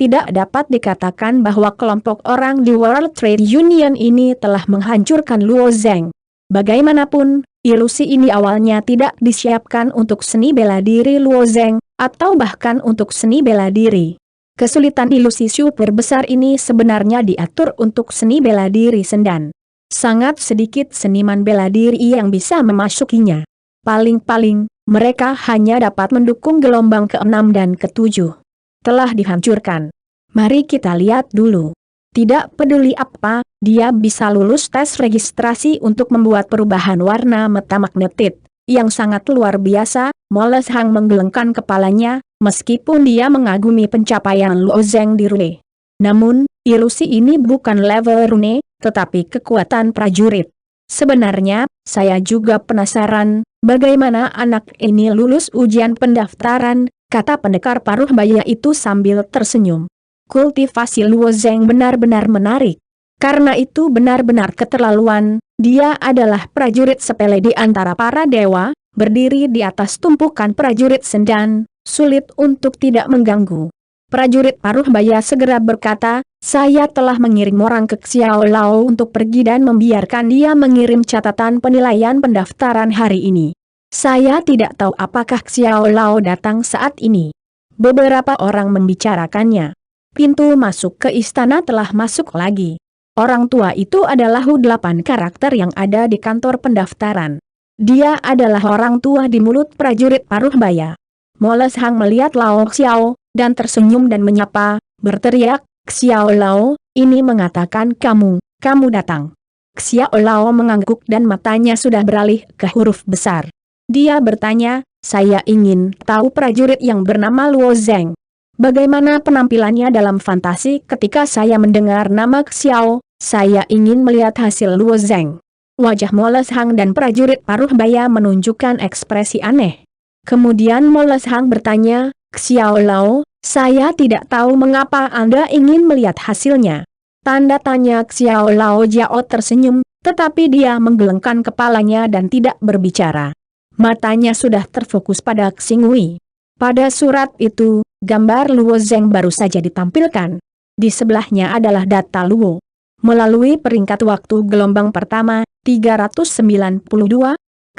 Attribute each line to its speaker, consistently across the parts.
Speaker 1: tidak dapat dikatakan bahwa kelompok orang di World Trade Union ini telah menghancurkan Luo Zeng. Bagaimanapun, ilusi ini awalnya tidak disiapkan untuk seni bela diri Luo Zeng, atau bahkan untuk seni bela diri. Kesulitan ilusi super besar ini sebenarnya diatur untuk seni bela diri Sendan. Sangat sedikit seniman bela diri yang bisa memasukinya. Paling-paling, mereka hanya dapat mendukung gelombang ke-6 dan ke-7. Telah dihancurkan. Mari kita lihat dulu. Tidak peduli apa, dia bisa lulus tes registrasi untuk membuat perubahan warna metamagnetit, yang sangat luar biasa. Moles Hang menggelengkan kepalanya, meskipun dia mengagumi pencapaian Luo Zeng di Rune. Namun, ilusi ini bukan level Rune, tetapi kekuatan prajurit. Sebenarnya, saya juga penasaran, bagaimana anak ini lulus ujian pendaftaran, kata pendekar paruh baya itu sambil tersenyum. Kultivasi Luo Zeng benar-benar menarik. Karena itu benar-benar keterlaluan, dia adalah prajurit sepele di antara para dewa, berdiri di atas tumpukan prajurit Sendan, sulit untuk tidak mengganggu. Prajurit paruh baya segera berkata, saya telah mengirim orang ke Xiao Lao untuk pergi dan membiarkan dia mengirim catatan penilaian pendaftaran hari ini. Saya tidak tahu apakah Xiao Lao datang saat ini. Beberapa orang membicarakannya. Pintu masuk ke istana telah masuk lagi. Orang tua itu adalah 8 karakter yang ada di kantor pendaftaran. Dia adalah orang tua di mulut prajurit paruh baya. Moles Hang melihat Lao Xiao, dan tersenyum dan menyapa, berteriak, Xiao Lao, ini mengatakan kamu datang. Xiao Lao mengangguk dan matanya sudah beralih ke huruf besar. Dia bertanya, saya ingin tahu prajurit yang bernama Luo Zeng. Bagaimana penampilannya dalam fantasi ketika saya mendengar nama Xiao, saya ingin melihat hasil Luo Zeng. Wajah Moles Hang dan prajurit paruh baya menunjukkan ekspresi aneh. Kemudian Moles Hang bertanya, Xiao Lao, saya tidak tahu mengapa Anda ingin melihat hasilnya. Tanda tanya. Xiao Lao Jiao tersenyum, tetapi dia menggelengkan kepalanya dan tidak berbicara. Matanya sudah terfokus pada Xingwei. Pada surat itu, gambar Luo Zeng baru saja ditampilkan. Di sebelahnya adalah data Luo. Melalui peringkat waktu gelombang pertama, 392,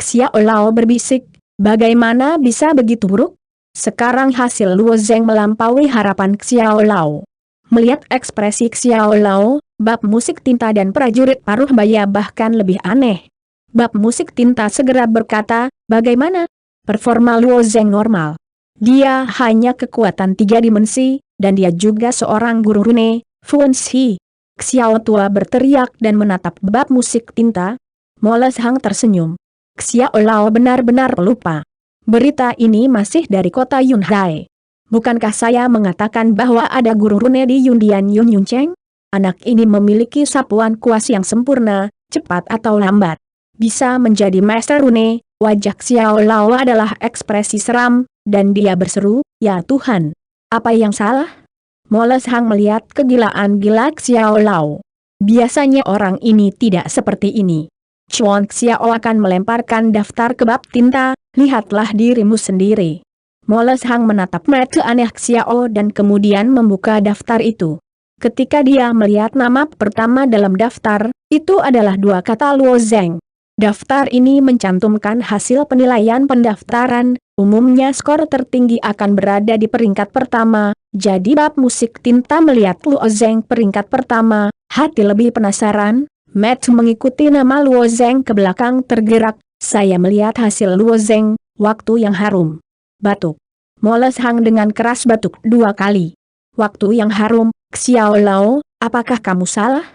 Speaker 1: Xiao Lao berbisik, bagaimana bisa begitu buruk? Sekarang hasil Luo Zeng melampaui harapan Xiao Lao. Melihat ekspresi Xiao Lao, bab musik tinta dan prajurit paruh baya bahkan lebih aneh. Bab musik tinta segera berkata, bagaimana? Performa Luo Zeng normal. Dia hanya kekuatan 3 dimensi, dan dia juga seorang guru rune, Fuan Shi. Xiao tua berteriak dan menatap bab musik tinta. Moles Hang tersenyum. Xiao Lao benar-benar lupa. Berita ini masih dari kota Yunhai. Bukankah saya mengatakan bahwa ada guru rune di Yundian Yun Cheng? Anak ini memiliki sapuan kuas yang sempurna, cepat atau lambat bisa menjadi master rune. Wajah Xiao Lao adalah ekspresi seram, dan dia berseru, ya Tuhan. Apa yang salah? Moles Hang melihat kegilaan gila Xiao Lao. Biasanya orang ini tidak seperti ini. Chuan Xiao akan melemparkan daftar ke bab tinta, lihatlah dirimu sendiri. Moles Hang menatap mata aneh Xiao dan kemudian membuka daftar itu. Ketika dia melihat nama pertama dalam daftar, itu adalah 2 kata Luo Zeng. Daftar ini mencantumkan hasil penilaian pendaftaran, umumnya skor tertinggi akan berada di peringkat pertama, jadi bab musik tinta melihat Luo Zeng peringkat pertama, hati lebih penasaran, Matt mengikuti nama Luo Zeng ke belakang tergerak, saya melihat hasil Luo Zeng, waktu yang harum. Batuk. Moles Hang dengan keras batuk 2 kali. Waktu yang harum, Xiao Lao, apakah kamu salah?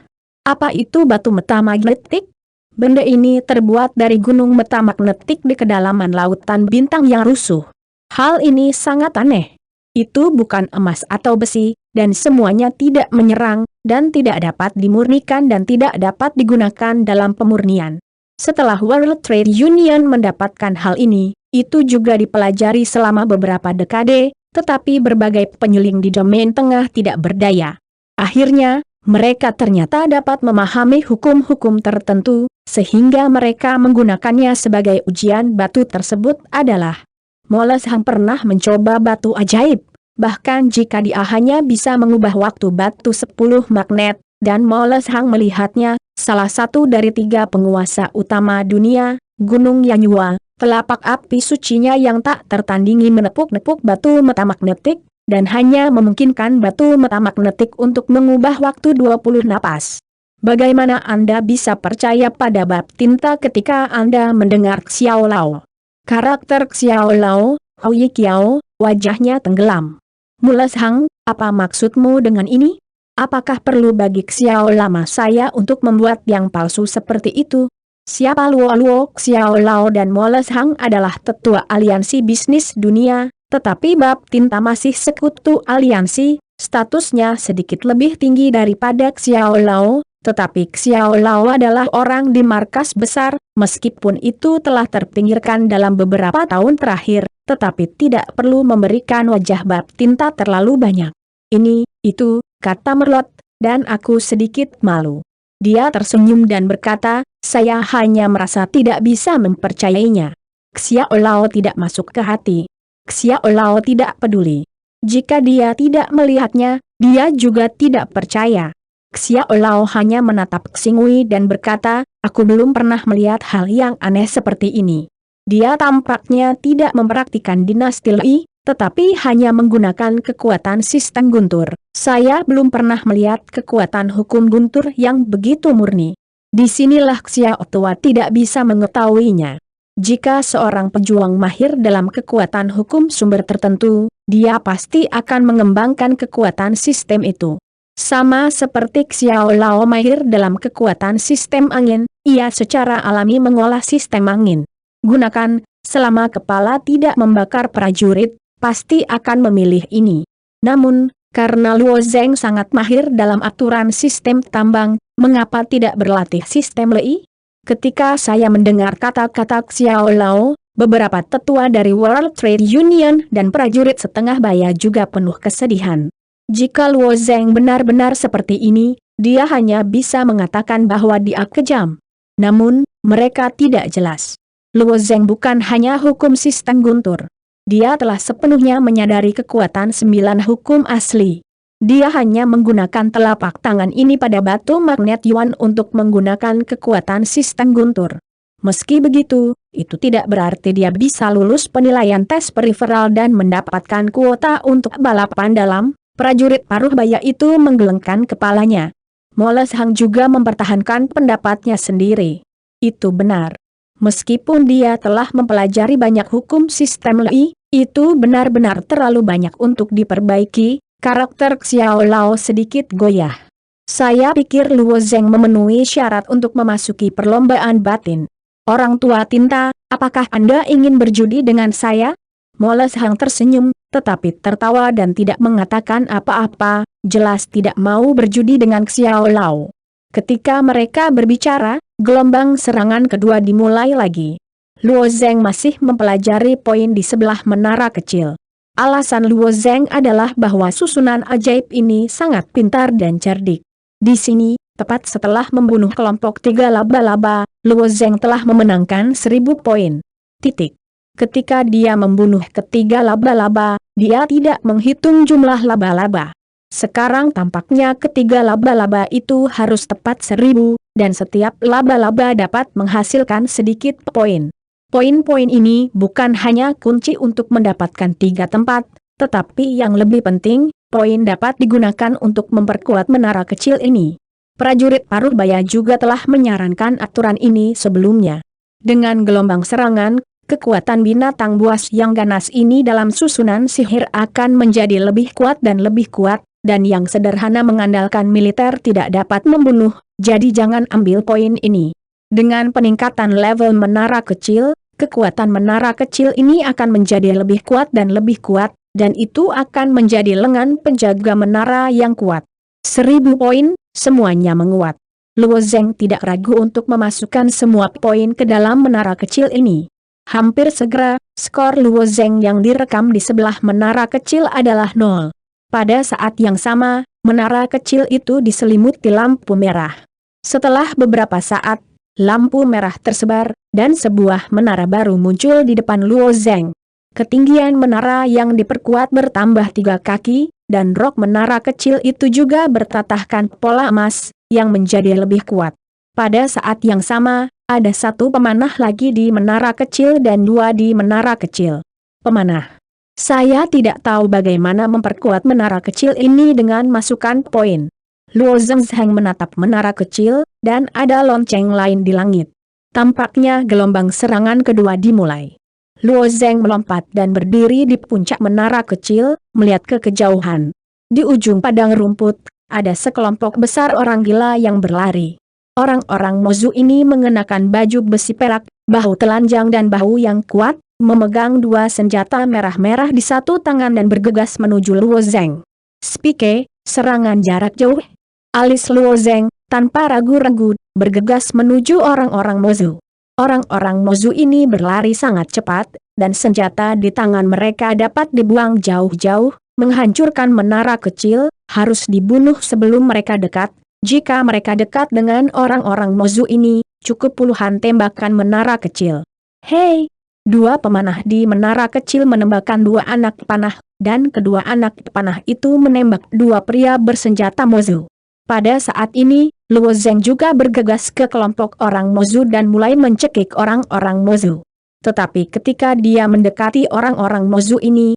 Speaker 1: Apa itu batu metamagnetik? Benda ini terbuat dari gunung metamagnetik di kedalaman lautan bintang yang rusuh. Hal ini sangat aneh. Itu bukan emas atau besi, dan semuanya tidak menyerang, dan tidak dapat dimurnikan dan tidak dapat digunakan dalam pemurnian. Setelah World Trade Union mendapatkan hal ini, itu juga dipelajari selama beberapa dekade, tetapi berbagai penyuling di domain tengah tidak berdaya. Akhirnya, mereka ternyata dapat memahami hukum-hukum tertentu, sehingga mereka menggunakannya sebagai ujian. Batu tersebut adalah Moles Hang pernah mencoba batu ajaib. bahkan jika dia hanya bisa mengubah waktu batu 10 magnet, dan Mo Le Hang melihatnya, salah satu dari 3 penguasa utama dunia, Gunung Yanyua, telapak api sucinya yang tak tertandingi menepuk-nepuk batu metamagnetik, dan hanya memungkinkan batu metamagnetik untuk mengubah waktu 20 napas. Bagaimana Anda bisa percaya pada bab tinta ketika Anda mendengar Xiao Lao? Karakter Xiao Lao, Hui Kiao, wajahnya tenggelam. Mo Le Hang, apa maksudmu dengan ini? Apakah perlu bagi Xiao Lama saya untuk membuat yang palsu seperti itu? Siapa Luo Xiao Lao dan Mo Le Hang adalah tetua aliansi bisnis dunia, tetapi bab tinta masih sekutu aliansi, statusnya sedikit lebih tinggi daripada Xiao Lao, tetapi Xiao Lao adalah orang di markas besar, meskipun itu telah terpinggirkan dalam beberapa tahun terakhir, tetapi tidak perlu memberikan wajah bab tinta terlalu banyak. Ini, itu, kata Merlot, dan aku sedikit malu. Dia tersenyum dan berkata, saya hanya merasa tidak bisa mempercayainya. Xiao Lao tidak masuk ke hati. Xiao Lao tidak peduli. Jika dia tidak melihatnya, dia juga tidak percaya. Xiao Lao hanya menatap Xing Wei dan berkata, aku belum pernah melihat hal yang aneh seperti ini. Dia tampaknya tidak mempraktikkan dinasti Lei, tetapi hanya menggunakan kekuatan sistem guntur. Saya belum pernah melihat kekuatan hukum guntur yang begitu murni. Disinilah Xiao Tua tidak bisa mengetahuinya. Jika seorang pejuang mahir dalam kekuatan hukum sumber tertentu, dia pasti akan mengembangkan kekuatan sistem itu. Sama seperti Xiao Lao mahir dalam kekuatan sistem angin, ia secara alami mengolah sistem angin. Gunakan, selama kepala tidak membakar prajurit, pasti akan memilih ini. Namun, karena Luo Zeng sangat mahir dalam aturan sistem tambang, mengapa tidak berlatih sistem Lei? Ketika saya mendengar kata-kata Xiao Lao, beberapa tetua dari World Trade Union dan prajurit setengah baya juga penuh kesedihan. Jika Luo Zeng benar-benar seperti ini, dia hanya bisa mengatakan bahwa dia kejam. Namun, mereka tidak jelas. Luo Zeng bukan hanya hukum sistem guntur. Dia telah sepenuhnya menyadari kekuatan 9 hukum asli. Dia hanya menggunakan telapak tangan ini pada batu magnet Yuan untuk menggunakan kekuatan sistem guntur. Meski begitu, itu tidak berarti dia bisa lulus penilaian tes periferal dan mendapatkan kuota untuk balapan dalam. Prajurit paruh baya itu menggelengkan kepalanya. Mo Le Hang juga mempertahankan pendapatnya sendiri. Itu benar. Meskipun dia telah mempelajari banyak hukum sistem Lei, itu benar-benar terlalu banyak untuk diperbaiki. Karakter Xiao Lao sedikit goyah. Saya pikir Luo Zeng memenuhi syarat untuk memasuki perlombaan batin. Orang tua tinta, apakah Anda ingin berjudi dengan saya? Mo Le Hang tersenyum, tetapi tertawa dan tidak mengatakan apa-apa, jelas tidak mau berjudi dengan Xiao Lao. Ketika mereka berbicara, gelombang serangan kedua dimulai lagi. Luo Zeng masih mempelajari poin di sebelah menara kecil. Alasan Luo Zeng adalah bahwa susunan ajaib ini sangat pintar dan cerdik. Di sini, tepat setelah membunuh kelompok 3 laba-laba, Luo Zeng telah memenangkan 1000 poin. Titik. Ketika dia membunuh ketiga laba-laba, dia tidak menghitung jumlah laba-laba. Sekarang tampaknya ketiga laba-laba itu harus tepat 1000, dan setiap laba-laba dapat menghasilkan sedikit poin. Poin-poin ini bukan hanya kunci untuk mendapatkan 3 tempat, tetapi yang lebih penting, poin dapat digunakan untuk memperkuat menara kecil ini. Prajurit paruh baya juga telah menyarankan aturan ini sebelumnya. Dengan gelombang serangan, kekuatan binatang buas yang ganas ini dalam susunan sihir akan menjadi lebih kuat, dan yang sederhana mengandalkan militer tidak dapat membunuh, jadi jangan ambil poin ini. Dengan peningkatan level menara kecil, kekuatan menara kecil ini akan menjadi lebih kuat, dan itu akan menjadi lengan penjaga menara yang kuat. 1000 poin, semuanya menguat. Luo Zeng tidak ragu untuk memasukkan semua poin ke dalam menara kecil ini. Hampir segera, skor Luo Zeng yang direkam di sebelah menara kecil adalah 0. Pada saat yang sama, menara kecil itu diselimuti lampu merah. Setelah beberapa saat, lampu merah tersebar, dan sebuah menara baru muncul di depan Luo Zeng. Ketinggian menara yang diperkuat bertambah 3 kaki, dan rok menara kecil itu juga bertatahkan pola emas, yang menjadi lebih kuat. Pada saat yang sama, ada 1 pemanah lagi di menara kecil dan 2 di menara kecil. Pemanah. Saya tidak tahu bagaimana memperkuat menara kecil ini dengan masukan poin. Luo Zhengheng menatap menara kecil, dan ada lonceng lain di langit. Tampaknya gelombang serangan kedua dimulai. Luo Zheng melompat dan berdiri di puncak menara kecil, melihat ke kejauhan. Di ujung padang rumput, ada sekelompok besar orang gila yang berlari. Orang-orang Mozu ini mengenakan baju besi perak, bahu telanjang dan bahu yang kuat, memegang 2 senjata merah-merah di satu tangan dan bergegas menuju Luo Zheng. Spike, serangan jarak jauh. Alis Luo Zheng, tanpa ragu-ragu, bergegas menuju orang-orang Mozu. Orang-orang Mozu ini berlari sangat cepat, dan senjata di tangan mereka dapat dibuang jauh-jauh, menghancurkan menara kecil, harus dibunuh sebelum mereka dekat. Jika mereka dekat dengan orang-orang Mozu ini, cukup puluhan tembakan menara kecil. Hei! 2 pemanah di menara kecil menembakkan 2 anak panah, dan kedua anak panah itu menembak 2 pria bersenjata Mozu. Pada saat ini, Luo Zheng juga bergegas ke kelompok orang Mozu dan mulai mencekik orang-orang Mozu. Tetapi ketika dia mendekati orang-orang Mozu ini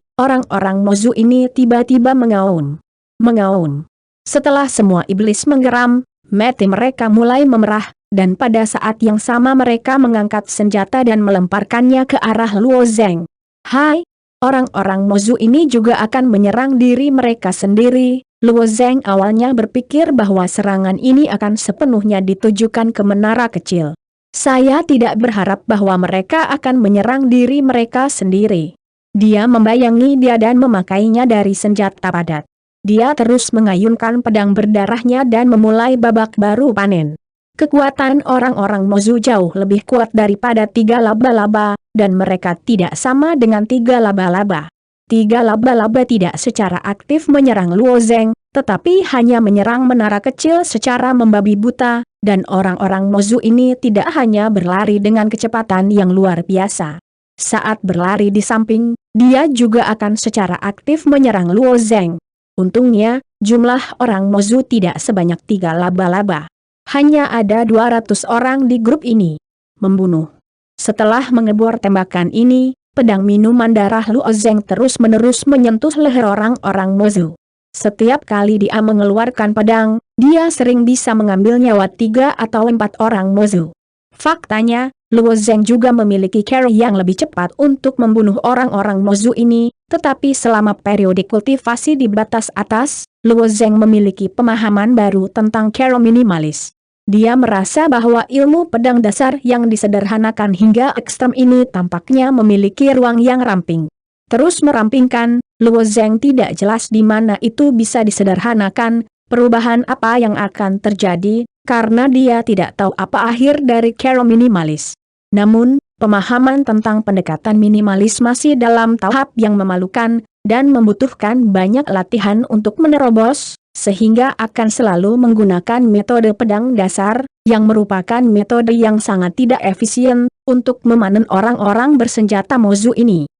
Speaker 1: tiba-tiba mengaum. Mengaum. Setelah semua iblis menggeram, mata mereka mulai memerah, dan pada saat yang sama mereka mengangkat senjata dan melemparkannya ke arah Luo Zheng. Hai! Orang-orang Mozu ini juga akan menyerang diri mereka sendiri. Luo Zheng awalnya berpikir bahwa serangan ini akan sepenuhnya ditujukan ke menara kecil. Saya tidak berharap bahwa mereka akan menyerang diri mereka sendiri. Dia membayangi dia dan memakainya dari senjata padat. Dia terus mengayunkan pedang berdarahnya dan memulai babak baru panen. Kekuatan orang-orang Mozu jauh lebih kuat daripada 3 laba-laba, dan mereka tidak sama dengan 3 laba-laba. 3 laba-laba tidak secara aktif menyerang Luo Zheng, tetapi hanya menyerang menara kecil secara membabi buta, dan orang-orang Mozu ini tidak hanya berlari dengan kecepatan yang luar biasa. Saat berlari di samping, dia juga akan secara aktif menyerang Luo Zheng. Untungnya, jumlah orang Mozu tidak sebanyak 3 laba-laba. Hanya ada 200 orang di grup ini. Membunuh. Setelah mengebor tembakan ini, pedang minuman darah Luo Zheng terus-menerus menyentuh leher orang-orang Mozu. Setiap kali dia mengeluarkan pedang, dia sering bisa mengambil nyawa 3 atau 4 orang Mozu. Faktanya, Luo Zheng juga memiliki cara yang lebih cepat untuk membunuh orang-orang Mozu ini, tetapi selama periode kultivasi di batas atas, Luo Zheng memiliki pemahaman baru tentang cara minimalis. Dia merasa bahwa ilmu pedang dasar yang disederhanakan hingga ekstrem ini tampaknya memiliki ruang yang ramping. Terus merampingkan, Luo Zheng tidak jelas di mana itu bisa disederhanakan, perubahan apa yang akan terjadi, karena dia tidak tahu apa akhir dari cara minimalis. Namun, pemahaman tentang pendekatan minimalis masih dalam tahap yang memalukan, dan membutuhkan banyak latihan untuk menerobos, sehingga akan selalu menggunakan metode pedang dasar, yang merupakan metode yang sangat tidak efisien, untuk memanen orang-orang bersenjata Mozu ini.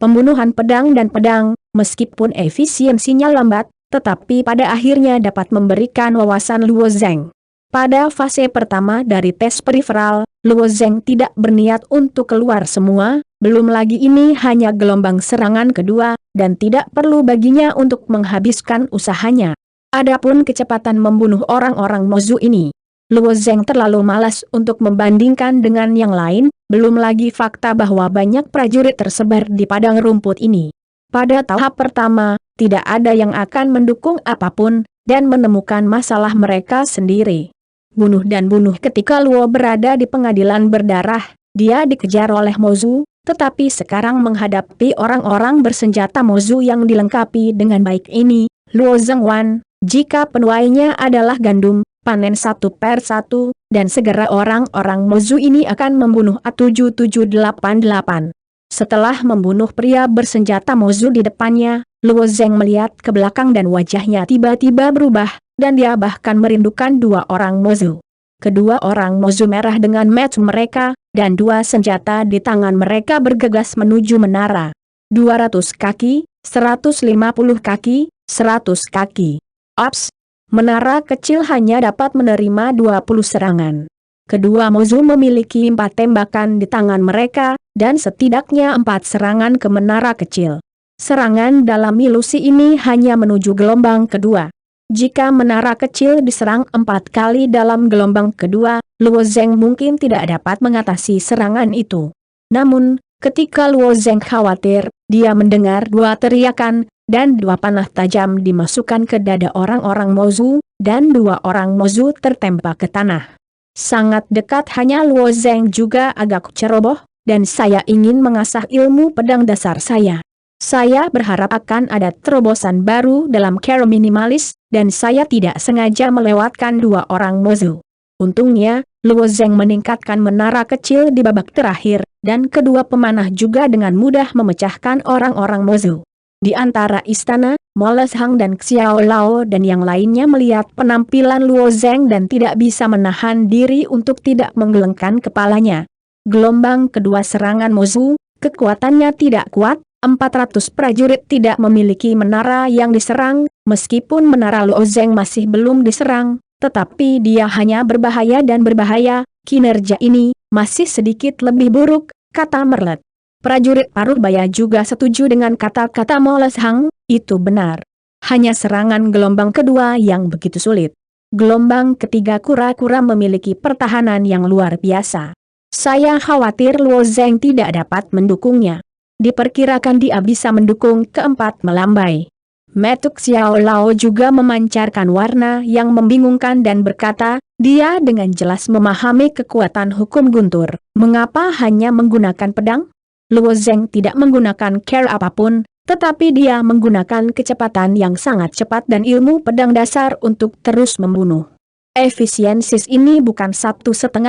Speaker 1: Pembunuhan pedang dan pedang, meskipun efisiensinya lambat, tetapi pada akhirnya dapat memberikan wawasan Luo Zheng. Pada fase pertama dari tes periferal, Luo Zheng tidak berniat untuk keluar semua, belum lagi ini hanya gelombang serangan kedua, dan tidak perlu baginya untuk menghabiskan usahanya. Adapun kecepatan membunuh orang-orang Mozu ini, Luo Zheng terlalu malas untuk membandingkan dengan yang lain, belum lagi fakta bahwa banyak prajurit tersebar di padang rumput ini. Pada tahap pertama, tidak ada yang akan mendukung apapun, dan menemukan masalah mereka sendiri. Bunuh dan bunuh. Ketika Luo berada di pengadilan berdarah, dia dikejar oleh Mozu, tetapi sekarang menghadapi orang-orang bersenjata Mozu yang dilengkapi dengan baik ini, Luo Zhengwan, jika penuainya adalah gandum, panen 1 per 1, dan segera orang-orang Mozu ini akan membunuh A7788. Setelah membunuh pria bersenjata Mozu di depannya, Luo Zheng melihat ke belakang dan wajahnya tiba-tiba berubah, dan dia bahkan merindukan 2 orang Mozu. Kedua orang mozu merah dengan match mereka, dan dua senjata di tangan mereka bergegas menuju menara. 200 kaki, 150 kaki, 100 kaki. Ops! Menara kecil hanya dapat menerima 20 serangan. Kedua mozu memiliki 4 tembakan di tangan mereka, dan setidaknya 4 serangan ke menara kecil. Serangan dalam ilusi ini hanya menuju gelombang kedua. Jika menara kecil diserang 4 kali dalam gelombang kedua, Luo Zeng mungkin tidak dapat mengatasi serangan itu. Namun, ketika Luo Zeng khawatir, dia mendengar 2 teriakan, dan 2 panah tajam dimasukkan ke dada orang-orang mozu, dan 2 orang mozu tertembak ke tanah. Sangat dekat, hanya Luo Zeng juga agak ceroboh, dan saya ingin mengasah ilmu pedang dasar saya. Saya berharap akan ada terobosan baru dalam cara minimalis, dan saya tidak sengaja melewatkan 2 orang mozu. Untungnya, Luo Zeng meningkatkan menara kecil di babak terakhir, dan kedua pemanah juga dengan mudah memecahkan orang-orang mozu. Di antara istana, Moles Hang dan Xiao Lao dan yang lainnya melihat penampilan Luo Zeng dan tidak bisa menahan diri untuk tidak menggelengkan kepalanya. Gelombang kedua serangan mozu, kekuatannya tidak kuat. 400 prajurit tidak memiliki menara yang diserang, meskipun menara Luo Zeng masih belum diserang, tetapi dia hanya berbahaya dan berbahaya. Kinerja ini masih sedikit lebih buruk, kata Merlet. Prajurit Parubaya juga setuju dengan kata-kata Moles Hang, itu benar. Hanya serangan gelombang kedua yang begitu sulit. Gelombang ketiga kura-kura memiliki pertahanan yang luar biasa. Saya khawatir Luo Zeng tidak dapat mendukungnya. Diperkirakan dia bisa mendukung keempat melambai. Metuk Xiao Lao juga memancarkan warna yang membingungkan dan berkata, dia dengan jelas memahami kekuatan hukum guntur. Mengapa hanya menggunakan pedang? Luo Zeng tidak menggunakan cara apapun, tetapi dia menggunakan kecepatan yang sangat cepat dan ilmu pedang dasar untuk terus membunuh. Efisiensis ini bukan 1,5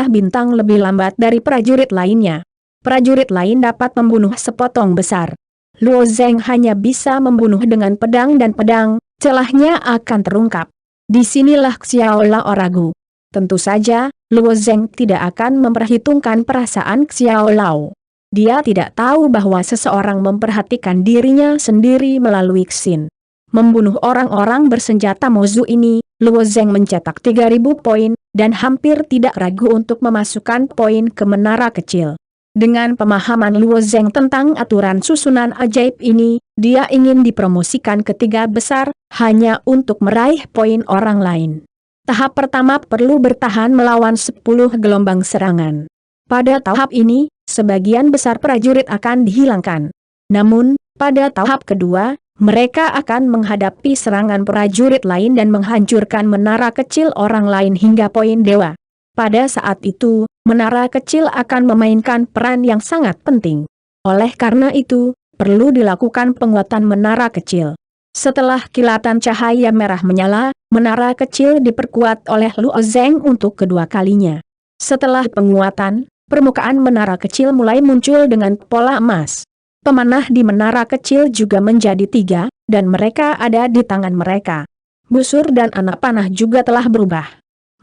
Speaker 1: bintang lebih lambat dari prajurit lainnya. Prajurit lain dapat membunuh sepotong besar. Luo Zeng hanya bisa membunuh dengan pedang dan pedang, celahnya akan terungkap. Disinilah Xiao Lao ragu. Tentu saja, Luo Zeng tidak akan memperhitungkan perasaan Xiao Lao. Dia tidak tahu bahwa seseorang memperhatikan dirinya sendiri melalui Xin. Membunuh orang-orang bersenjata mozu ini, Luo Zeng mencetak 3.000 poin, dan hampir tidak ragu untuk memasukkan poin ke menara kecil. Dengan pemahaman Luo Zeng tentang aturan susunan ajaib ini, dia ingin dipromosikan ke 3 besar, hanya untuk meraih poin orang lain. Tahap pertama perlu bertahan melawan 10 gelombang serangan. Pada tahap ini, sebagian besar prajurit akan dihilangkan. Namun, pada tahap kedua, mereka akan menghadapi serangan prajurit lain dan menghancurkan menara kecil orang lain hingga poin dewa. Pada saat itu, menara kecil akan memainkan peran yang sangat penting. Oleh karena itu, perlu dilakukan penguatan menara kecil. Setelah kilatan cahaya merah menyala, menara kecil diperkuat oleh Luo Zeng untuk kedua kalinya. Setelah penguatan, permukaan menara kecil mulai muncul dengan pola emas. Pemanah di menara kecil juga menjadi 3, dan mereka ada di tangan mereka. Busur dan anak panah juga telah berubah.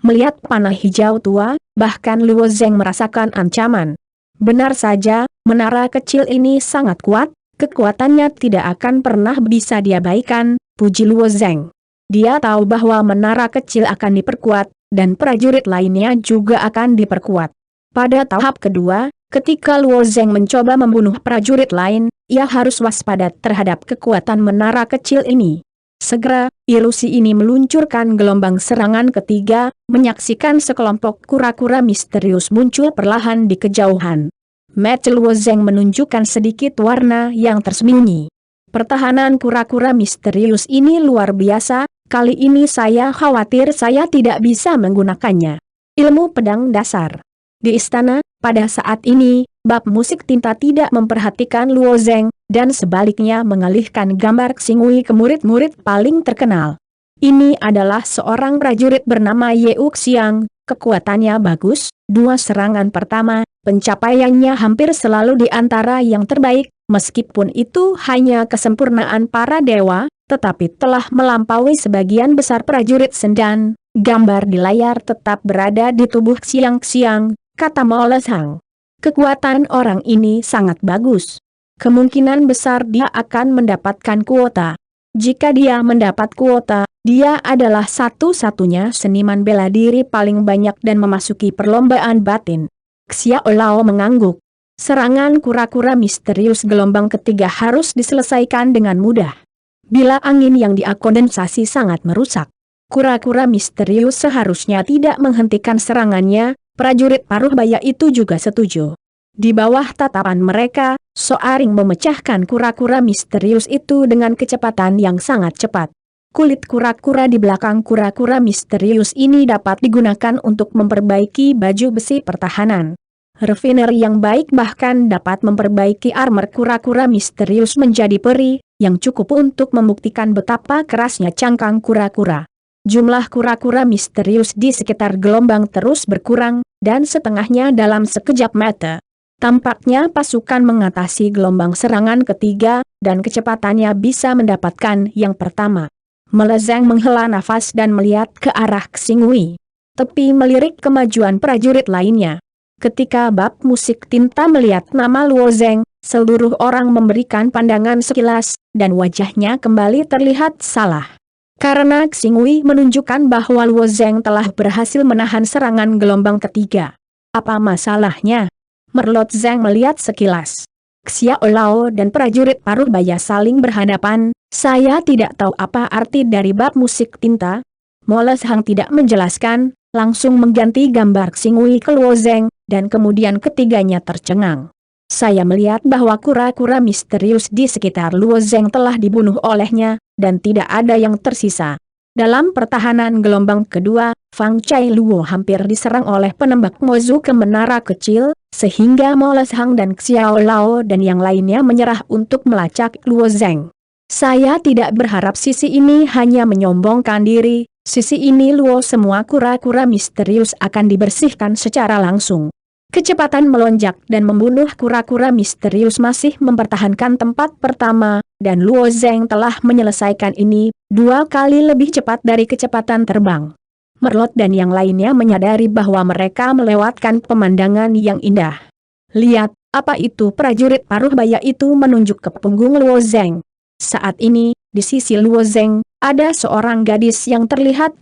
Speaker 1: Melihat panah hijau tua, bahkan Luo Zeng merasakan ancaman. Benar saja, menara kecil ini sangat kuat, kekuatannya tidak akan pernah bisa diabaikan, puji Luo Zeng. Dia tahu bahwa menara kecil akan diperkuat, dan prajurit lainnya juga akan diperkuat. Pada tahap kedua, ketika Luo Zeng mencoba membunuh prajurit lain, ia harus waspada terhadap kekuatan menara kecil ini. Segera, ilusi ini meluncurkan gelombang serangan ketiga, menyaksikan sekelompok kura-kura misterius muncul perlahan di kejauhan. Mata Luo Zeng menunjukkan sedikit warna yang tersembunyi. Pertahanan kura-kura misterius ini luar biasa, kali ini saya khawatir saya tidak bisa menggunakannya. Ilmu pedang dasar. Di istana, pada saat ini, bab musik tinta tidak memperhatikan Luo Zeng, dan sebaliknya mengalihkan gambar Xingwei ke murid-murid paling terkenal. Ini adalah seorang prajurit bernama Yeu Xiang, kekuatannya bagus, 2 serangan pertama, pencapaiannya hampir selalu di antara yang terbaik, meskipun itu hanya kesempurnaan para dewa, tetapi telah melampaui sebagian besar prajurit Sendan, Gambar di layar tetap berada di tubuh Xiang, kata Moles Hang. Kekuatan orang ini sangat bagus. Kemungkinan besar dia akan mendapatkan kuota. Jika dia mendapat kuota, dia adalah satu-satunya seniman bela diri paling banyak dan memasuki perlombaan batin. Xiao Lao mengangguk. Serangan kura-kura misterius gelombang ketiga harus diselesaikan dengan mudah. Bila angin yang diakondensasi sangat merusak, kura-kura misterius seharusnya tidak menghentikan serangannya. Prajurit paruh baya itu juga setuju. Di bawah tatapan mereka, Soaring memecahkan kura-kura misterius itu dengan kecepatan yang sangat cepat. Kulit kura-kura di belakang kura-kura misterius ini dapat digunakan untuk memperbaiki baju besi pertahanan. Refinery yang baik bahkan dapat memperbaiki armor kura-kura misterius menjadi peri, yang cukup untuk membuktikan betapa kerasnya cangkang kura-kura. Jumlah kura-kura misterius di sekitar gelombang terus berkurang, dan setengahnya dalam sekejap mata. Tampaknya pasukan mengatasi gelombang serangan ketiga, dan kecepatannya bisa mendapatkan yang pertama. Melezeng menghela nafas dan melihat ke arah Xingui. Tepi melirik kemajuan prajurit lainnya. Ketika bab musik tinta melihat nama Luo Zeng, seluruh orang memberikan pandangan sekilas, dan wajahnya kembali terlihat salah. Karena Xingui menunjukkan bahwa Luo Zeng telah berhasil menahan serangan gelombang ketiga. Apa masalahnya? Merlot Zeng melihat sekilas. Xiao Lao dan prajurit paruh baya saling berhadapan. Saya tidak tahu apa arti dari bab musik tinta. Moles Hang tidak menjelaskan, langsung mengganti gambar Xingui ke Luo Zeng, dan kemudian ketiganya tercengang. Saya melihat bahwa kura-kura misterius di sekitar Luo Zeng telah dibunuh olehnya, dan tidak ada yang tersisa. Dalam pertahanan gelombang kedua, Fang Chai Luo hampir diserang oleh penembak Mozu ke menara kecil, sehingga Moles Hang dan Xiao Lao dan yang lainnya menyerah untuk melacak Luo Zeng. Saya tidak berharap sisi ini hanya menyombongkan diri, sisi ini Luo semua kura-kura misterius akan dibersihkan secara langsung. Kecepatan melonjak dan membunuh kura-kura misterius masih mempertahankan tempat pertama, dan Luo Zeng telah menyelesaikan ini 2 kali lebih cepat dari kecepatan terbang. Merlot dan yang lainnya menyadari bahwa mereka melewatkan pemandangan yang indah. Lihat, apa itu? Prajurit paruh baya itu menunjuk ke punggung Luo Zeng. Saat ini, di sisi Luo Zeng, ada seorang gadis yang terlihat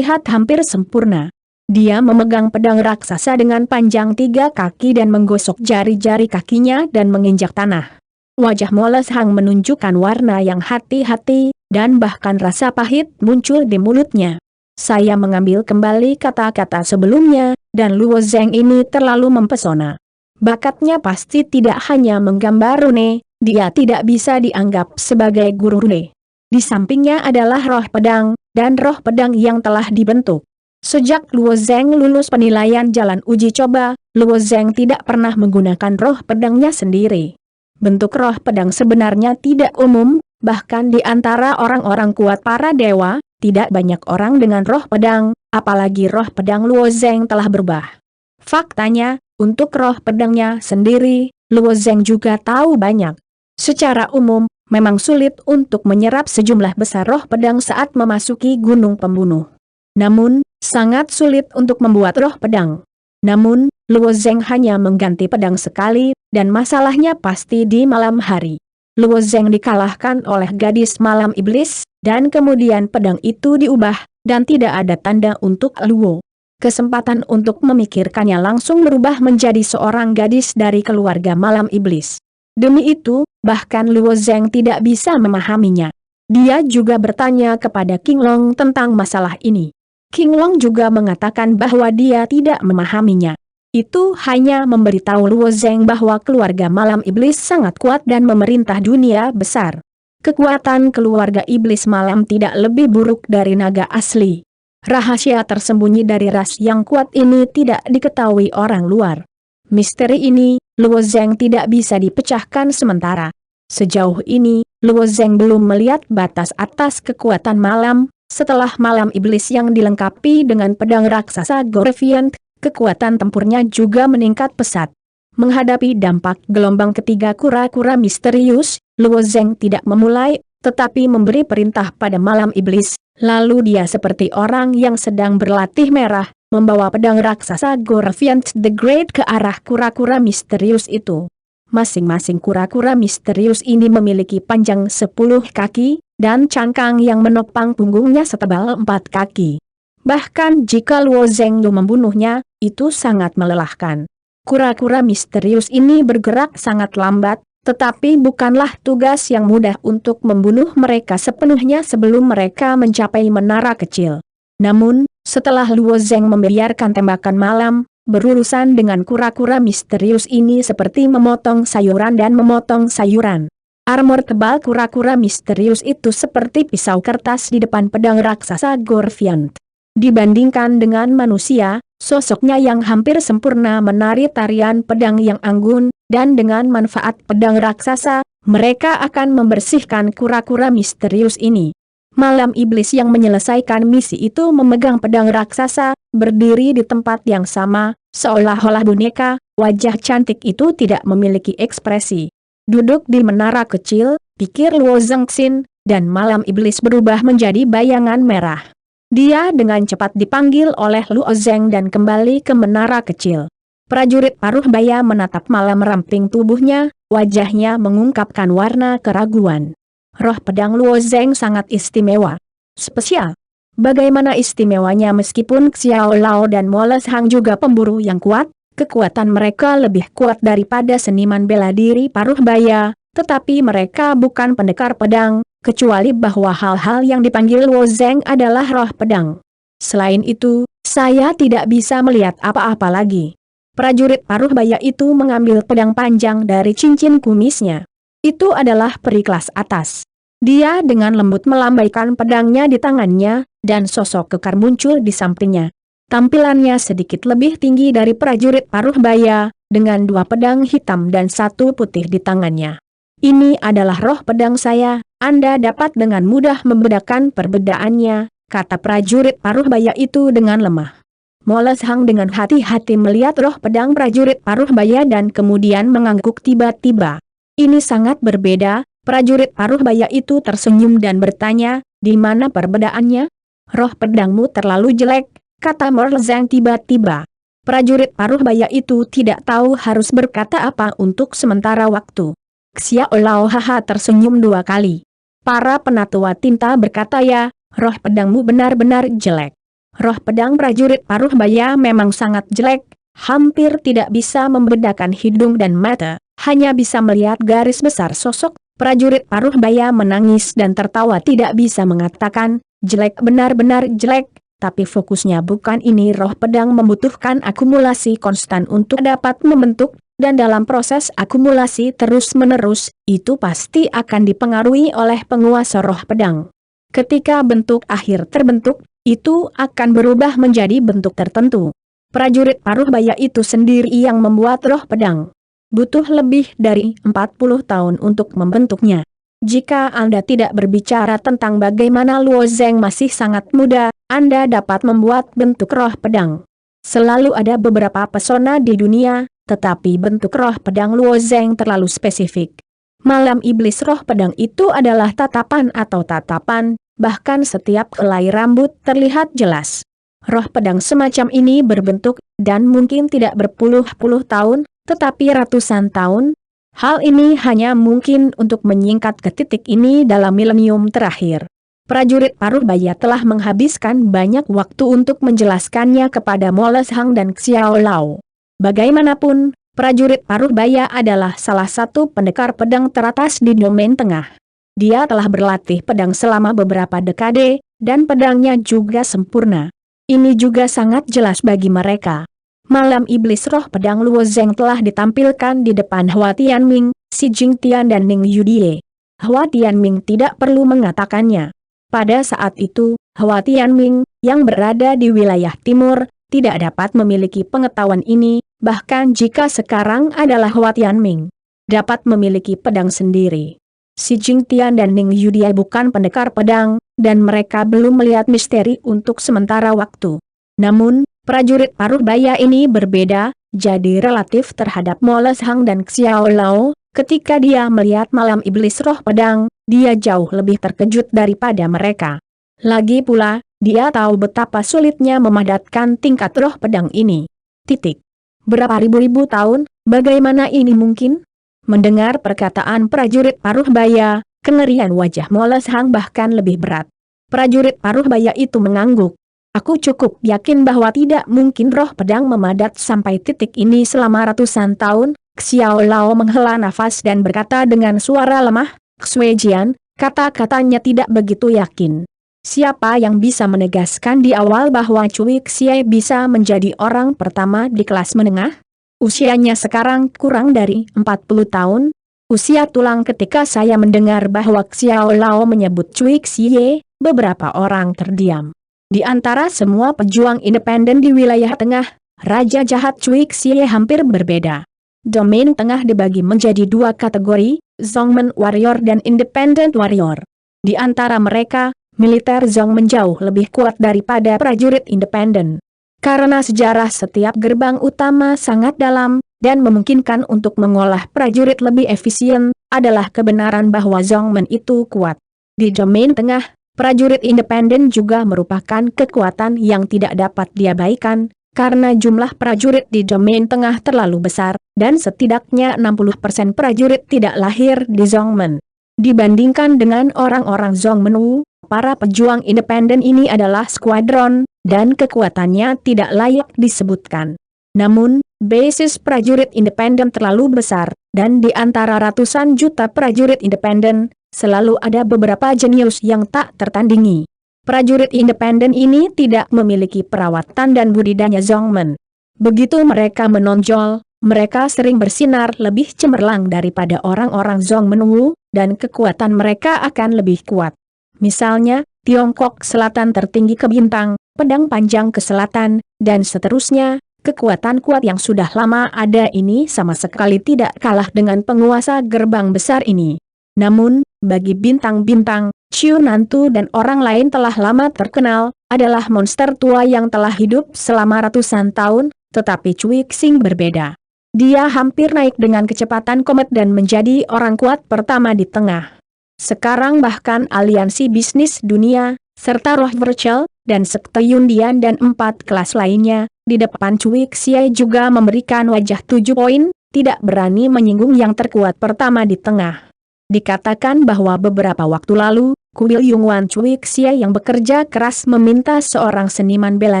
Speaker 1: hampir sempurna. Dia memegang pedang raksasa dengan panjang 3 kaki dan menggosok jari-jari kakinya dan menginjak tanah. Wajah Moles Hang menunjukkan warna yang hati-hati, dan bahkan rasa pahit muncul di mulutnya. Saya mengambil kembali kata-kata sebelumnya, dan Luo Zeng ini terlalu mempesona. Bakatnya pasti tidak hanya menggambar rune, dia tidak bisa dianggap sebagai guru rune. Di sampingnya adalah roh pedang, dan roh pedang yang telah dibentuk. Sejak Luo Zeng lulus penilaian jalan uji coba, Luo Zeng tidak pernah menggunakan roh pedangnya sendiri. Bentuk roh pedang sebenarnya tidak umum, bahkan di antara orang-orang kuat para dewa, tidak banyak orang dengan roh pedang, apalagi roh pedang Luo Zeng telah berubah. Faktanya, untuk roh pedangnya sendiri, Luo Zeng juga tahu banyak. Secara umum, memang sulit untuk menyerap sejumlah besar roh pedang saat memasuki gunung pembunuh. Namun, sangat sulit untuk membuat roh pedang. Namun, Luo Zeng hanya mengganti pedang sekali, dan masalahnya pasti di malam hari. Luo Zeng dikalahkan oleh gadis malam iblis, dan kemudian pedang itu diubah, dan tidak ada tanda untuk Luo. Kesempatan untuk memikirkannya langsung berubah menjadi seorang gadis dari keluarga malam iblis. Demi itu, bahkan Luo Zeng tidak bisa memahaminya. Dia juga bertanya kepada King Long tentang masalah ini. King Long juga mengatakan bahwa dia tidak memahaminya. Itu hanya memberitahu Luo Zeng bahwa keluarga malam iblis sangat kuat dan memerintah dunia besar. Kekuatan keluarga iblis malam tidak lebih buruk dari naga asli. Rahasia tersembunyi dari ras yang kuat ini tidak diketahui orang luar. Misteri ini, Luo Zeng tidak bisa dipecahkan sementara. Sejauh ini, Luo Zeng belum melihat batas atas kekuatan malam. Setelah malam iblis yang dilengkapi dengan pedang raksasa Gorviant, kekuatan tempurnya juga meningkat pesat. Menghadapi dampak gelombang ketiga kura-kura misterius, Luo Zeng tidak memulai, tetapi memberi perintah pada malam iblis, Lalu dia seperti orang yang sedang berlatih merah, membawa pedang raksasa Gorviant the Great ke arah kura-kura misterius itu. Masing-masing kura-kura misterius ini memiliki panjang 10 kaki, dan cangkang yang menopang punggungnya setebal 4 kaki. Bahkan jika Luo Zhenglu membunuhnya, itu sangat melelahkan. Kura-kura misterius ini bergerak sangat lambat, tetapi bukanlah tugas yang mudah untuk membunuh mereka sepenuhnya sebelum mereka mencapai menara kecil. Namun, setelah Luo Zheng membiarkan tembakan malam, berurusan dengan kura-kura misterius ini seperti memotong sayuran dan memotong sayuran. Armor tebal kura-kura misterius itu seperti pisau kertas di depan pedang raksasa Gorviant. Dibandingkan dengan manusia, sosoknya yang hampir sempurna menari tarian pedang yang anggun, dan dengan manfaat pedang raksasa, mereka akan membersihkan kura-kura misterius ini. Malam iblis yang menyelesaikan misi itu memegang pedang raksasa, berdiri di tempat yang sama, seolah-olah boneka, wajah cantik itu tidak memiliki ekspresi. Duduk di menara kecil, pikir Luo Zhengxin, dan malam iblis berubah menjadi bayangan merah. Dia dengan cepat dipanggil oleh Luo Zheng dan kembali ke menara kecil. Prajurit paruh baya menatap malam ramping tubuhnya, wajahnya mengungkapkan warna keraguan. Roh pedang Luo Zheng sangat istimewa. Spesial. Bagaimana istimewanya meskipun Xiao Lao dan Moles Hang juga pemburu yang kuat, kekuatan mereka lebih kuat daripada seniman bela diri paruh baya, tetapi mereka bukan pendekar pedang, kecuali bahwa hal-hal yang dipanggil Luo Zheng adalah roh pedang. Selain itu, saya tidak bisa melihat apa-apa lagi. Prajurit paruh baya itu mengambil pedang panjang dari cincin kumisnya. Itu adalah peri kelas atas. Dia dengan lembut melambaikan pedangnya di tangannya, dan sosok kekar muncul di sampingnya. Tampilannya sedikit lebih tinggi dari prajurit paruh baya, dengan 2 pedang hitam dan 1 putih di tangannya. Ini adalah roh pedang saya, Anda dapat dengan mudah membedakan perbedaannya, kata prajurit paruh baya itu dengan lemah. Moles Hang dengan hati-hati melihat roh pedang prajurit paruh baya dan kemudian mengangguk tiba-tiba. Ini sangat berbeda, prajurit paruh baya itu tersenyum dan bertanya, di mana perbedaannya? Roh pedangmu terlalu jelek, kata Moles Hang tiba-tiba. Prajurit paruh baya itu tidak tahu harus berkata apa untuk sementara waktu. Xiao Lao haha tersenyum 2 kali. Para penatua tinta berkata ya, roh pedangmu benar-benar jelek. Roh pedang prajurit paruh baya memang sangat jelek, hampir tidak bisa membedakan hidung dan mata, hanya bisa melihat garis besar sosok. Prajurit paruh baya menangis dan tertawa tidak bisa mengatakan, jelek benar-benar jelek, tapi fokusnya bukan ini. Roh pedang membutuhkan akumulasi konstan untuk dapat membentuk, dan dalam proses akumulasi terus-menerus, itu pasti akan dipengaruhi oleh penguasa roh pedang. Ketika bentuk akhir terbentuk, itu akan berubah menjadi bentuk tertentu. Prajurit paruh baya itu sendiri yang membuat roh pedang. Butuh lebih dari 40 tahun untuk membentuknya. Jika Anda tidak berbicara tentang bagaimana Luo Zheng masih sangat muda, Anda dapat membuat bentuk roh pedang. Selalu ada beberapa pesona di dunia, tetapi bentuk roh pedang Luo Zheng terlalu spesifik. Malam iblis roh pedang itu adalah tatapan atau tatapan, bahkan setiap helai rambut terlihat jelas. Roh pedang semacam ini berbentuk, dan mungkin tidak berpuluh-puluh tahun, tetapi ratusan tahun. Hal ini hanya mungkin untuk menyingkat ke titik ini dalam milenium terakhir. Prajurit paruh baya telah menghabiskan banyak waktu untuk menjelaskannya kepada Moles Hang dan Xiao Lao. Bagaimanapun, prajurit paruh baya adalah salah satu pendekar pedang teratas di domain tengah. Dia telah berlatih pedang selama beberapa dekade, dan pedangnya juga sempurna. Ini juga sangat jelas bagi mereka. Malam iblis roh pedang Luo Zheng telah ditampilkan di depan Hua Tianming, Xi Jingtian dan Ning Yudie. Hua Tianming tidak perlu mengatakannya. Pada saat itu, Hua Tianming, yang berada di wilayah timur, tidak dapat memiliki pengetahuan ini, bahkan jika sekarang adalah Hua Tianming dapat memiliki pedang sendiri. Xi Jingtian dan Ning Yudie bukan pendekar pedang, dan mereka belum melihat misteri untuk sementara waktu. Namun, prajurit paruh baya ini berbeda, jadi relatif terhadap Moles Hang dan Xiao Lao. Ketika dia melihat malam iblis roh pedang, dia jauh lebih terkejut daripada mereka. Lagi pula, dia tahu betapa sulitnya memadatkan tingkat roh pedang ini. Titik. Berapa ribu-ribu tahun, bagaimana ini mungkin? Mendengar perkataan prajurit Paruhbaya, kengerian wajah Moles Hang bahkan lebih berat. Prajurit Paruhbaya itu mengangguk. Aku cukup yakin bahwa tidak mungkin roh pedang memadat sampai titik ini selama ratusan tahun. Xiao Lao menghela nafas dan berkata dengan suara lemah, Xue Jian, kata-katanya tidak begitu yakin. Siapa yang bisa menegaskan di awal bahwa Cui Xie bisa menjadi orang pertama di kelas menengah? Usianya sekarang kurang dari 40 tahun. Usia tulang ketika saya mendengar bahwa Xiao Lao menyebut Cui Xie, beberapa orang terdiam. Di antara semua pejuang independen di wilayah tengah, Raja Jahat Cui Xie hampir berbeda. Domain tengah dibagi menjadi dua kategori, Zongmen Warrior dan Independent Warrior. Di antara mereka, militer Zongmen jauh lebih kuat daripada prajurit independen. Karena sejarah setiap gerbang utama sangat dalam, dan memungkinkan untuk mengolah prajurit lebih efisien, adalah kebenaran bahwa Zongmen itu kuat. Di domain tengah, prajurit independen juga merupakan kekuatan yang tidak dapat diabaikan, karena jumlah prajurit di domain tengah terlalu besar, dan setidaknya 60% prajurit tidak lahir di Zongmen. Dibandingkan dengan orang-orang Zongmen Wu, para pejuang independen ini adalah skuadron, dan kekuatannya tidak layak disebutkan. Namun, basis prajurit independen terlalu besar, dan di antara ratusan juta prajurit independen, selalu ada beberapa jenius yang tak tertandingi. Prajurit independen ini tidak memiliki perawatan dan budidaya Zongmen. Begitu mereka menonjol, mereka sering bersinar lebih cemerlang daripada orang-orang Zongmen Wu, dan kekuatan mereka akan lebih kuat. Misalnya, Tiongkok Selatan tertinggi ke bintang, pedang panjang ke selatan, dan seterusnya. Kekuatan kuat yang sudah lama ada ini sama sekali tidak kalah dengan penguasa gerbang besar ini. Namun, bagi bintang-bintang, Ciu Nantu dan orang lain telah lama terkenal, adalah monster tua yang telah hidup selama ratusan tahun, tetapi Cui Xing berbeda. Dia hampir naik dengan kecepatan komet dan menjadi orang kuat pertama di tengah. Sekarang bahkan aliansi bisnis dunia, serta roh virtual, dan sekte Yundian dan 4 kelas lainnya, di depan Cui Xie juga memberikan wajah 7 poin, tidak berani menyinggung yang terkuat pertama di tengah. Dikatakan bahwa beberapa waktu lalu, Kuil Yungwan Cui Xie yang bekerja keras meminta seorang seniman bela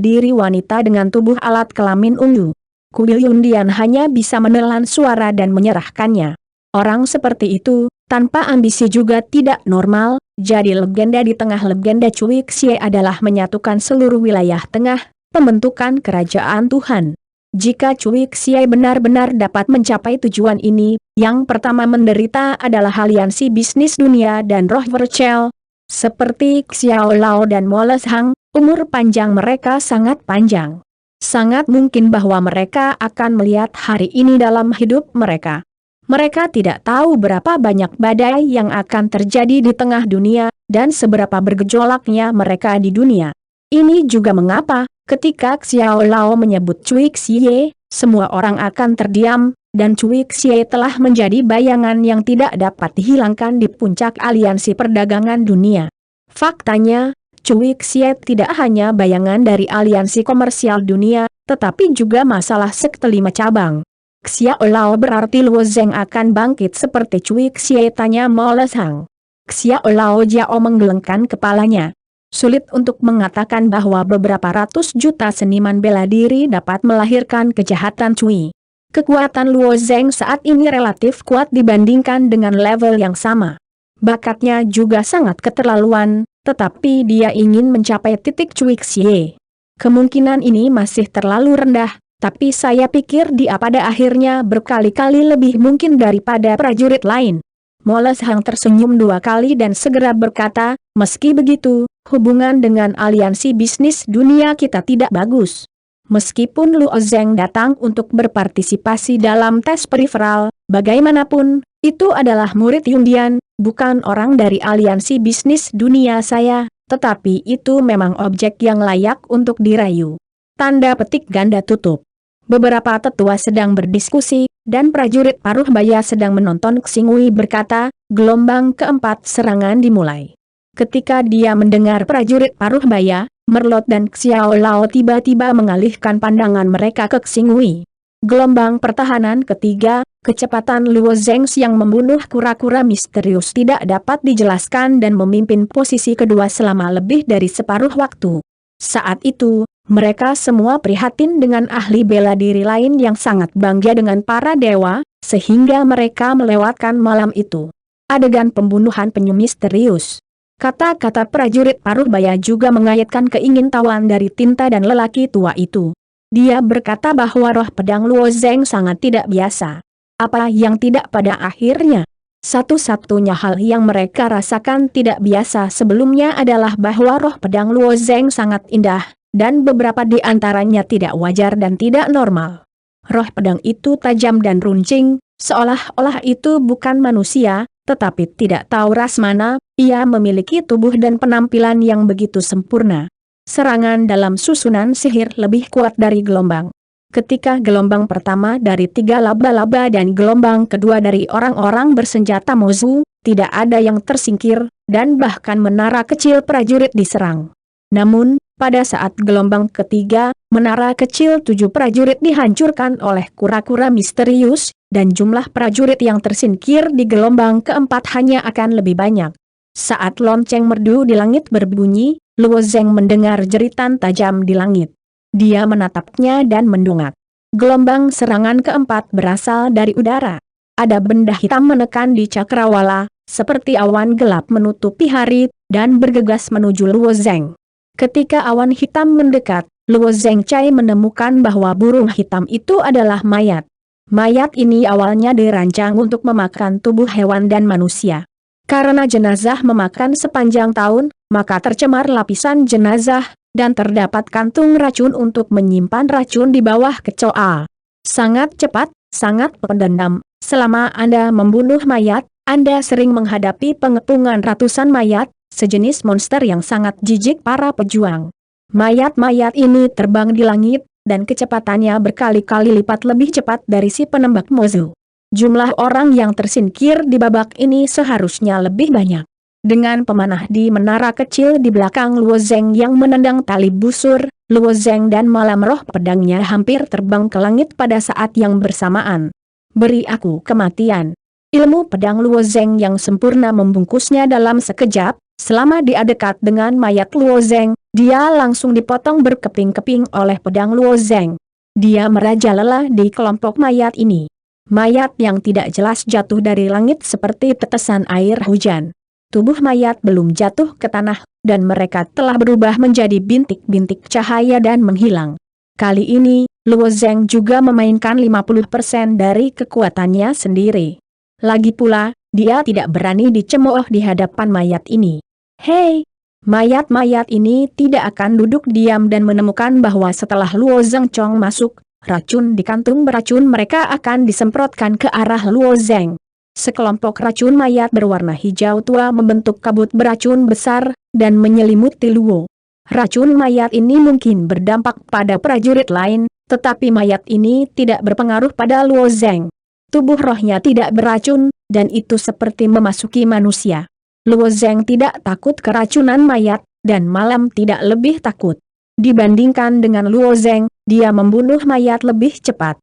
Speaker 1: diri wanita dengan tubuh alat kelamin ungu. Kuil Yundian hanya bisa menelan suara dan menyerahkannya. Orang seperti itu, tanpa ambisi juga tidak normal, jadi legenda di tengah. Legenda Cui Xie adalah menyatukan seluruh wilayah tengah, pembentukan kerajaan Tuhan. Jika Cui Xie benar-benar dapat mencapai tujuan ini, yang pertama menderita adalah aliansi bisnis dunia dan roh virtual. Seperti Xiao Lao dan Moles Hang, umur panjang mereka sangat panjang. Sangat mungkin bahwa mereka akan melihat hari ini dalam hidup mereka. Mereka tidak tahu berapa banyak badai yang akan terjadi di tengah dunia, dan seberapa bergejolaknya mereka di dunia. Ini juga mengapa, ketika Xiao Lao menyebut Cui Xie, semua orang akan terdiam, dan Cui Xie telah menjadi bayangan yang tidak dapat dihilangkan di puncak aliansi perdagangan dunia. Faktanya, Cui Xie tidak hanya bayangan dari aliansi komersial dunia, tetapi juga masalah sekte 5 cabang. Xiao Lao berarti Luo Zeng akan bangkit seperti Cui Xie, tanya Moles Hang. Xiao Lao Jiao menggelengkan kepalanya. Sulit untuk mengatakan bahwa beberapa ratus juta seniman bela diri dapat melahirkan kejahatan Cui. Kekuatan Luo Zeng saat ini relatif kuat dibandingkan dengan level yang sama. Bakatnya juga sangat keterlaluan, tetapi dia ingin mencapai titik Cui Xie. Kemungkinan ini masih terlalu rendah, tapi saya pikir dia pada akhirnya berkali-kali lebih mungkin daripada prajurit lain. Moles Hang tersenyum 2 kali dan segera berkata, meski begitu, hubungan dengan aliansi bisnis dunia kita tidak bagus. Meskipun Luo Zeng datang untuk berpartisipasi dalam tes periferal, bagaimanapun, itu adalah murid Yundian, bukan orang dari aliansi bisnis dunia saya, tetapi itu memang objek yang layak untuk dirayu. Tanda petik ganda tutup. Beberapa tetua sedang berdiskusi, dan prajurit Paruhbaya sedang menonton. Xing Wei berkata, gelombang keempat serangan dimulai. Ketika dia mendengar prajurit paruh baya, Merlot dan Xiao Lao tiba-tiba mengalihkan pandangan mereka ke Xingui. Gelombang pertahanan ketiga, kecepatan Luo Zheng yang membunuh kura-kura misterius tidak dapat dijelaskan dan memimpin posisi kedua selama lebih dari separuh waktu. Saat itu, mereka semua prihatin dengan ahli bela diri lain yang sangat bangga dengan para dewa, sehingga mereka melewatkan malam itu. Adegan pembunuhan penyu misterius. Kata-kata prajurit paruh baya juga mengaitkan keingintahuan dari Tinta dan lelaki tua itu. Dia berkata bahwa roh pedang Luo Zheng sangat tidak biasa. Apa yang tidak pada akhirnya? Satu-satunya hal yang mereka rasakan tidak biasa sebelumnya adalah bahwa roh pedang Luo Zheng sangat indah, dan beberapa di antaranya tidak wajar dan tidak normal. Roh pedang itu tajam dan runcing, seolah-olah itu bukan manusia, tetapi tidak tahu ras mana, ia memiliki tubuh dan penampilan yang begitu sempurna. Serangan dalam susunan sihir lebih kuat dari gelombang. Ketika gelombang pertama dari 3 laba-laba dan gelombang kedua dari orang-orang bersenjata Mozu, tidak ada yang tersingkir, dan bahkan menara kecil prajurit diserang. Namun, pada saat gelombang ketiga, menara kecil 7 prajurit dihancurkan oleh kura-kura misterius, dan jumlah prajurit yang tersingkir di gelombang keempat hanya akan lebih banyak. Saat lonceng merdu di langit berbunyi, Luo Zheng mendengar jeritan tajam di langit. Dia menatapnya dan mendongak. Gelombang serangan keempat berasal dari udara. Ada benda hitam menekan di cakrawala, seperti awan gelap menutupi hari, dan bergegas menuju Luo Zheng. Ketika awan hitam mendekat, Luo Zheng Cai menemukan bahwa burung hitam itu adalah mayat. Mayat ini awalnya dirancang untuk memakan tubuh hewan dan manusia. Karena jenazah memakan sepanjang tahun, maka tercemar lapisan jenazah, dan terdapat kantung racun untuk menyimpan racun di bawah kecoa. Sangat cepat, sangat pendendam. Selama Anda membunuh mayat, Anda sering menghadapi pengepungan ratusan mayat, sejenis monster yang sangat jijik para pejuang. Mayat-mayat ini terbang di langit, dan kecepatannya berkali-kali lipat lebih cepat dari si penembak Mozu. Jumlah orang yang tersingkir di babak ini seharusnya lebih banyak. Dengan pemanah di menara kecil di belakang Luo Zheng yang menendang tali busur, Luo Zheng dan malam roh pedangnya hampir terbang ke langit pada saat yang bersamaan. Beri aku kematian. Ilmu pedang Luo Zheng yang sempurna membungkusnya dalam sekejap. Selama dia dekat dengan mayat Luo Zheng, dia langsung dipotong berkeping-keping oleh pedang Luo Zheng. Dia merajalela di kelompok mayat ini. Mayat yang tidak jelas jatuh dari langit seperti tetesan air hujan. Tubuh mayat belum jatuh ke tanah, dan mereka telah berubah menjadi bintik-bintik cahaya dan menghilang. Kali ini, Luo Zheng juga memainkan 50% dari kekuatannya sendiri. Lagi pula, dia tidak berani dicemooh di hadapan mayat ini. Hei! Mayat-mayat ini tidak akan duduk diam dan menemukan bahwa setelah Luo Zheng Chong masuk, racun di kantung beracun mereka akan disemprotkan ke arah Luo Zheng. Sekelompok racun mayat berwarna hijau tua membentuk kabut beracun besar, dan menyelimuti Luo. Racun mayat ini mungkin berdampak pada prajurit lain, tetapi mayat ini tidak berpengaruh pada Luo Zheng. Tubuh rohnya tidak beracun, dan itu seperti memasuki manusia. Luo Zheng tidak takut keracunan mayat, dan malam tidak lebih takut. Dibandingkan dengan Luo Zheng, dia membunuh mayat lebih cepat.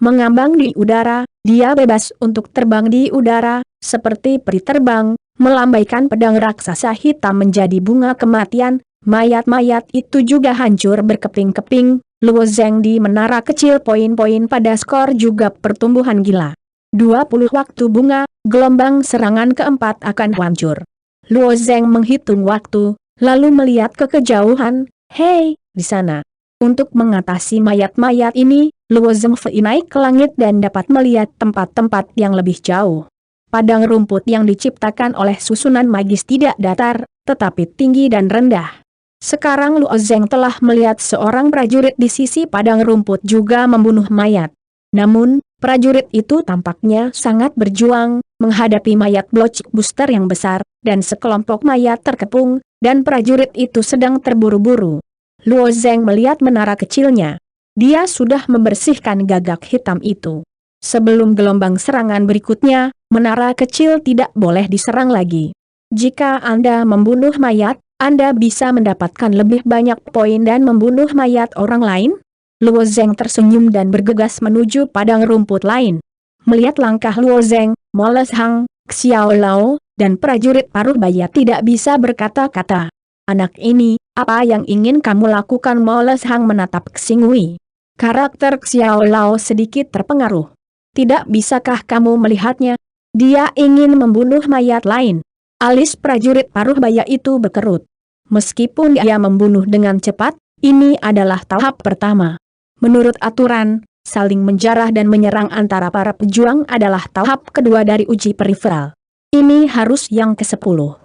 Speaker 1: Mengambang di udara, dia bebas untuk terbang di udara, seperti peri terbang, melambaikan pedang raksasa hitam menjadi bunga kematian. Mayat-mayat itu juga hancur berkeping-keping. Luo Zheng di menara kecil poin-poin pada skor juga pertumbuhan gila. 20 waktu bunga, gelombang serangan keempat akan hancur. Luo Zheng menghitung waktu, lalu melihat ke kejauhan. Hei, di sana. Untuk mengatasi mayat-mayat ini, Luo Zheng naik ke langit dan dapat melihat tempat-tempat yang lebih jauh. Padang rumput yang diciptakan oleh susunan magis tidak datar, tetapi tinggi dan rendah. Sekarang Luo Zheng telah melihat seorang prajurit di sisi padang rumput juga membunuh mayat. Namun, prajurit itu tampaknya sangat berjuang, menghadapi mayat blockbuster yang besar, dan sekelompok mayat terkepung, dan prajurit itu sedang terburu-buru. Luo Zheng melihat menara kecilnya. Dia sudah membersihkan gagak hitam itu. Sebelum gelombang serangan berikutnya, menara kecil tidak boleh diserang lagi. Jika Anda membunuh mayat, Anda bisa mendapatkan lebih banyak poin dan membunuh mayat orang lain? Luo Zeng tersenyum dan bergegas menuju padang rumput lain. Melihat langkah Luo Zeng, Moles Hang, Xiao Lao, dan prajurit paruh baya tidak bisa berkata-kata. Anak ini, apa yang ingin kamu lakukan? Moles Hang menatap Xing Wei. Karakter Xiao Lao sedikit terpengaruh. Tidak bisakah kamu melihatnya? Dia ingin membunuh mayat lain. Alis prajurit paruh baya itu berkerut. Meskipun dia membunuh dengan cepat, ini adalah tahap pertama. Menurut aturan, saling menjarah dan menyerang antara para pejuang adalah tahap kedua dari uji periferal. Ini harus yang ke-10.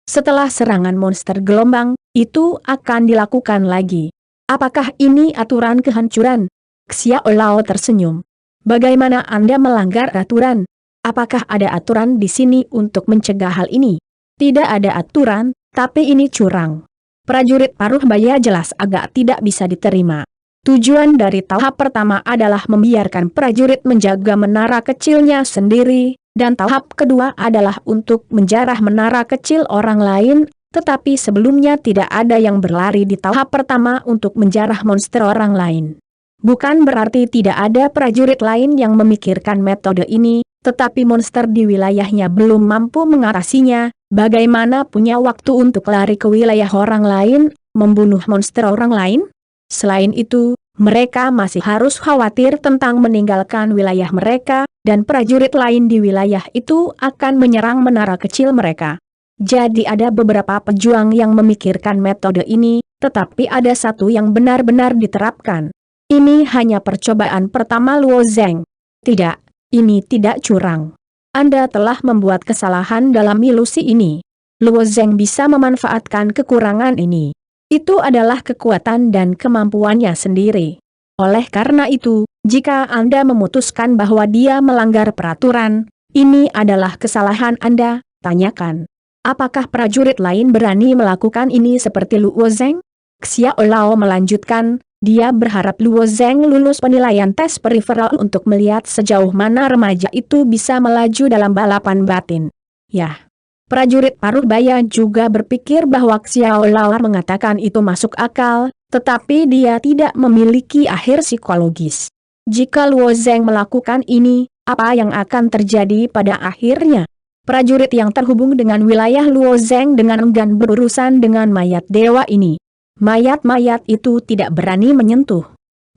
Speaker 1: Setelah serangan monster gelombang, itu akan dilakukan lagi. Apakah ini aturan kehancuran? Xiao Lao tersenyum. Bagaimana Anda melanggar aturan? Apakah ada aturan di sini untuk mencegah hal ini? Tidak ada aturan, tapi ini curang. Prajurit paruh baya jelas agak tidak bisa diterima. Tujuan dari tahap pertama adalah membiarkan prajurit menjaga menara kecilnya sendiri, dan tahap kedua adalah untuk menjarah menara kecil orang lain, tetapi sebelumnya tidak ada yang berlari di tahap pertama untuk menjarah monster orang lain. Bukan berarti tidak ada prajurit lain yang memikirkan metode ini, tetapi monster di wilayahnya belum mampu mengatasinya, bagaimana punya waktu untuk lari ke wilayah orang lain, membunuh monster orang lain? Selain itu, mereka masih harus khawatir tentang meninggalkan wilayah mereka, dan prajurit lain di wilayah itu akan menyerang menara kecil mereka. Jadi ada beberapa pejuang yang memikirkan metode ini, tetapi ada satu yang benar-benar diterapkan. Ini hanya percobaan pertama Luo Zeng. Tidak, ini tidak curang. Anda telah membuat kesalahan dalam ilusi ini. Luo Zeng bisa memanfaatkan kekurangan ini. Itu adalah kekuatan dan kemampuannya sendiri. Oleh karena itu, jika Anda memutuskan bahwa dia melanggar peraturan, ini adalah kesalahan Anda, tanyakan. Apakah prajurit lain berani melakukan ini seperti Luo Zeng? Xiao Lao melanjutkan, dia berharap Luo Zeng lulus penilaian tes periferal untuk melihat sejauh mana remaja itu bisa melaju dalam balapan batin. Yah. Prajurit paruh baya juga berpikir bahwa Xiao Lao mengatakan itu masuk akal, tetapi dia tidak memiliki akhir psikologis. Jika Luo Zeng melakukan ini, apa yang akan terjadi pada akhirnya? Prajurit yang terhubung dengan wilayah Luo Zeng dengan enggan berurusan dengan mayat dewa ini. Mayat-mayat itu tidak berani menyentuh.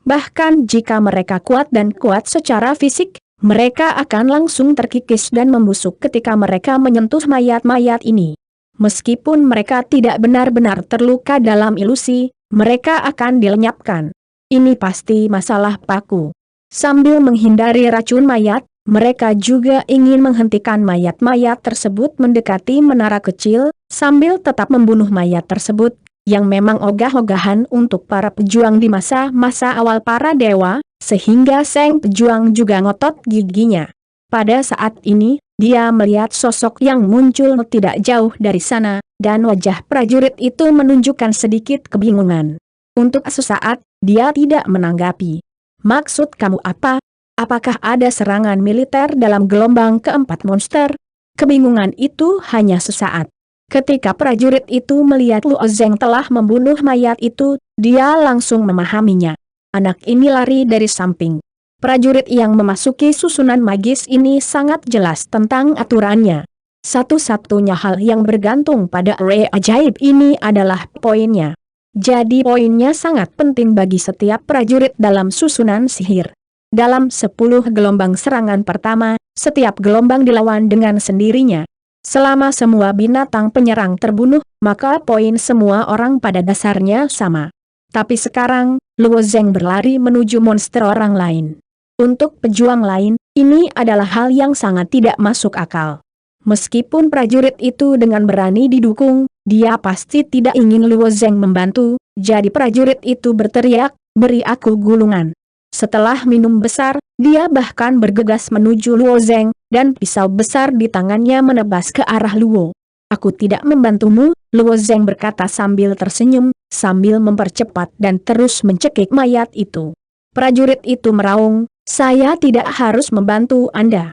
Speaker 1: Bahkan jika mereka kuat dan kuat secara fisik, mereka akan langsung terkikis dan membusuk ketika mereka menyentuh mayat-mayat ini. Meskipun mereka tidak benar-benar terluka dalam ilusi, mereka akan dilenyapkan. Ini pasti masalah paku. Sambil menghindari racun mayat, mereka juga ingin menghentikan mayat-mayat tersebut mendekati menara kecil, sambil tetap membunuh mayat tersebut, yang memang ogah-ogahan untuk para pejuang di masa-masa awal para dewa, sehingga Seng pejuang juga ngotot giginya. Pada saat ini, dia melihat sosok yang muncul tidak jauh dari sana, dan wajah prajurit itu menunjukkan sedikit kebingungan. Untuk sesaat, dia tidak menanggapi. Maksud kamu apa? Apakah ada serangan militer dalam gelombang keempat monster? Kebingungan itu hanya sesaat. Ketika prajurit itu melihat Luo Zeng telah membunuh mayat itu, dia langsung memahaminya. Anak ini lari dari samping. Prajurit yang memasuki susunan magis ini sangat jelas tentang aturannya. Satu-satunya hal yang bergantung pada ray ajaib ini adalah poinnya. Jadi poinnya sangat penting bagi setiap prajurit dalam susunan sihir. Dalam 10 gelombang serangan pertama, setiap gelombang dilawan dengan sendirinya. Selama semua binatang penyerang terbunuh, maka poin semua orang pada dasarnya sama. Tapi sekarang, Luo Zeng berlari menuju monster orang lain. Untuk pejuang lain, ini adalah hal yang sangat tidak masuk akal. Meskipun prajurit itu dengan berani didukung, dia pasti tidak ingin Luo Zeng membantu, jadi prajurit itu berteriak, "Beri aku gulungan." Setelah minum besar, dia bahkan bergegas menuju Luo Zeng, dan pisau besar di tangannya menebas ke arah Luo. "Aku tidak membantumu," Luo Zeng berkata sambil tersenyum, sambil mempercepat dan terus mencekik mayat itu. Prajurit itu meraung, "Saya tidak harus membantu Anda.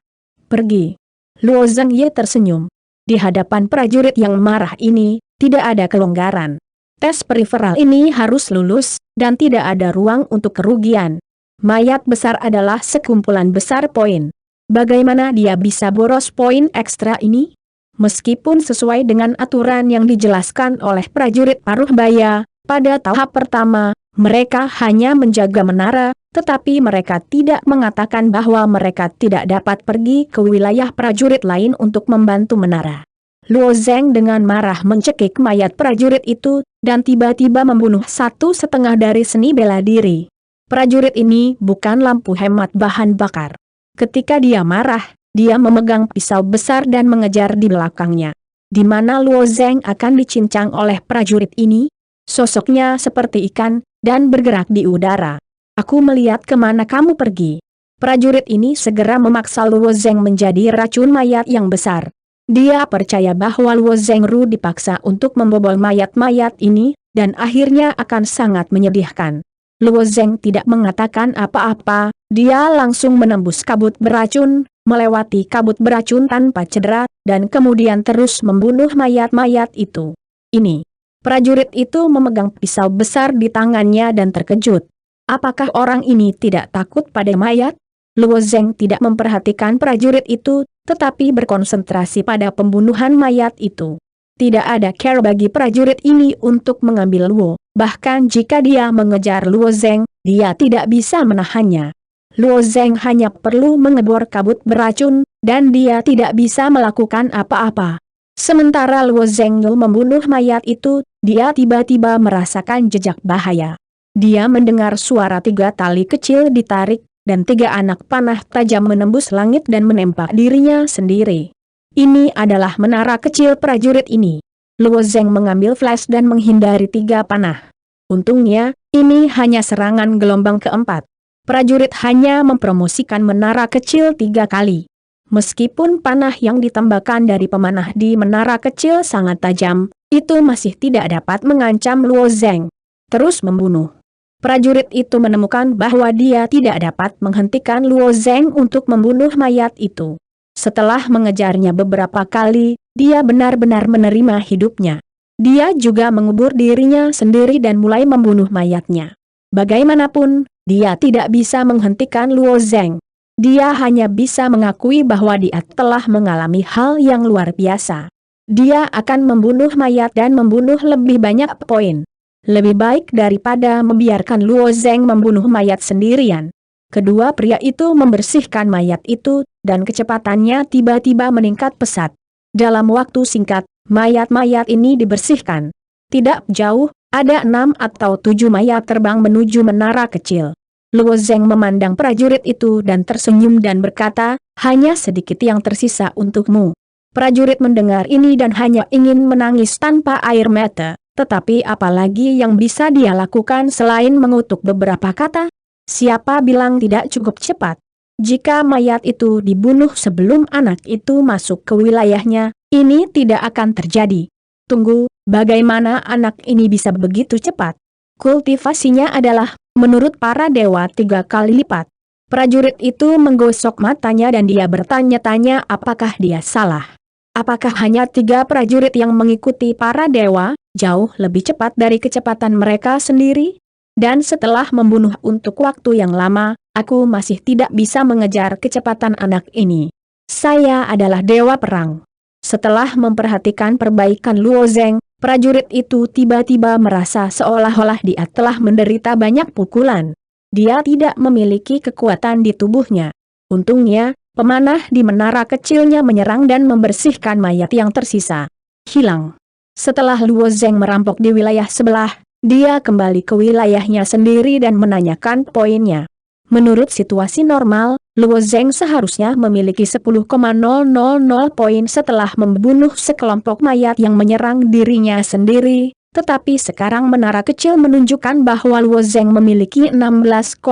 Speaker 1: Pergi." Luo Zeng Ye tersenyum. Di hadapan prajurit yang marah ini, tidak ada kelonggaran. Tes periferal ini harus lulus, dan tidak ada ruang untuk kerugian. Mayat besar adalah sekumpulan besar poin. Bagaimana dia bisa boros poin ekstra ini? Meskipun sesuai dengan aturan yang dijelaskan oleh prajurit Paruhbaya, pada tahap pertama, mereka hanya menjaga menara, tetapi mereka tidak mengatakan bahwa mereka tidak dapat pergi ke wilayah prajurit lain untuk membantu menara. Luo Zeng dengan marah mencekik mayat prajurit itu, dan tiba-tiba membunuh 1/2 dari seni bela diri. Prajurit ini bukan lampu hemat bahan bakar. Ketika dia marah, dia memegang pisau besar dan mengejar di belakangnya. Di mana Luo Zeng akan dicincang oleh prajurit ini? Sosoknya seperti ikan, dan bergerak di udara. Aku melihat kemana kamu pergi. Prajurit ini segera memaksa Luo Zeng menjadi racun mayat yang besar. Dia percaya bahwa Luo Zeng Ru dipaksa untuk membobol mayat-mayat ini, dan akhirnya akan sangat menyedihkan. Luo Zeng tidak mengatakan apa-apa, dia langsung menembus kabut beracun, melewati kabut beracun tanpa cedera, dan kemudian terus membunuh mayat-mayat itu. Ini. Prajurit itu memegang pisau besar di tangannya dan terkejut. Apakah orang ini tidak takut pada mayat? Luo Zeng tidak memperhatikan prajurit itu, tetapi berkonsentrasi pada pembunuhan mayat itu. Tidak ada care bagi prajurit ini untuk mengambil Luo, bahkan jika dia mengejar Luo Zeng, dia tidak bisa menahannya. Luo Zeng hanya perlu mengebor kabut beracun, dan dia tidak bisa melakukan apa-apa. Sementara Luo Zeng membunuh mayat itu, dia tiba-tiba merasakan jejak bahaya. Dia mendengar suara 3 tali kecil ditarik, dan 3 anak panah tajam menembus langit dan menempa dirinya sendiri. Ini adalah menara kecil prajurit ini. Luo Zeng mengambil flash dan menghindari 3 panah. Untungnya, ini hanya serangan gelombang keempat. Prajurit hanya mempromosikan menara kecil 3 kali. Meskipun panah yang ditembakkan dari pemanah di menara kecil sangat tajam, itu masih tidak dapat mengancam Luo Zeng. Terus membunuh. Prajurit itu menemukan bahwa dia tidak dapat menghentikan Luo Zeng untuk membunuh mayat itu. Setelah mengejarnya beberapa kali, dia benar-benar menerima hidupnya. Dia juga mengubur dirinya sendiri dan mulai membunuh mayatnya. Bagaimanapun, dia tidak bisa menghentikan Luo Zeng. Dia hanya bisa mengakui bahwa dia telah mengalami hal yang luar biasa. Dia akan membunuh mayat dan membunuh lebih banyak poin. Lebih baik daripada membiarkan Luo Zeng membunuh mayat sendirian. Kedua pria itu membersihkan mayat itu, dan kecepatannya tiba-tiba meningkat pesat. Dalam waktu singkat, mayat-mayat ini dibersihkan. Tidak jauh, ada 6 atau 7 mayat terbang menuju menara kecil. Luo Zeng memandang prajurit itu dan tersenyum dan berkata, hanya sedikit yang tersisa untukmu. Prajurit mendengar ini dan hanya ingin menangis tanpa air mata. Tetapi apalagi yang bisa dia lakukan selain mengutuk beberapa kata? Siapa bilang tidak cukup cepat? Jika mayat itu dibunuh sebelum anak itu masuk ke wilayahnya, ini tidak akan terjadi. Tunggu, bagaimana anak ini bisa begitu cepat? Kultivasinya adalah, menurut para dewa 3 kali lipat. Prajurit itu menggosok matanya dan dia bertanya-tanya apakah dia salah. Apakah hanya 3 prajurit yang mengikuti para dewa? Jauh lebih cepat dari kecepatan mereka sendiri? Dan setelah membunuh untuk waktu yang lama, aku masih tidak bisa mengejar kecepatan anak ini. Saya adalah dewa perang. Setelah memperhatikan perbaikan Luo Zeng, prajurit itu tiba-tiba merasa seolah-olah dia telah menderita banyak pukulan. Dia tidak memiliki kekuatan di tubuhnya. Untungnya, pemanah di menara kecilnya menyerang dan membersihkan mayat yang tersisa. Hilang. Setelah Luo Zeng merampok di wilayah sebelah, dia kembali ke wilayahnya sendiri dan menanyakan poinnya. Menurut situasi normal, Luo Zeng seharusnya memiliki 10,000 poin setelah membunuh sekelompok mayat yang menyerang dirinya sendiri, tetapi sekarang menara kecil menunjukkan bahwa Luo Zeng memiliki 16,000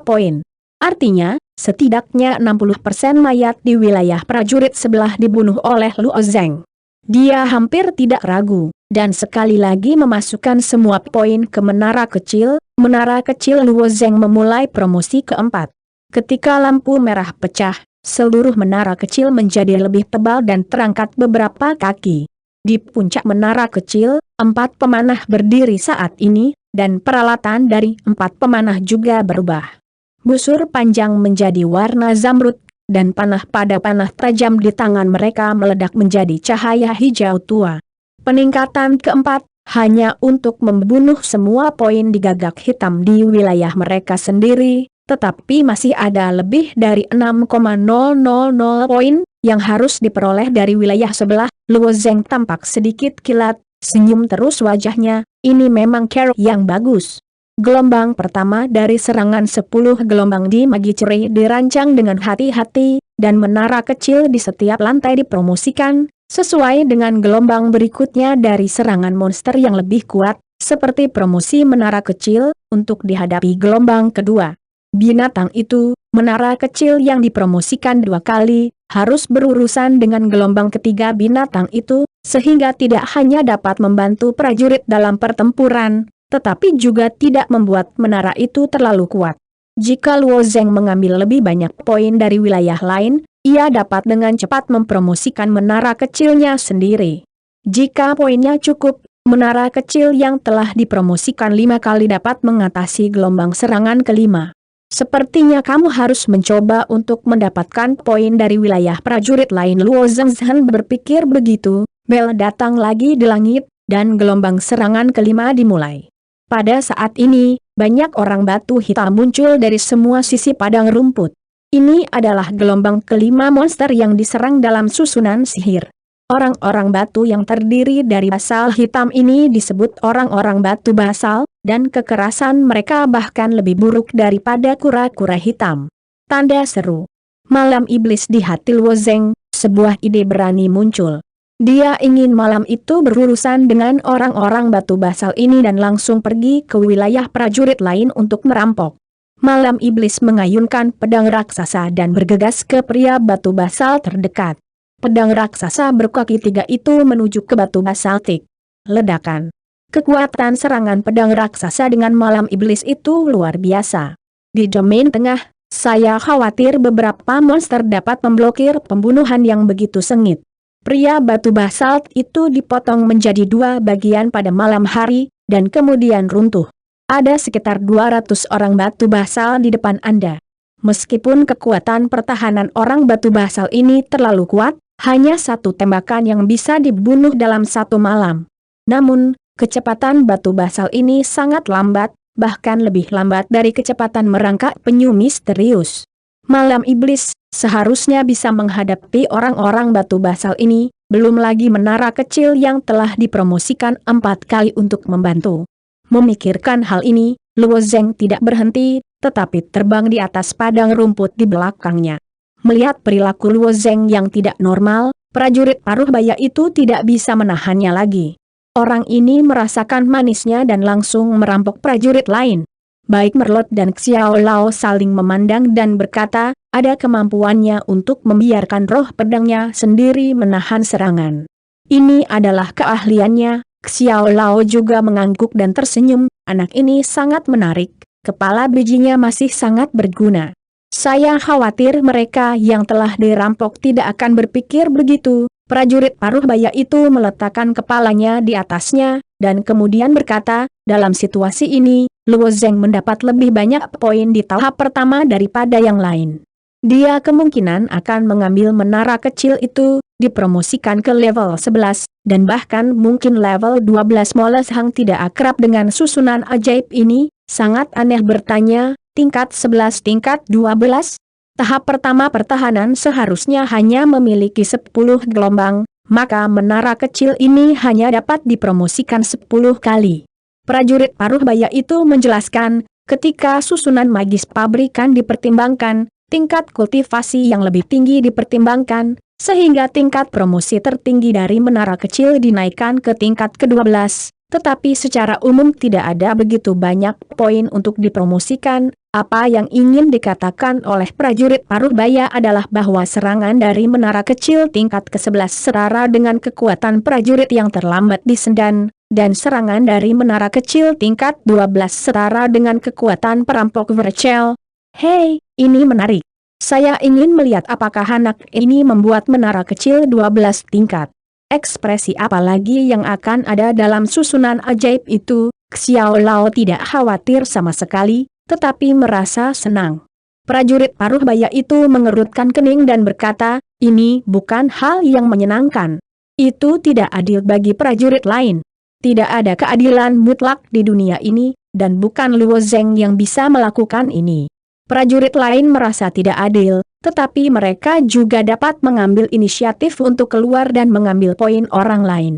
Speaker 1: poin. Artinya, setidaknya 60% mayat di wilayah prajurit sebelah dibunuh oleh Luo Zeng. Dia hampir tidak ragu, dan sekali lagi memasukkan semua poin ke menara kecil. Menara kecil Luo Zeng memulai promosi keempat. Ketika lampu merah pecah, seluruh menara kecil menjadi lebih tebal dan terangkat beberapa kaki. Di puncak menara kecil, 4 pemanah berdiri saat ini, dan peralatan dari 4 pemanah juga berubah. Busur panjang menjadi warna zamrud, dan panah pada panah tajam di tangan mereka meledak menjadi cahaya hijau tua. Peningkatan keempat, hanya untuk membunuh semua poin di gagak hitam di wilayah mereka sendiri, tetapi masih ada lebih dari 6,000 poin yang harus diperoleh dari wilayah sebelah. Luo Zeng tampak sedikit kilat, senyum terus wajahnya, ini memang cara yang bagus. Gelombang pertama dari serangan 10 gelombang di Magiceri dirancang dengan hati-hati, dan menara kecil di setiap lantai dipromosikan, sesuai dengan gelombang berikutnya dari serangan monster yang lebih kuat, seperti promosi menara kecil, untuk dihadapi gelombang kedua. Binatang itu, menara kecil yang dipromosikan 2 kali, harus berurusan dengan gelombang ketiga binatang itu, sehingga tidak hanya dapat membantu prajurit dalam pertempuran, tetapi juga tidak membuat menara itu terlalu kuat. Jika Luo Zeng mengambil lebih banyak poin dari wilayah lain, ia dapat dengan cepat mempromosikan menara kecilnya sendiri. Jika poinnya cukup, menara kecil yang telah dipromosikan 5 kali dapat mengatasi gelombang serangan kelima. Sepertinya kamu harus mencoba untuk mendapatkan poin dari wilayah prajurit lain. Luo Zeng berpikir begitu, bel datang lagi di langit, dan gelombang serangan kelima dimulai. Pada saat ini, banyak orang batu hitam muncul dari semua sisi padang rumput. Ini adalah gelombang kelima monster yang diserang dalam susunan sihir. Orang-orang batu yang terdiri dari basal hitam ini disebut orang-orang batu basal, dan kekerasan mereka bahkan lebih buruk daripada kura-kura hitam. Tanda seru. Malam iblis di hati Luo Zeng, sebuah ide berani muncul. Dia ingin malam itu berurusan dengan orang-orang batu basal ini dan langsung pergi ke wilayah prajurit lain untuk merampok. Malam iblis mengayunkan pedang raksasa dan bergegas ke pria batu basal terdekat. Pedang raksasa berkaki 3 itu menuju ke batu basaltik. Ledakan. Kekuatan serangan pedang raksasa dengan malam iblis itu luar biasa. Di domain tengah, saya khawatir beberapa monster dapat memblokir pembunuhan yang begitu sengit. Pria batu basalt itu dipotong menjadi 2 bagian pada malam hari, dan kemudian runtuh. Ada sekitar 200 orang batu basal di depan Anda. Meskipun kekuatan pertahanan orang batu basal ini terlalu kuat, hanya 1 tembakan yang bisa dibunuh dalam 1 malam. Namun, kecepatan batu basal ini sangat lambat, bahkan lebih lambat dari kecepatan merangkak penyu misterius. Malam iblis seharusnya bisa menghadapi orang-orang batu basal ini, belum lagi menara kecil yang telah dipromosikan 4 kali untuk membantu. Memikirkan hal ini, Luo Zeng tidak berhenti, tetapi terbang di atas padang rumput di belakangnya. Melihat perilaku Luo Zeng yang tidak normal, prajurit paruh baya itu tidak bisa menahannya lagi. Orang ini merasakan manisnya dan langsung merampok prajurit lain. Baik Merlot dan Xiao Lao saling memandang dan berkata, ada kemampuannya untuk membiarkan roh pedangnya sendiri menahan serangan. Ini adalah keahliannya. Xiao Lao juga mengangguk dan tersenyum, anak ini sangat menarik, kepala bijinya masih sangat berguna. Saya khawatir mereka yang telah dirampok tidak akan berpikir begitu. Prajurit paruh baya itu meletakkan kepalanya di atasnya, dan kemudian berkata, dalam situasi ini, Luo Zeng mendapat lebih banyak poin di tahap pertama daripada yang lain. Dia kemungkinan akan mengambil menara kecil itu, dipromosikan ke level 11, dan bahkan mungkin level 12. Moles Hang tidak akrab dengan susunan ajaib ini, sangat aneh bertanya, tingkat 11 tingkat 12? Tahap pertama pertahanan seharusnya hanya memiliki 10 gelombang, maka menara kecil ini hanya dapat dipromosikan 10 kali. Prajurit paruh baya itu menjelaskan, ketika susunan magis pabrikan dipertimbangkan, tingkat kultivasi yang lebih tinggi dipertimbangkan, sehingga tingkat promosi tertinggi dari menara kecil dinaikkan ke tingkat ke-12, tetapi secara umum tidak ada begitu banyak poin untuk dipromosikan. Apa yang ingin dikatakan oleh prajurit paruh baya adalah bahwa serangan dari menara kecil tingkat ke-11 setara dengan kekuatan prajurit yang terlambat di Sendan, dan serangan dari menara kecil tingkat 12 setara dengan kekuatan perampok Vercel. Hei, ini menarik. Saya ingin melihat apakah anak ini membuat menara kecil 12 tingkat. Ekspresi apa lagi yang akan ada dalam susunan ajaib itu, Xiao Lao tidak khawatir sama sekali, tetapi merasa senang. Prajurit paruh baya itu mengerutkan kening dan berkata, ini bukan hal yang menyenangkan. Itu tidak adil bagi prajurit lain. Tidak ada keadilan mutlak di dunia ini, dan bukan Luo Zeng yang bisa melakukan ini. Prajurit lain merasa tidak adil, tetapi mereka juga dapat mengambil inisiatif untuk keluar dan mengambil poin orang lain.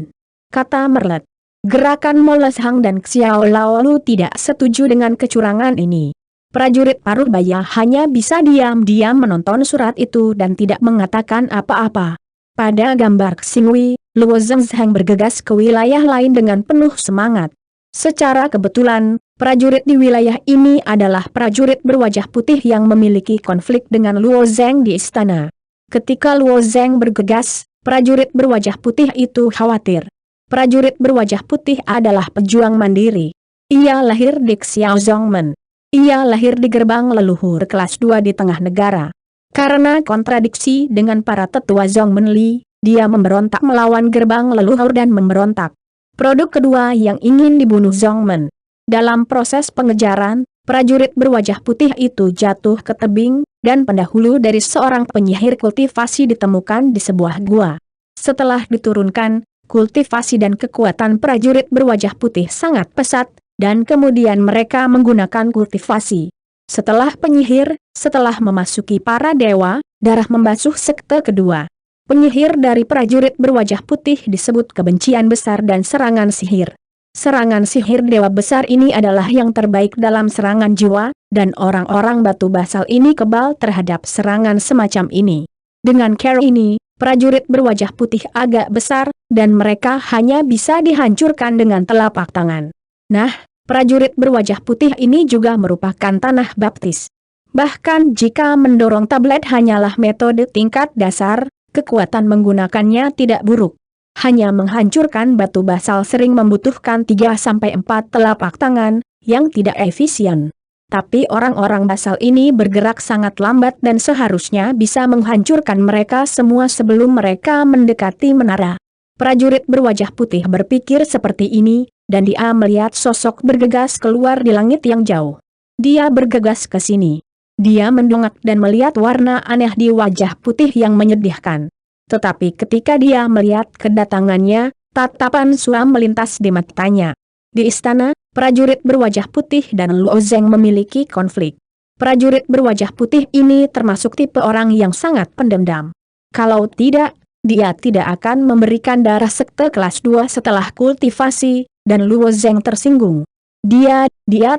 Speaker 1: Kata Merlet. Gerakan Moles Hang dan Xiao Lao Lu tidak setuju dengan kecurangan ini. Prajurit paruh baya hanya bisa diam-diam menonton surat itu dan tidak mengatakan apa-apa. Pada gambar Xingwei, Luo Zeng bergegas ke wilayah lain dengan penuh semangat. Secara kebetulan, prajurit di wilayah ini adalah prajurit berwajah putih yang memiliki konflik dengan Luo Zeng di istana. Ketika Luo Zeng bergegas, prajurit berwajah putih itu khawatir. Prajurit berwajah putih adalah pejuang mandiri. Ia lahir di Xiaozongmen. Ia lahir di gerbang leluhur kelas 2 di tengah negara. Karena kontradiksi dengan para tetua Zongmenli, dia memberontak melawan gerbang leluhur dan memberontak. Produk kedua yang ingin dibunuh Zongmen. Dalam proses pengejaran, prajurit berwajah putih itu jatuh ke tebing, dan pendahulu dari seorang penyihir kultivasi ditemukan di sebuah gua. Setelah diturunkan, kultivasi dan kekuatan prajurit berwajah putih sangat pesat, dan kemudian mereka menggunakan kultivasi. Setelah penyihir, setelah memasuki para dewa, darah membasuh sekte kedua. Penyihir dari prajurit berwajah putih disebut kebencian besar dan serangan sihir. Serangan sihir dewa besar ini adalah yang terbaik dalam serangan jiwa, dan orang-orang batu basal ini kebal terhadap serangan semacam ini. Dengan cara ini, prajurit berwajah putih agak besar, dan mereka hanya bisa dihancurkan dengan telapak tangan. Nah, prajurit berwajah putih ini juga merupakan tanah baptis. Bahkan jika mendorong tablet hanyalah metode tingkat dasar, kekuatan menggunakannya tidak buruk. Hanya menghancurkan batu basal sering membutuhkan 3-4 telapak tangan, yang tidak efisien. Tapi orang-orang basal ini bergerak sangat lambat dan seharusnya bisa menghancurkan mereka semua sebelum mereka mendekati menara. Prajurit berwajah putih berpikir seperti ini, dan dia melihat sosok bergegas keluar di langit yang jauh. Dia bergegas ke sini. Dia mendongak dan melihat warna aneh di wajah putih yang menyedihkan. Tetapi ketika dia melihat kedatangannya, tatapan suam melintas di matanya. Di istana, prajurit berwajah putih dan Luo Zeng memiliki konflik. Prajurit berwajah putih ini termasuk tipe orang yang sangat pendendam. Kalau tidak, dia tidak akan memberikan darah sekte kelas 2 setelah kultivasi, dan Luo Zeng tersinggung. Dia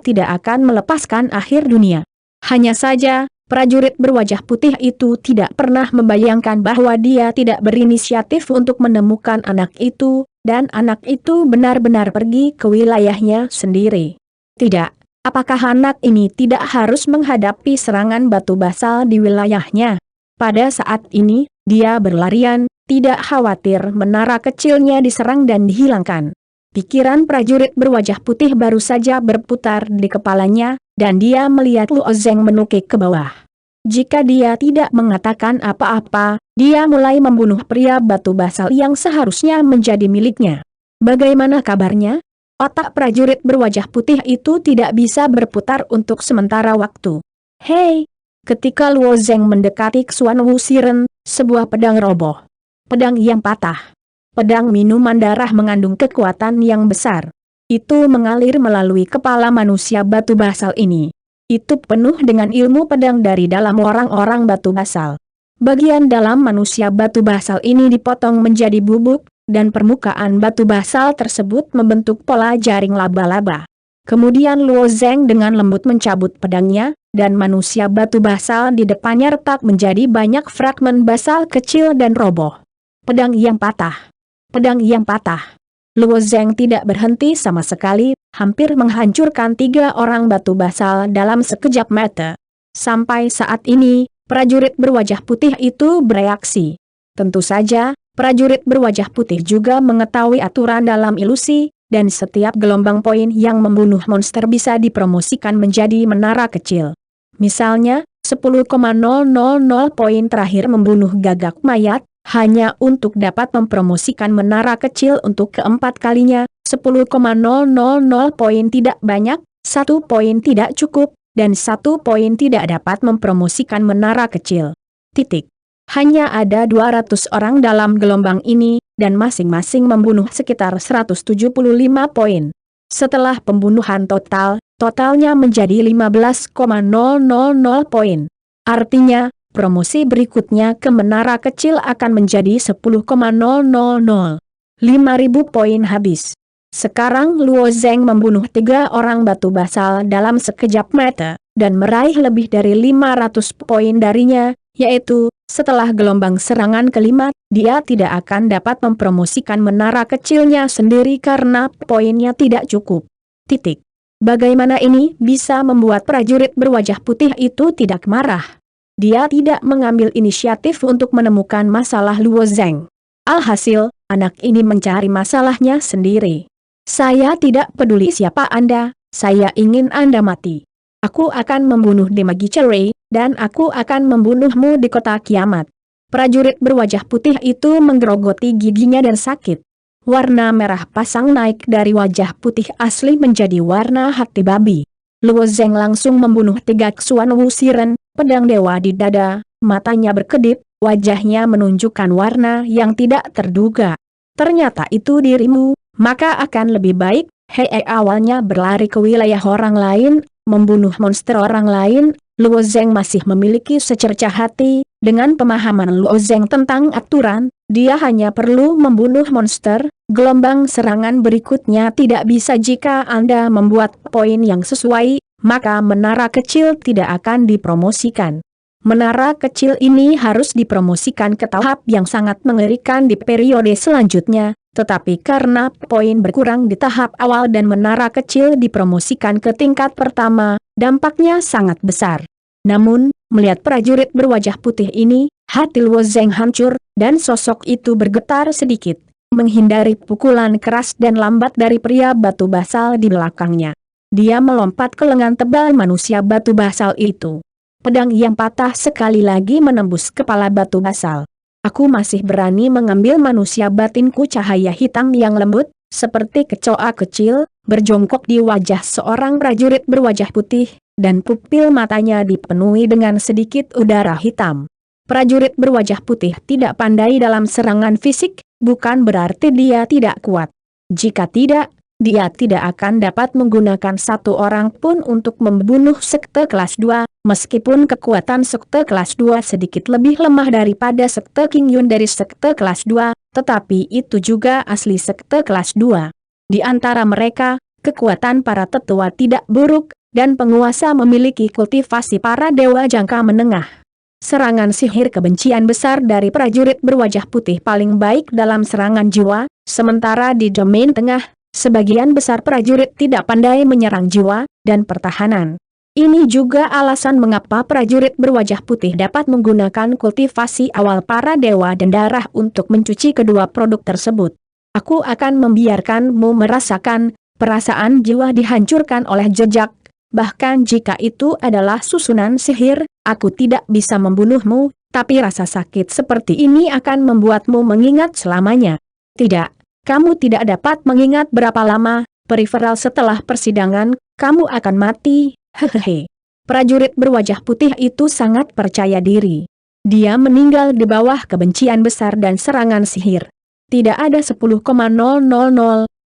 Speaker 1: tidak akan melepaskan akhir dunia. Hanya saja, prajurit berwajah putih itu tidak pernah membayangkan bahwa dia tidak berinisiatif untuk menemukan anak itu, dan anak itu benar-benar pergi ke wilayahnya sendiri. Tidak, apakah anak ini tidak harus menghadapi serangan batu basal di wilayahnya? Pada saat ini, dia berlarian, tidak khawatir menara kecilnya diserang dan dihilangkan. Pikiran prajurit berwajah putih baru saja berputar di kepalanya, dan dia melihat Luo Zeng menukik ke bawah. Jika dia tidak mengatakan apa-apa, dia mulai membunuh pria batu basal yang seharusnya menjadi miliknya. Bagaimana kabarnya? Otak prajurit berwajah putih itu tidak bisa berputar untuk sementara waktu. Hei! Ketika Luo Zeng mendekati Xuan Wuxiren, sebuah pedang roboh. Pedang yang patah. Pedang minuman darah mengandung kekuatan yang besar. Itu mengalir melalui kepala manusia batu basal ini. Itu penuh dengan ilmu pedang dari dalam orang-orang batu basal. Bagian dalam manusia batu basal ini dipotong menjadi bubuk, dan permukaan batu basal tersebut membentuk pola jaring laba-laba. Kemudian Luo Zeng dengan lembut mencabut pedangnya, dan manusia batu basal di depannya retak menjadi banyak fragmen basal kecil dan roboh. Pedang yang patah. Pedang yang patah. Luo Zeng tidak berhenti sama sekali, hampir menghancurkan 3 orang batu basal dalam sekejap mata. Sampai saat ini, prajurit berwajah putih itu bereaksi. Tentu saja, prajurit berwajah putih juga mengetahui aturan dalam ilusi, dan setiap gelombang poin yang membunuh monster bisa dipromosikan menjadi menara kecil. Misalnya, 10,000 poin terakhir membunuh gagak mayat, hanya untuk dapat mempromosikan menara kecil untuk keempat kalinya. 10,000 poin tidak banyak, 1 poin tidak cukup, dan 1 poin tidak dapat mempromosikan menara kecil. Titik. Hanya ada 200 orang dalam gelombang ini, dan masing-masing membunuh sekitar 175 poin. Setelah pembunuhan totalnya menjadi 15,000 poin. Artinya, promosi berikutnya ke menara kecil akan menjadi 10,000. 5.000 poin habis. Sekarang Luo Zeng membunuh 3 orang batu basal dalam sekejap mata, dan meraih lebih dari 500 poin darinya, yaitu, setelah gelombang serangan kelima, dia tidak akan dapat mempromosikan menara kecilnya sendiri karena poinnya tidak cukup. Titik. Bagaimana ini bisa membuat prajurit berwajah putih itu tidak marah? Dia tidak mengambil inisiatif untuk menemukan masalah Luo Zeng. Alhasil, anak ini mencari masalahnya sendiri. Saya tidak peduli siapa Anda, saya ingin Anda mati. Aku akan membunuh Demagi Cerai, dan aku akan membunuhmu di kota kiamat. Prajurit berwajah putih itu menggerogoti giginya dan sakit. Warna merah pasang naik dari wajah putih asli menjadi warna hati babi. Luo Zeng langsung membunuh 3 Xuan Wusiren, pedang dewa di dada, matanya berkedip, wajahnya menunjukkan warna yang tidak terduga. Ternyata itu dirimu, maka akan lebih baik, awalnya berlari ke wilayah orang lain, membunuh monster orang lain. Luo Zeng masih memiliki secercah hati, dengan pemahaman Luo Zeng tentang aturan, dia hanya perlu membunuh monster. Gelombang serangan berikutnya tidak bisa jika Anda membuat poin yang sesuai, maka menara kecil tidak akan dipromosikan. Menara kecil ini harus dipromosikan ke tahap yang sangat mengerikan di periode selanjutnya, tetapi karena poin berkurang di tahap awal dan menara kecil dipromosikan ke tingkat pertama, dampaknya sangat besar. Namun, melihat prajurit berwajah putih ini, hati Luo Zeng hancur, dan sosok itu bergetar sedikit, menghindari pukulan keras dan lambat dari pria batu basal di belakangnya. Dia melompat ke lengan tebal manusia batu basal itu. Pedang yang patah sekali lagi menembus kepala batu basal. Aku masih berani mengambil manusia batinku. Cahaya hitam yang lembut, seperti kecoa kecil, berjongkok di wajah seorang prajurit berwajah putih, dan pupil matanya dipenuhi dengan sedikit udara hitam. Prajurit berwajah putih tidak pandai dalam serangan fisik, bukan berarti dia tidak kuat. Jika tidak, dia tidak akan dapat menggunakan 1 orang pun untuk membunuh sekte kelas 2, meskipun kekuatan sekte kelas 2 sedikit lebih lemah daripada sekte King Yun dari sekte kelas 2, tetapi itu juga asli sekte kelas 2. Di antara mereka, kekuatan para tetua tidak buruk, dan penguasa memiliki kultivasi para dewa jangka menengah. Serangan sihir kebencian besar dari prajurit berwajah putih paling baik dalam serangan jiwa, sementara di domain tengah, sebagian besar prajurit tidak pandai menyerang jiwa dan pertahanan. Ini juga alasan mengapa prajurit berwajah putih dapat menggunakan kultivasi awal para dewa dan darah untuk mencuci kedua produk tersebut. Aku akan membiarkanmu merasakan perasaan jiwa dihancurkan oleh jejak. Bahkan jika itu adalah susunan sihir, aku tidak bisa membunuhmu, tapi rasa sakit seperti ini akan membuatmu mengingat selamanya. Tidak. Kamu tidak dapat mengingat berapa lama, periferal setelah persidangan, kamu akan mati, hehehe. Prajurit berwajah putih itu sangat percaya diri. Dia meninggal di bawah kebencian besar dan serangan sihir. Tidak ada 10,000,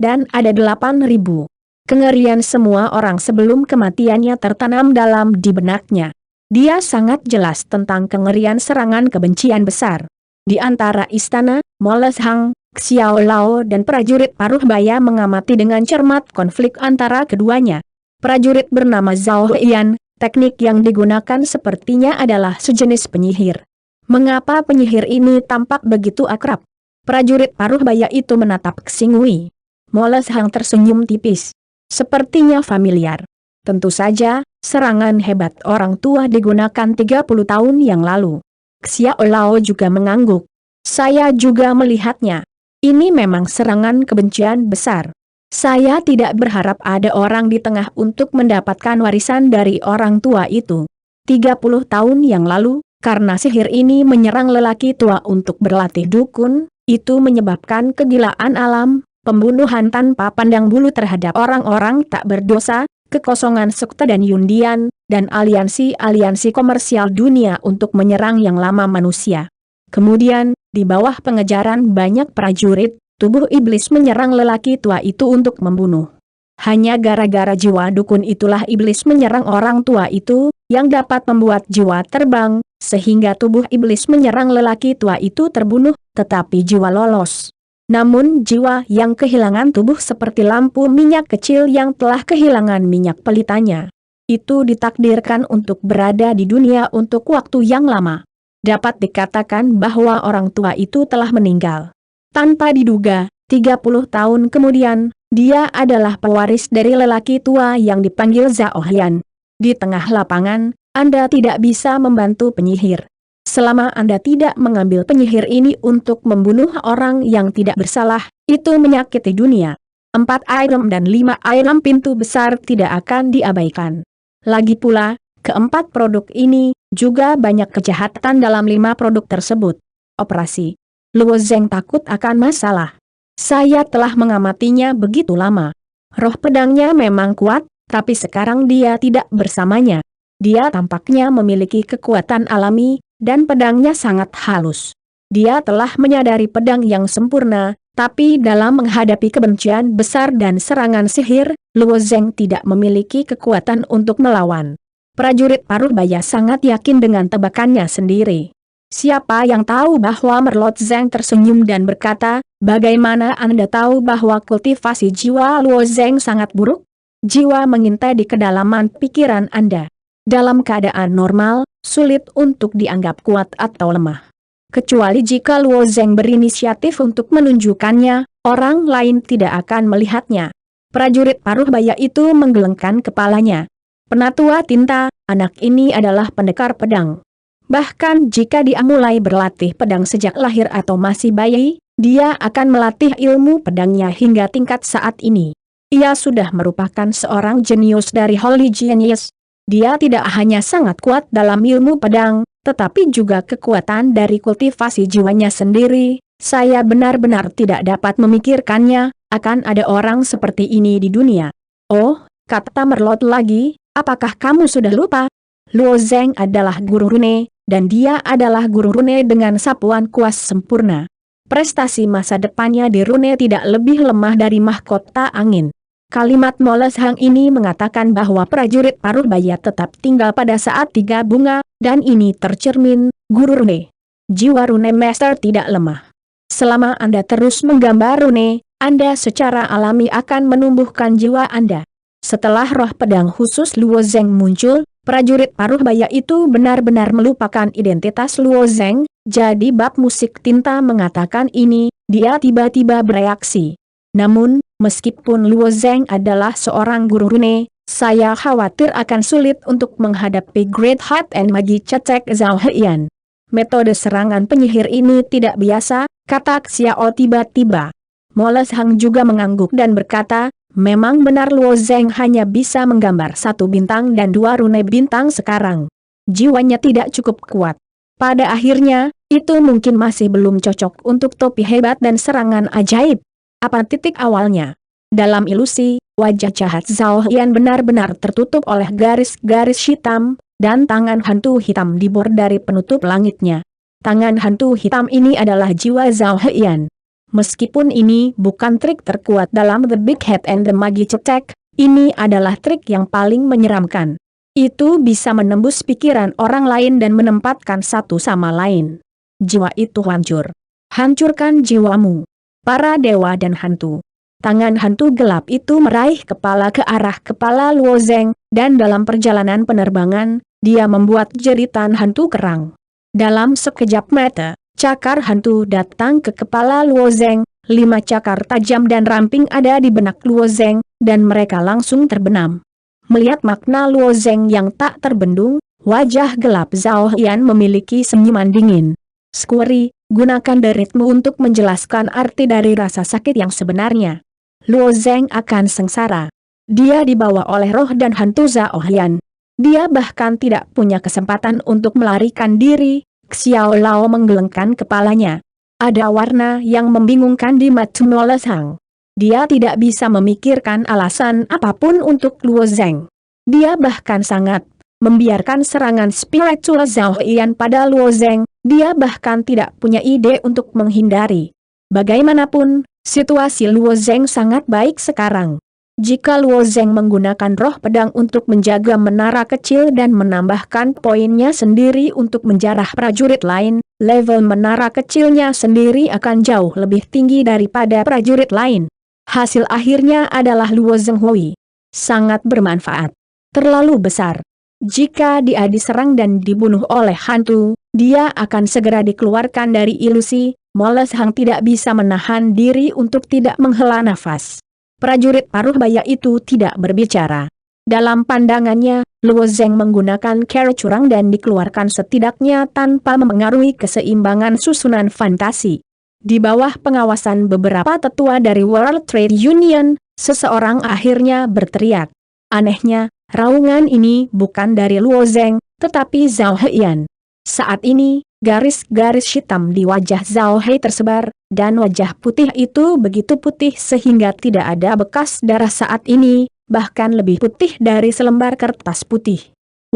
Speaker 1: dan ada 8.000. Kengerian semua orang sebelum kematiannya tertanam dalam di benaknya. Dia sangat jelas tentang kengerian serangan kebencian besar. Di antara istana, Moles Hang, Xiao Lao dan prajurit paruh baya mengamati dengan cermat konflik antara keduanya. Prajurit bernama Zhao Huiyan, teknik yang digunakan sepertinya adalah sejenis penyihir. Mengapa penyihir ini tampak begitu akrab? Prajurit paruh baya itu menatap Xing Wei. Moles Hang tersenyum tipis. Sepertinya familiar. Tentu saja, serangan hebat orang tua digunakan 30 tahun yang lalu. Xiao Lao juga mengangguk. Saya juga melihatnya. Ini memang serangan kebencian besar. Saya tidak berharap ada orang di tengah untuk mendapatkan warisan dari orang tua itu. 30 tahun yang lalu, karena sihir ini menyerang lelaki tua untuk berlatih dukun, itu menyebabkan kegilaan alam, pembunuhan tanpa pandang bulu terhadap orang-orang tak berdosa, kekosongan sekte dan yundian, dan aliansi-aliansi komersial dunia untuk menyerang yang lama manusia. Kemudian, di bawah pengejaran banyak prajurit, tubuh iblis menyerang lelaki tua itu untuk membunuh. Hanya gara-gara jiwa dukun itulah iblis menyerang orang tua itu, yang dapat membuat jiwa terbang, sehingga tubuh iblis menyerang lelaki tua itu terbunuh, tetapi jiwa lolos. Namun jiwa yang kehilangan tubuh seperti lampu minyak kecil yang telah kehilangan minyak pelitanya. Itu ditakdirkan untuk berada di dunia untuk waktu yang lama. Dapat dikatakan bahwa orang tua itu telah meninggal. Tanpa diduga, 30 tahun kemudian, dia adalah pewaris dari lelaki tua yang dipanggil Zhao Hian. Di tengah lapangan, Anda tidak bisa membantu penyihir. Selama Anda tidak mengambil penyihir ini untuk membunuh orang yang tidak bersalah, itu menyakiti dunia. 4 item dan 5 item pintu besar tidak akan diabaikan. Lagi pula, keempat produk ini, juga banyak kejahatan dalam 5 produk tersebut. Operasi Luo Zeng takut akan masalah. Saya telah mengamatinya begitu lama. Roh pedangnya memang kuat, tapi sekarang dia tidak bersamanya. Dia tampaknya memiliki kekuatan alami, dan pedangnya sangat halus. Dia telah menyadari pedang yang sempurna, tapi dalam menghadapi kebencian besar dan serangan sihir, Luo Zeng tidak memiliki kekuatan untuk melawan. Prajurit paruh baya sangat yakin dengan tebakannya sendiri. Siapa yang tahu bahwa Merlot Zeng tersenyum dan berkata, "Bagaimana Anda tahu bahwa kultivasi jiwa Luo Zeng sangat buruk? Jiwa mengintai di kedalaman pikiran Anda. Dalam keadaan normal, sulit untuk dianggap kuat atau lemah. Kecuali jika Luo Zeng berinisiatif untuk menunjukkannya, orang lain tidak akan melihatnya." Prajurit paruh baya itu menggelengkan kepalanya. Penatua tinta, anak ini adalah pendekar pedang. Bahkan jika dia mulai berlatih pedang sejak lahir atau masih bayi, dia akan melatih ilmu pedangnya hingga tingkat saat ini. Ia sudah merupakan seorang jenius dari Holy Genius. Dia tidak hanya sangat kuat dalam ilmu pedang, tetapi juga kekuatan dari kultivasi jiwanya sendiri. Saya benar-benar tidak dapat memikirkannya, akan ada orang seperti ini di dunia. Oh, kata Merlot lagi, apakah kamu sudah lupa? Luo Zeng adalah guru rune, dan dia adalah guru rune dengan sapuan kuas sempurna. Prestasi masa depannya di rune tidak lebih lemah dari mahkota angin. Kalimat Moles Hang ini mengatakan bahwa prajurit paruh baya tetap tinggal pada saat 3 bunga, dan ini tercermin, guru rune. Jiwa rune master tidak lemah. Selama Anda terus menggambar rune, Anda secara alami akan menumbuhkan jiwa Anda. Setelah roh pedang khusus Luo Zeng muncul, prajurit paruh baya itu benar-benar melupakan identitas Luo Zeng, jadi bab musik tinta mengatakan ini, dia tiba-tiba bereaksi. Namun, meskipun Luo Zeng adalah seorang guru rune, saya khawatir akan sulit untuk menghadapi Great Heart and Magi Cetek Zhao Hian. Metode serangan penyihir ini tidak biasa, kata Xiao tiba-tiba. Moles Hang juga mengangguk dan berkata, memang benar Luo Zeng hanya bisa menggambar 1 bintang dan 2 rune bintang sekarang. Jiwanya tidak cukup kuat. Pada akhirnya, itu mungkin masih belum cocok untuk topi hebat dan serangan ajaib. Apa titik awalnya? Dalam ilusi, wajah jahat Zhao Hian benar-benar tertutup oleh garis-garis hitam, dan tangan hantu hitam dibor dari penutup langitnya. Tangan hantu hitam ini adalah jiwa Zhao Hian. Meskipun ini bukan trik terkuat dalam The Big Head and the Magi Cetek, ini adalah trik yang paling menyeramkan. Itu bisa menembus pikiran orang lain dan menempatkan satu sama lain. Jiwa itu hancur. Hancurkan jiwamu. Para dewa dan hantu. Tangan hantu gelap itu meraih kepala ke arah kepala Luo Zeng, dan dalam perjalanan penerbangan, dia membuat jeritan hantu kerang. Dalam sekejap mata, cakar hantu datang ke kepala Luo Zeng, 5 cakar tajam dan ramping ada di benak Luo Zeng, dan mereka langsung terbenam. Melihat makna Luo Zeng yang tak terbendung, wajah gelap Zhao Hian memiliki senyuman dingin. Skuri, gunakan deritmu untuk menjelaskan arti dari rasa sakit yang sebenarnya. Luo Zeng akan sengsara. Dia dibawa oleh roh dan hantu Zhao Hian. Dia bahkan tidak punya kesempatan untuk melarikan diri. Xiao Lao menggelengkan kepalanya. Ada warna yang membingungkan di mata Mo Le Sang. Dia tidak bisa memikirkan alasan apapun untuk Luo Zeng. Dia bahkan sangat membiarkan serangan spiritual Zhao Qian pada Luo Zeng. Dia bahkan tidak punya ide untuk menghindari. Bagaimanapun, situasi Luo Zeng sangat baik sekarang. Jika Luo Zeng menggunakan roh pedang untuk menjaga menara kecil dan menambahkan poinnya sendiri untuk menjarah prajurit lain, level menara kecilnya sendiri akan jauh lebih tinggi daripada prajurit lain. Hasil akhirnya adalah Luo Zeng Hui. Sangat bermanfaat. Terlalu besar. Jika dia diserang dan dibunuh oleh hantu, dia akan segera dikeluarkan dari ilusi. Mo Le Sang tidak bisa menahan diri untuk tidak menghela nafas. Prajurit paruh baya itu tidak berbicara. Dalam pandangannya, Luo Zeng menggunakan cara curang dan dikeluarkan setidaknya tanpa memengaruhi keseimbangan susunan fantasi. Di bawah pengawasan beberapa tetua dari World Trade Union, seseorang akhirnya berteriak. Anehnya, raungan ini bukan dari Luo Zeng, tetapi Zhao Qian. Saat ini, garis-garis hitam di wajah Zhao Hei tersebar, dan wajah putih itu begitu putih sehingga tidak ada bekas darah saat ini, bahkan lebih putih dari selembar kertas putih.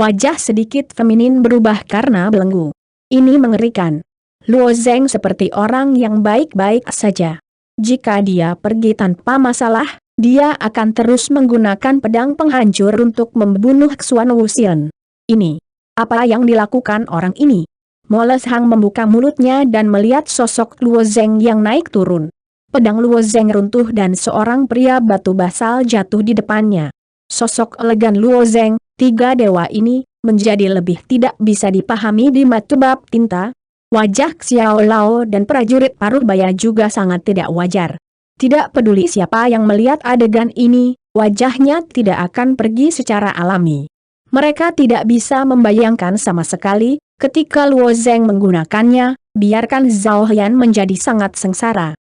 Speaker 1: Wajah sedikit feminin berubah karena belenggu. Ini mengerikan. Luo Zeng seperti orang yang baik-baik saja. Jika dia pergi tanpa masalah, dia akan terus menggunakan pedang penghancur untuk membunuh Xuan Wuxian. Ini. Apa yang dilakukan orang ini? Mo Le Sang membuka mulutnya dan melihat sosok Luo Zeng yang naik turun. Pedang Luo Zeng runtuh dan seorang pria batu basal jatuh di depannya. Sosok elegan Luo Zeng, tiga dewa ini, menjadi lebih tidak bisa dipahami di mata bab tinta. Wajah Xiao Lao dan prajurit paruh baya juga sangat tidak wajar. Tidak peduli siapa yang melihat adegan ini, wajahnya tidak akan pergi secara alami. Mereka tidak bisa membayangkan sama sekali, ketika Luo Zeng menggunakannya, biarkan Zhao Qian menjadi sangat sengsara.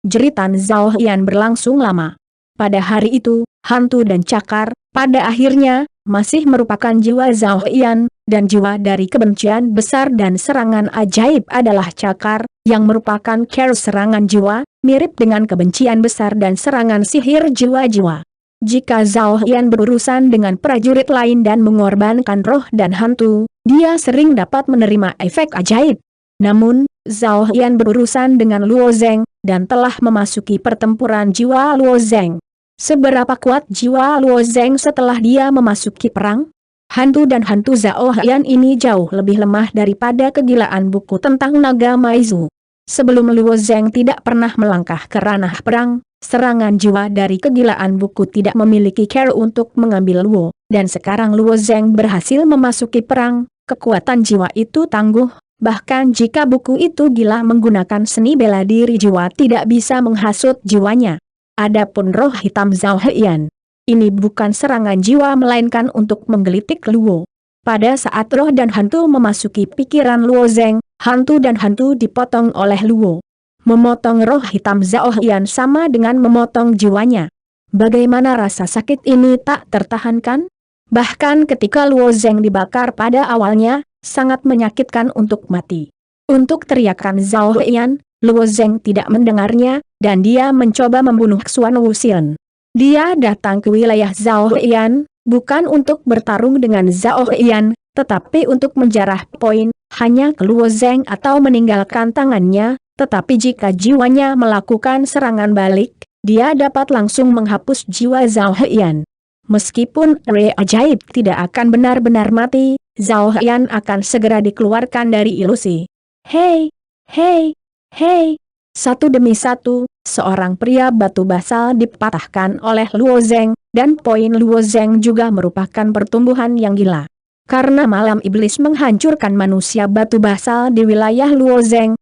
Speaker 1: Jeritan Zhao Qian berlangsung lama. Pada hari itu, hantu dan cakar, pada akhirnya, masih merupakan jiwa Zhao Qian, dan jiwa dari kebencian besar dan serangan ajaib adalah cakar, yang merupakan cara serangan jiwa, mirip dengan kebencian besar dan serangan sihir jiwa-jiwa. Jika Zhao Qian berurusan dengan prajurit lain dan mengorbankan roh dan hantu, dia sering dapat menerima efek ajaib. Namun, Zhao Qian berurusan dengan Luo Zeng, dan telah memasuki pertempuran jiwa Luo Zeng. Seberapa kuat jiwa Luo Zeng setelah dia memasuki perang? Hantu dan hantu Zhao Qian ini jauh lebih lemah daripada kegilaan buku tentang naga Maizu. Sebelum Luo Zeng tidak pernah melangkah ke ranah perang, serangan jiwa dari kegilaan buku tidak memiliki cara untuk mengambil Luo, dan sekarang Luo Zeng berhasil memasuki perang, kekuatan jiwa itu tangguh, bahkan jika buku itu gila menggunakan seni bela diri jiwa tidak bisa menghasut jiwanya. Adapun roh hitam Zhao Qian, ini bukan serangan jiwa melainkan untuk menggelitik Luo. Pada saat roh dan hantu memasuki pikiran Luo Zeng, hantu dan hantu dipotong oleh Luo. Memotong roh hitam Zhao Qian sama dengan memotong jiwanya. Bagaimana rasa sakit ini tak tertahankan? Bahkan ketika Luo Zeng dibakar pada awalnya, sangat menyakitkan untuk mati. Untuk teriakan Zhao Qian, Luo Zeng tidak mendengarnya, dan dia mencoba membunuh Xuan Wuxian. Dia datang ke wilayah Zhao Qian, bukan untuk bertarung dengan Zhao Qian, tetapi untuk menjarah poin, hanya ke Luo Zeng atau meninggalkan tangannya. Tetapi jika jiwanya melakukan serangan balik, dia dapat langsung menghapus jiwa Zhao Qian. Meskipun Re ajaib tidak akan benar-benar mati, Zhao Qian akan segera dikeluarkan dari ilusi. Hei! Hei! Hei! Satu demi satu, seorang pria batu basal dipatahkan oleh Luo Zeng, dan poin Luo Zeng juga merupakan pertumbuhan yang gila. Karena malam iblis menghancurkan manusia batu basal di wilayah Luo Zeng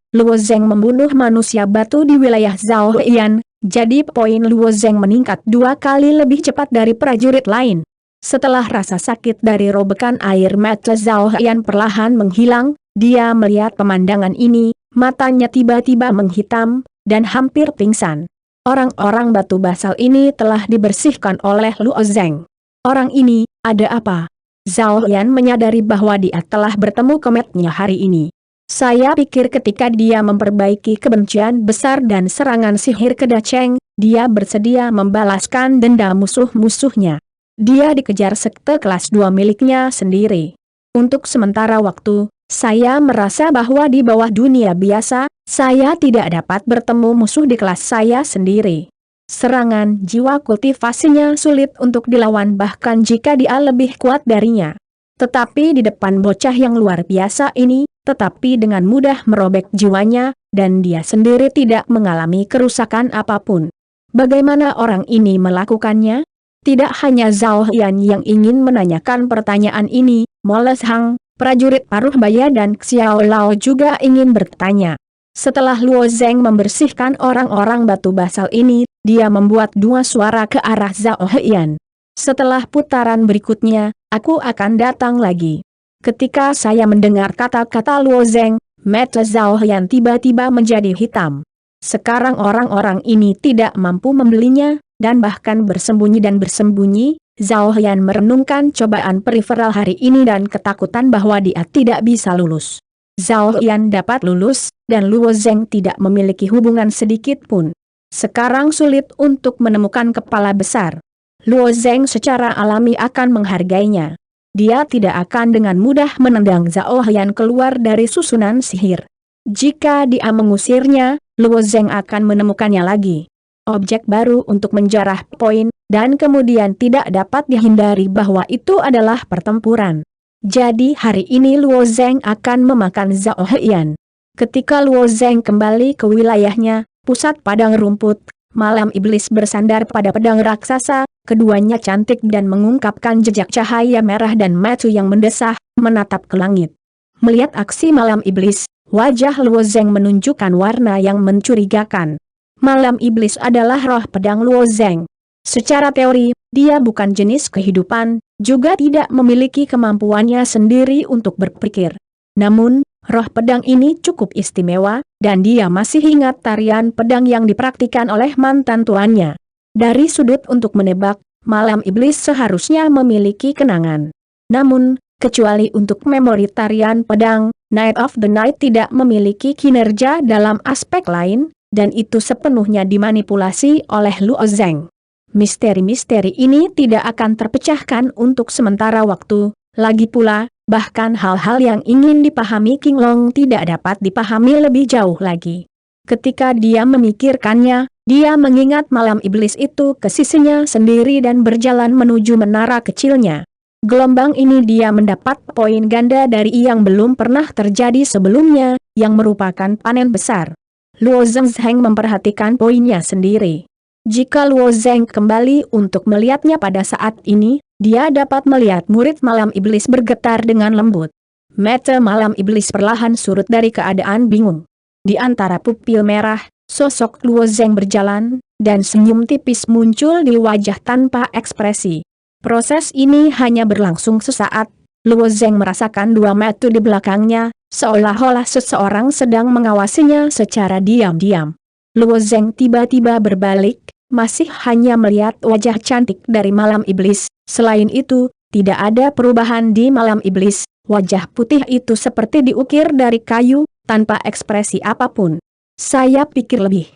Speaker 1: membunuh manusia batu di wilayah Zhao Qian, jadi poin Luo Zeng meningkat 2 kali lebih cepat dari prajurit lain. Setelah rasa sakit dari robekan air mata Zhao Qian perlahan menghilang, dia melihat pemandangan ini, matanya tiba-tiba menghitam, dan hampir pingsan. Orang-orang batu basal ini telah dibersihkan oleh Luo Zeng. Orang ini, ada apa? Zhao Yan menyadari bahwa dia telah bertemu kometnya hari ini. Saya pikir ketika dia memperbaiki kebencian besar dan serangan sihir ke Dacheng, dia bersedia membalaskan denda musuh-musuhnya. Dia dikejar sekte kelas 2 miliknya sendiri. Untuk sementara waktu, saya merasa bahwa di bawah dunia biasa, saya tidak dapat bertemu musuh di kelas saya sendiri. Serangan jiwa kultivasinya sulit untuk dilawan bahkan jika dia lebih kuat darinya. Tetapi di depan bocah yang luar biasa ini, tetapi dengan mudah merobek jiwanya, dan dia sendiri tidak mengalami kerusakan apapun. Bagaimana orang ini melakukannya? Tidak hanya Zhao Yan yang ingin menanyakan pertanyaan ini, Moles Hang, prajurit paruh baya dan Xiao Lao juga ingin bertanya. Setelah Luo Zeng membersihkan orang-orang batu basal ini, dia membuat dua suara ke arah Zhao Yan. Setelah putaran berikutnya, aku akan datang lagi. Ketika saya mendengar kata-kata Luo Zeng, mata Zhao Yan tiba-tiba menjadi hitam. Sekarang orang-orang ini tidak mampu membelinya, dan bahkan bersembunyi, Zhao Yan merenungkan cobaan periferal hari ini dan ketakutan bahwa dia tidak bisa lulus. Zhao Yan dapat lulus, dan Luo Zeng tidak memiliki hubungan sedikit pun. Sekarang sulit untuk menemukan kepala besar. Luo Zeng secara alami akan menghargainya. Dia tidak akan dengan mudah menendang Zhao Yan keluar dari susunan sihir. Jika dia mengusirnya, Luo Zeng akan menemukannya lagi. Objek baru untuk menjarah poin, dan kemudian tidak dapat dihindari bahwa itu adalah pertempuran. Jadi hari ini Luo Zeng akan memakan Zhao Yan. Ketika Luo Zeng kembali ke wilayahnya, pusat padang rumput, malam iblis bersandar pada pedang raksasa, keduanya cantik dan mengungkapkan jejak cahaya merah dan mata yang mendesah, menatap ke langit. Melihat aksi malam iblis, wajah Luo Zeng menunjukkan warna yang mencurigakan. Malam iblis adalah roh pedang Luo Zeng. Secara teori, dia bukan jenis kehidupan, juga tidak memiliki kemampuannya sendiri untuk berpikir. Namun, roh pedang ini cukup istimewa, dan dia masih ingat tarian pedang yang dipraktikkan oleh mantan tuannya. Dari sudut untuk menebak, malam iblis seharusnya memiliki kenangan. Namun, kecuali untuk memori tarian pedang, Knight of the Night tidak memiliki kinerja dalam aspek lain, dan itu sepenuhnya dimanipulasi oleh Luo Zeng. Misteri-misteri ini tidak akan terpecahkan untuk sementara waktu, lagi pula, bahkan hal-hal yang ingin dipahami King Long tidak dapat dipahami lebih jauh lagi. Ketika dia memikirkannya, dia mengingat malam iblis itu ke sisinya sendiri dan berjalan menuju menara kecilnya. Gelombang ini dia mendapat poin ganda dari yang belum pernah terjadi sebelumnya, yang merupakan panen besar. Luo Zeng memperhatikan poinnya sendiri. Jika Luo Zeng kembali untuk melihatnya pada saat ini, dia dapat melihat murid malam iblis bergetar dengan lembut. Mata malam iblis perlahan surut dari keadaan bingung. Di antara pupil merah, sosok Luo Zeng berjalan, dan senyum tipis muncul di wajah tanpa ekspresi. Proses ini hanya berlangsung sesaat. Luo Zeng merasakan dua mata di belakangnya, seolah-olah seseorang sedang mengawasinya secara diam-diam. Luo Zeng tiba-tiba berbalik, masih hanya melihat wajah cantik dari malam iblis. Selain itu, tidak ada perubahan di malam iblis. Wajah putih itu seperti diukir dari kayu, tanpa ekspresi apapun. Saya pikir lebih.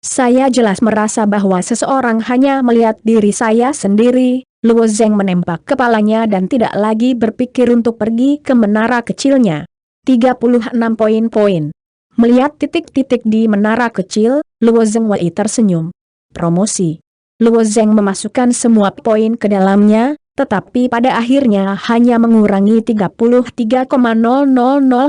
Speaker 1: Saya jelas merasa bahwa seseorang hanya melihat diri saya sendiri. Luo Zeng menembak kepalanya dan tidak lagi berpikir untuk pergi ke menara kecilnya. 36 poin-poin. Melihat titik-titik di menara kecil, Luo Zeng tersenyum. Promosi. Luo Zeng memasukkan semua poin ke dalamnya, tetapi pada akhirnya hanya mengurangi 33,000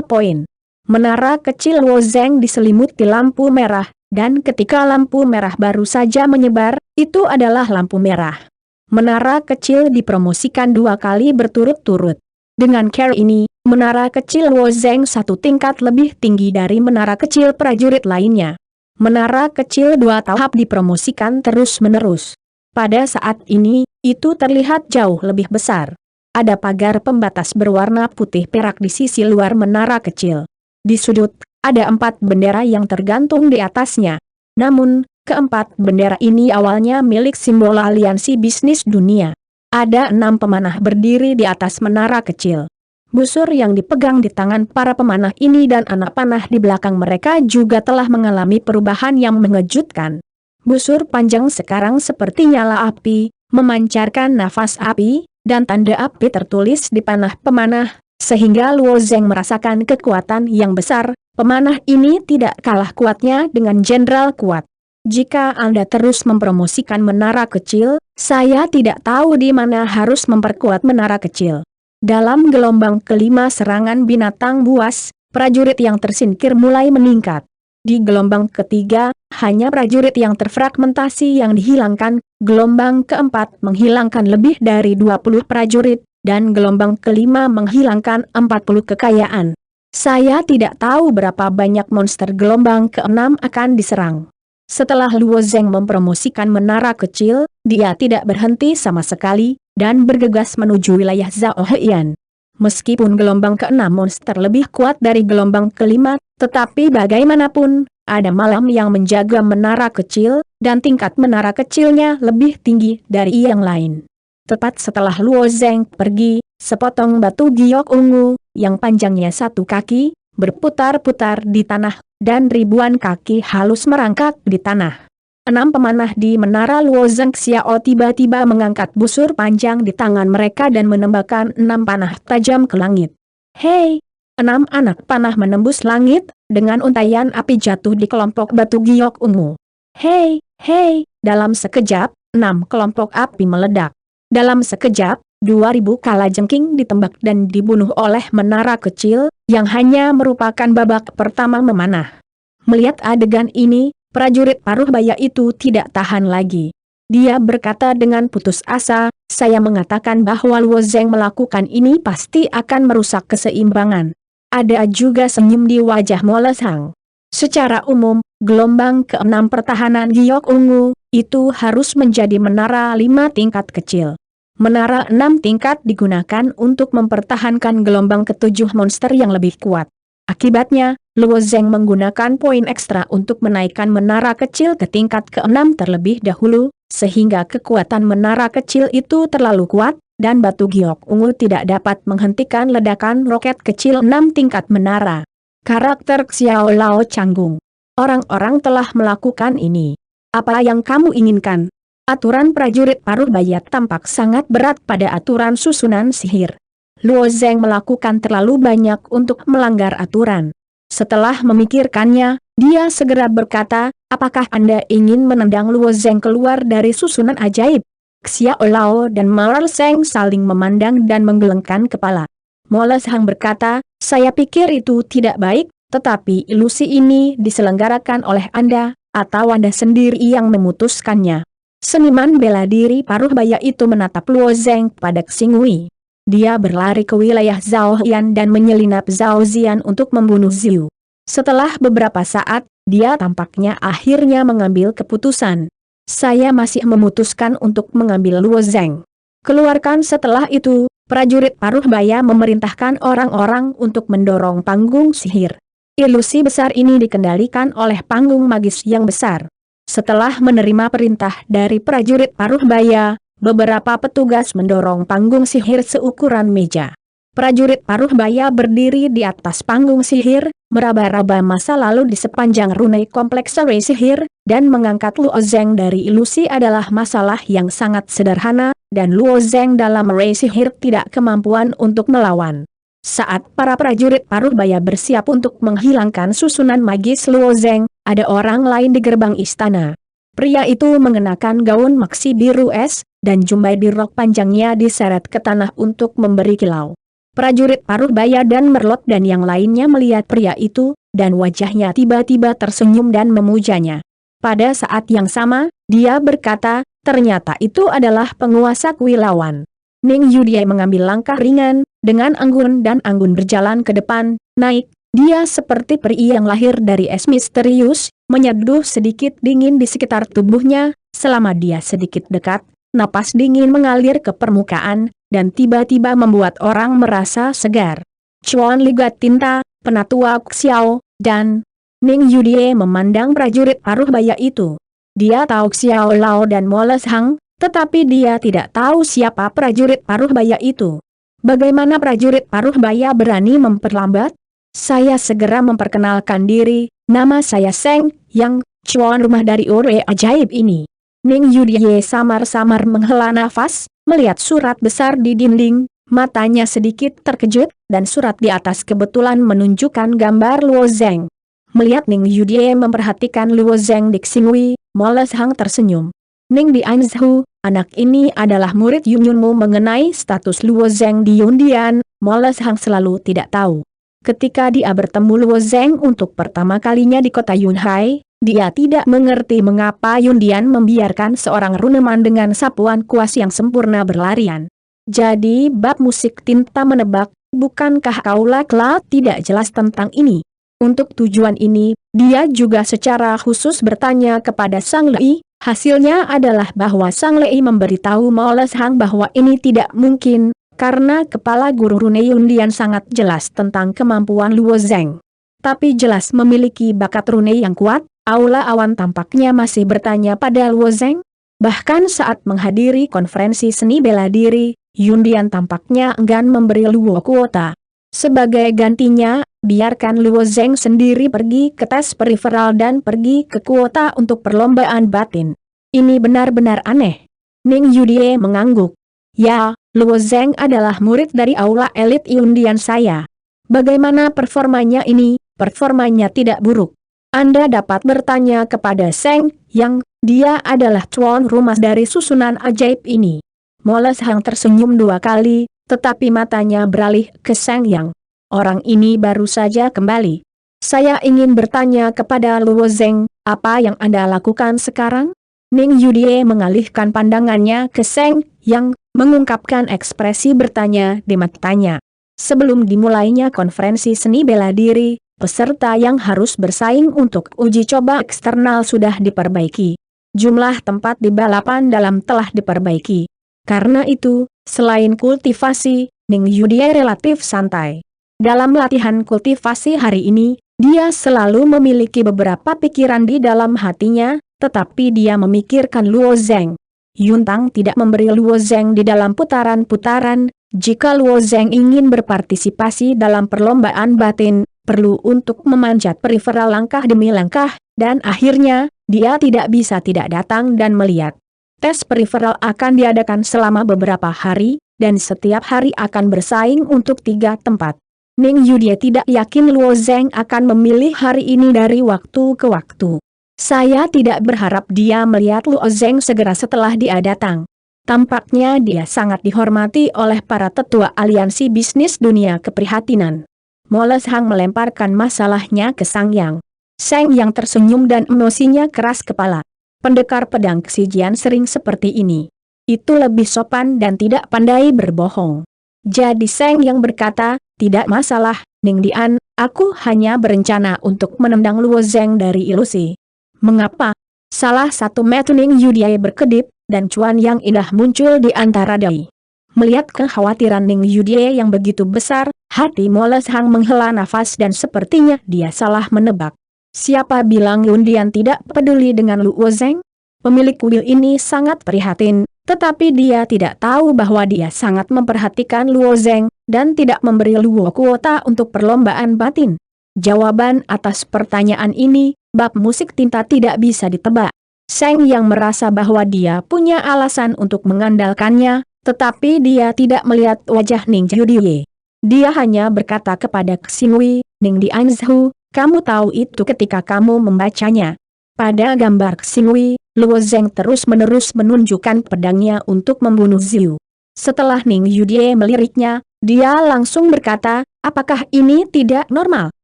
Speaker 1: poin. Menara kecil Luo Zeng diselimuti lampu merah, dan ketika lampu merah baru saja menyebar, itu adalah lampu merah. Menara kecil dipromosikan 2 kali berturut-turut. Dengan cara ini, menara kecil Luo Zeng 1 tingkat lebih tinggi dari menara kecil prajurit lainnya. Menara kecil 2 tahap dipromosikan terus-menerus. Pada saat ini, itu terlihat jauh lebih besar. Ada pagar pembatas berwarna putih perak di sisi luar menara kecil. Di sudut, ada 4 bendera yang tergantung di atasnya. Namun, keempat bendera ini awalnya milik simbol aliansi bisnis dunia. ada 6 pemanah berdiri di atas menara kecil. Busur yang dipegang di tangan para pemanah ini dan anak panah di belakang mereka juga telah mengalami perubahan yang mengejutkan. Busur panjang sekarang seperti nyala api, memancarkan nafas api, dan tanda api tertulis di panah pemanah, sehingga Luo Zeng merasakan kekuatan yang besar. Pemanah ini tidak kalah kuatnya dengan jenderal kuat. Jika Anda terus mempromosikan menara kecil, saya tidak tahu di mana harus memperkuat menara kecil. Dalam gelombang kelima serangan binatang buas, prajurit yang tersingkir mulai meningkat. Di gelombang ketiga, hanya prajurit yang terfragmentasi yang dihilangkan, gelombang keempat menghilangkan lebih dari 20 prajurit, dan gelombang kelima menghilangkan 40 kekayaan. Saya tidak tahu berapa banyak monster gelombang keenam akan diserang. Setelah Luo Zeng mempromosikan menara kecil, dia tidak berhenti sama sekali, dan bergegas menuju wilayah Zhao Heian. Meskipun gelombang keenam monster lebih kuat dari gelombang kelima, tetapi bagaimanapun, ada malam yang menjaga menara kecil, dan tingkat menara kecilnya lebih tinggi dari yang lain. Tepat setelah Luo Zeng pergi, sepotong batu giok ungu, yang panjangnya 1 kaki, berputar-putar di tanah, dan ribuan kaki halus merangkak di tanah. 6 pemanah di menara Luo Zeng Xiao tiba-tiba mengangkat busur panjang di tangan mereka dan menembakkan 6 panah tajam ke langit. Hei! 6 anak panah menembus langit, dengan untaian api jatuh di kelompok batu giok ungu. Hei! Hei! Dalam sekejap, 6 kelompok api meledak. Dalam sekejap, 2000 kalajengking ditembak dan dibunuh oleh menara kecil, yang hanya merupakan babak pertama memanah. Melihat adegan ini, prajurit paruh baya itu tidak tahan lagi. Dia berkata dengan putus asa, saya mengatakan bahwa Luo Zeng melakukan ini pasti akan merusak keseimbangan. Ada juga senyum di wajah Mo Le Sang. Secara umum, gelombang ke-6 pertahanan giok ungu, itu harus menjadi menara 5 tingkat kecil. Menara 6 tingkat digunakan untuk mempertahankan gelombang ke-7 monster yang lebih kuat. Akibatnya, Luo Zeng menggunakan poin ekstra untuk menaikkan menara kecil ke tingkat ke-6 terlebih dahulu, sehingga kekuatan menara kecil itu terlalu kuat, dan batu giok ungu tidak dapat menghentikan ledakan roket kecil 6 tingkat menara. Karakter Xiao Lao canggung. Orang-orang telah melakukan ini. Apa yang kamu inginkan? Aturan prajurit paruh baya tampak sangat berat pada aturan susunan sihir. Luo Zeng melakukan terlalu banyak untuk melanggar aturan. Setelah memikirkannya, dia segera berkata, apakah Anda ingin menendang Luo Zeng keluar dari susunan ajaib? Xiao Lao dan Mo Le Sang saling memandang dan menggelengkan kepala. Mo Le Sang berkata, saya pikir itu tidak baik, tetapi ilusi ini diselenggarakan oleh Anda, atau Anda sendiri yang memutuskannya. Seniman bela diri paruh baya itu menatap Luo Zeng pada Xingwei. Dia berlari ke wilayah Zhao Heian dan menyelinap Zhao Zian untuk membunuh Ziu. Setelah beberapa saat, dia tampaknya akhirnya mengambil keputusan. Saya masih memutuskan untuk mengambil Luo Zeng. Keluarkan. Setelah itu, prajurit paruh baya memerintahkan orang-orang untuk mendorong panggung sihir. Ilusi besar ini dikendalikan oleh panggung magis yang besar. Setelah menerima perintah dari prajurit paruh baya, beberapa petugas mendorong panggung sihir seukuran meja. Prajurit paruh baya berdiri di atas panggung sihir, meraba-raba masa lalu di sepanjang runai kompleks array sihir, dan mengangkat Luo Zeng dari ilusi adalah masalah yang sangat sederhana, dan Luo Zeng dalam array sihir tidak kemampuan untuk melawan. Saat para prajurit paruh baya bersiap untuk menghilangkan susunan magis Luo Zeng, ada orang lain di gerbang istana. Pria itu mengenakan gaun maksi biru es, dan jumbai di rok panjangnya diseret ke tanah untuk memberi kilau. Prajurit paruh baya dan merlot dan yang lainnya melihat pria itu, dan wajahnya tiba-tiba tersenyum dan memujanya. Pada saat yang sama, dia berkata, ternyata itu adalah penguasa Kuilawan. Ning Yudie mengambil langkah ringan, dengan anggun dan anggun berjalan ke depan, naik. Dia seperti peri yang lahir dari es misterius, menyeduh sedikit dingin di sekitar tubuhnya. Selama dia sedikit dekat, napas dingin mengalir ke permukaan, dan tiba-tiba membuat orang merasa segar. Chuan Ligat Tinta, penatua Xiao, dan Ning Yudie memandang prajurit paruh baya itu. Dia tahu Xiao Lao dan Mo Le Sang, Tetapi dia tidak tahu siapa prajurit paruh baya itu. Bagaimana prajurit paruh baya berani memperlambat? Saya segera memperkenalkan diri, nama saya Seng, yang cuan rumah dari ore ajaib ini. Ning Yudie samar-samar menghela nafas, melihat surat besar di dinding, matanya sedikit terkejut, dan surat di atas kebetulan menunjukkan gambar Luo Zeng. Melihat Ning Yudie memperhatikan Luo Zeng di Xingwei, Mo Le Hang tersenyum. Ning Dianzhu, anak ini adalah murid Yunyunmu. Mengenai status Luo Zeng di Yundian, Mo Le Hang selalu tidak tahu. Ketika dia bertemu Luo Zeng untuk pertama kalinya di kota Yunhai, dia tidak mengerti mengapa Yundian membiarkan seorang runeman dengan sapuan kuas yang sempurna berlarian. Jadi bab musik tinta menebak, bukankah Kaula Kla tidak jelas tentang ini? Untuk tujuan ini, dia juga secara khusus bertanya kepada Sang Lei. Hasilnya adalah bahwa Sang Lei memberitahu Mo Le Hang bahwa ini tidak mungkin, karena kepala guru rune Yundian sangat jelas tentang kemampuan Luo Zeng. Tapi jelas memiliki bakat rune yang kuat. Aula Awan tampaknya masih bertanya pada Luo Zeng. Bahkan saat menghadiri konferensi seni bela diri, Yundian tampaknya enggan memberi Luo kuota. Sebagai gantinya, biarkan Luo Zeng sendiri pergi ke tes periferal dan pergi ke kuota untuk perlombaan batin. Ini benar-benar aneh. Ning Yudie mengangguk. Ya, Luo Zeng adalah murid dari aula elit Yundian saya. Bagaimana performanya ini? Performanya tidak buruk. Anda dapat bertanya kepada Seng, yang dia adalah tuan rumah dari susunan ajaib ini. Mo Le Hang tersenyum 2 kali, tetapi matanya beralih ke Seng Yang. Orang ini baru saja kembali. Saya ingin bertanya kepada Luo Zeng, apa yang Anda lakukan sekarang? Ning Yudie mengalihkan pandangannya ke Seng Yang, mengungkapkan ekspresi bertanya di matanya. Sebelum dimulainya konferensi seni bela diri, peserta yang harus bersaing untuk uji coba eksternal sudah diperbaiki. Jumlah tempat di balapan dalam telah diperbaiki. Karena itu, selain kultivasi, Ning Yudie relatif santai. Dalam latihan kultivasi hari ini, dia selalu memiliki beberapa pikiran di dalam hatinya, tetapi dia memikirkan Luo Zeng. Yuntang tidak memberi Luo Zeng di dalam putaran-putaran. Jika Luo Zeng ingin berpartisipasi dalam perlombaan batin, perlu untuk memanjat periferal langkah demi langkah, dan akhirnya, dia tidak bisa tidak datang dan melihat. Tes periferal akan diadakan selama beberapa hari, dan setiap hari akan bersaing untuk 3 tempat. Ning Yudie tidak yakin Luo Zeng akan memilih hari ini dari waktu ke waktu. Saya tidak berharap dia melihat Luo Zeng segera setelah dia datang. Tampaknya dia sangat dihormati oleh para tetua aliansi bisnis dunia keprihatinan. Mo Le Hang melemparkan masalahnya ke Sang Yang. Sang Yang tersenyum dan emosinya keras kepala. Pendekar pedang Xijian sering seperti ini. Itu lebih sopan dan tidak pandai berbohong. Jadi Sang Yang berkata, tidak masalah, Ning Dian, aku hanya berencana untuk menendang Luo Zeng dari ilusi. Mengapa? Salah satu mata Ning Yudie berkedip, dan cuan yang indah muncul di antara dai. Melihat kekhawatiran Ning Yudie yang begitu besar, hati Mo Le Hang menghela nafas dan sepertinya dia salah menebak. Siapa bilang Yundian tidak peduli dengan Luo Zeng? Pemilik kuil ini sangat prihatin, tetapi dia tidak tahu bahwa dia sangat memperhatikan Luo Zeng, dan tidak memberi Luo kuota untuk perlombaan batin. Jawaban atas pertanyaan ini, bab musik tinta tidak bisa ditebak. Seng yang merasa bahwa dia punya alasan untuk mengandalkannya, tetapi dia tidak melihat wajah Ning Yudie. Dia hanya berkata kepada Xingwei, Ning Dianzhu, kamu tahu itu ketika kamu membacanya. Pada gambar Xingwei, Luo Zeng terus-menerus menunjukkan pedangnya untuk membunuh Ziu. Setelah Ning Yudie meliriknya, dia langsung berkata, apakah ini tidak normal?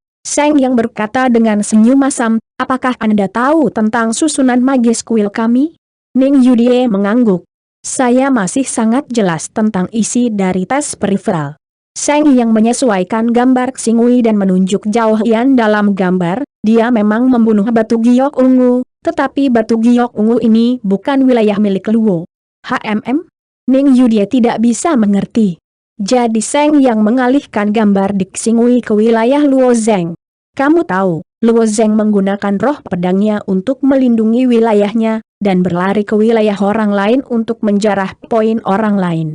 Speaker 1: Seng yang berkata dengan senyum masam, apakah Anda tahu tentang susunan magis kuil kami? Ning Yudie mengangguk. Saya masih sangat jelas tentang isi dari tes periferal. Seng yang menyesuaikan gambar Xingwei dan menunjuk Zhao Hian dalam gambar, dia memang membunuh batu giok ungu, tetapi batu giok ungu ini bukan wilayah milik Luo. Ning Yudie tidak bisa mengerti. Jadi Seng yang mengalihkan gambar di Xingwei ke wilayah Luo Zeng. Kamu tahu, Luo Zeng menggunakan roh pedangnya untuk melindungi wilayahnya, dan berlari ke wilayah orang lain untuk menjarah poin orang lain.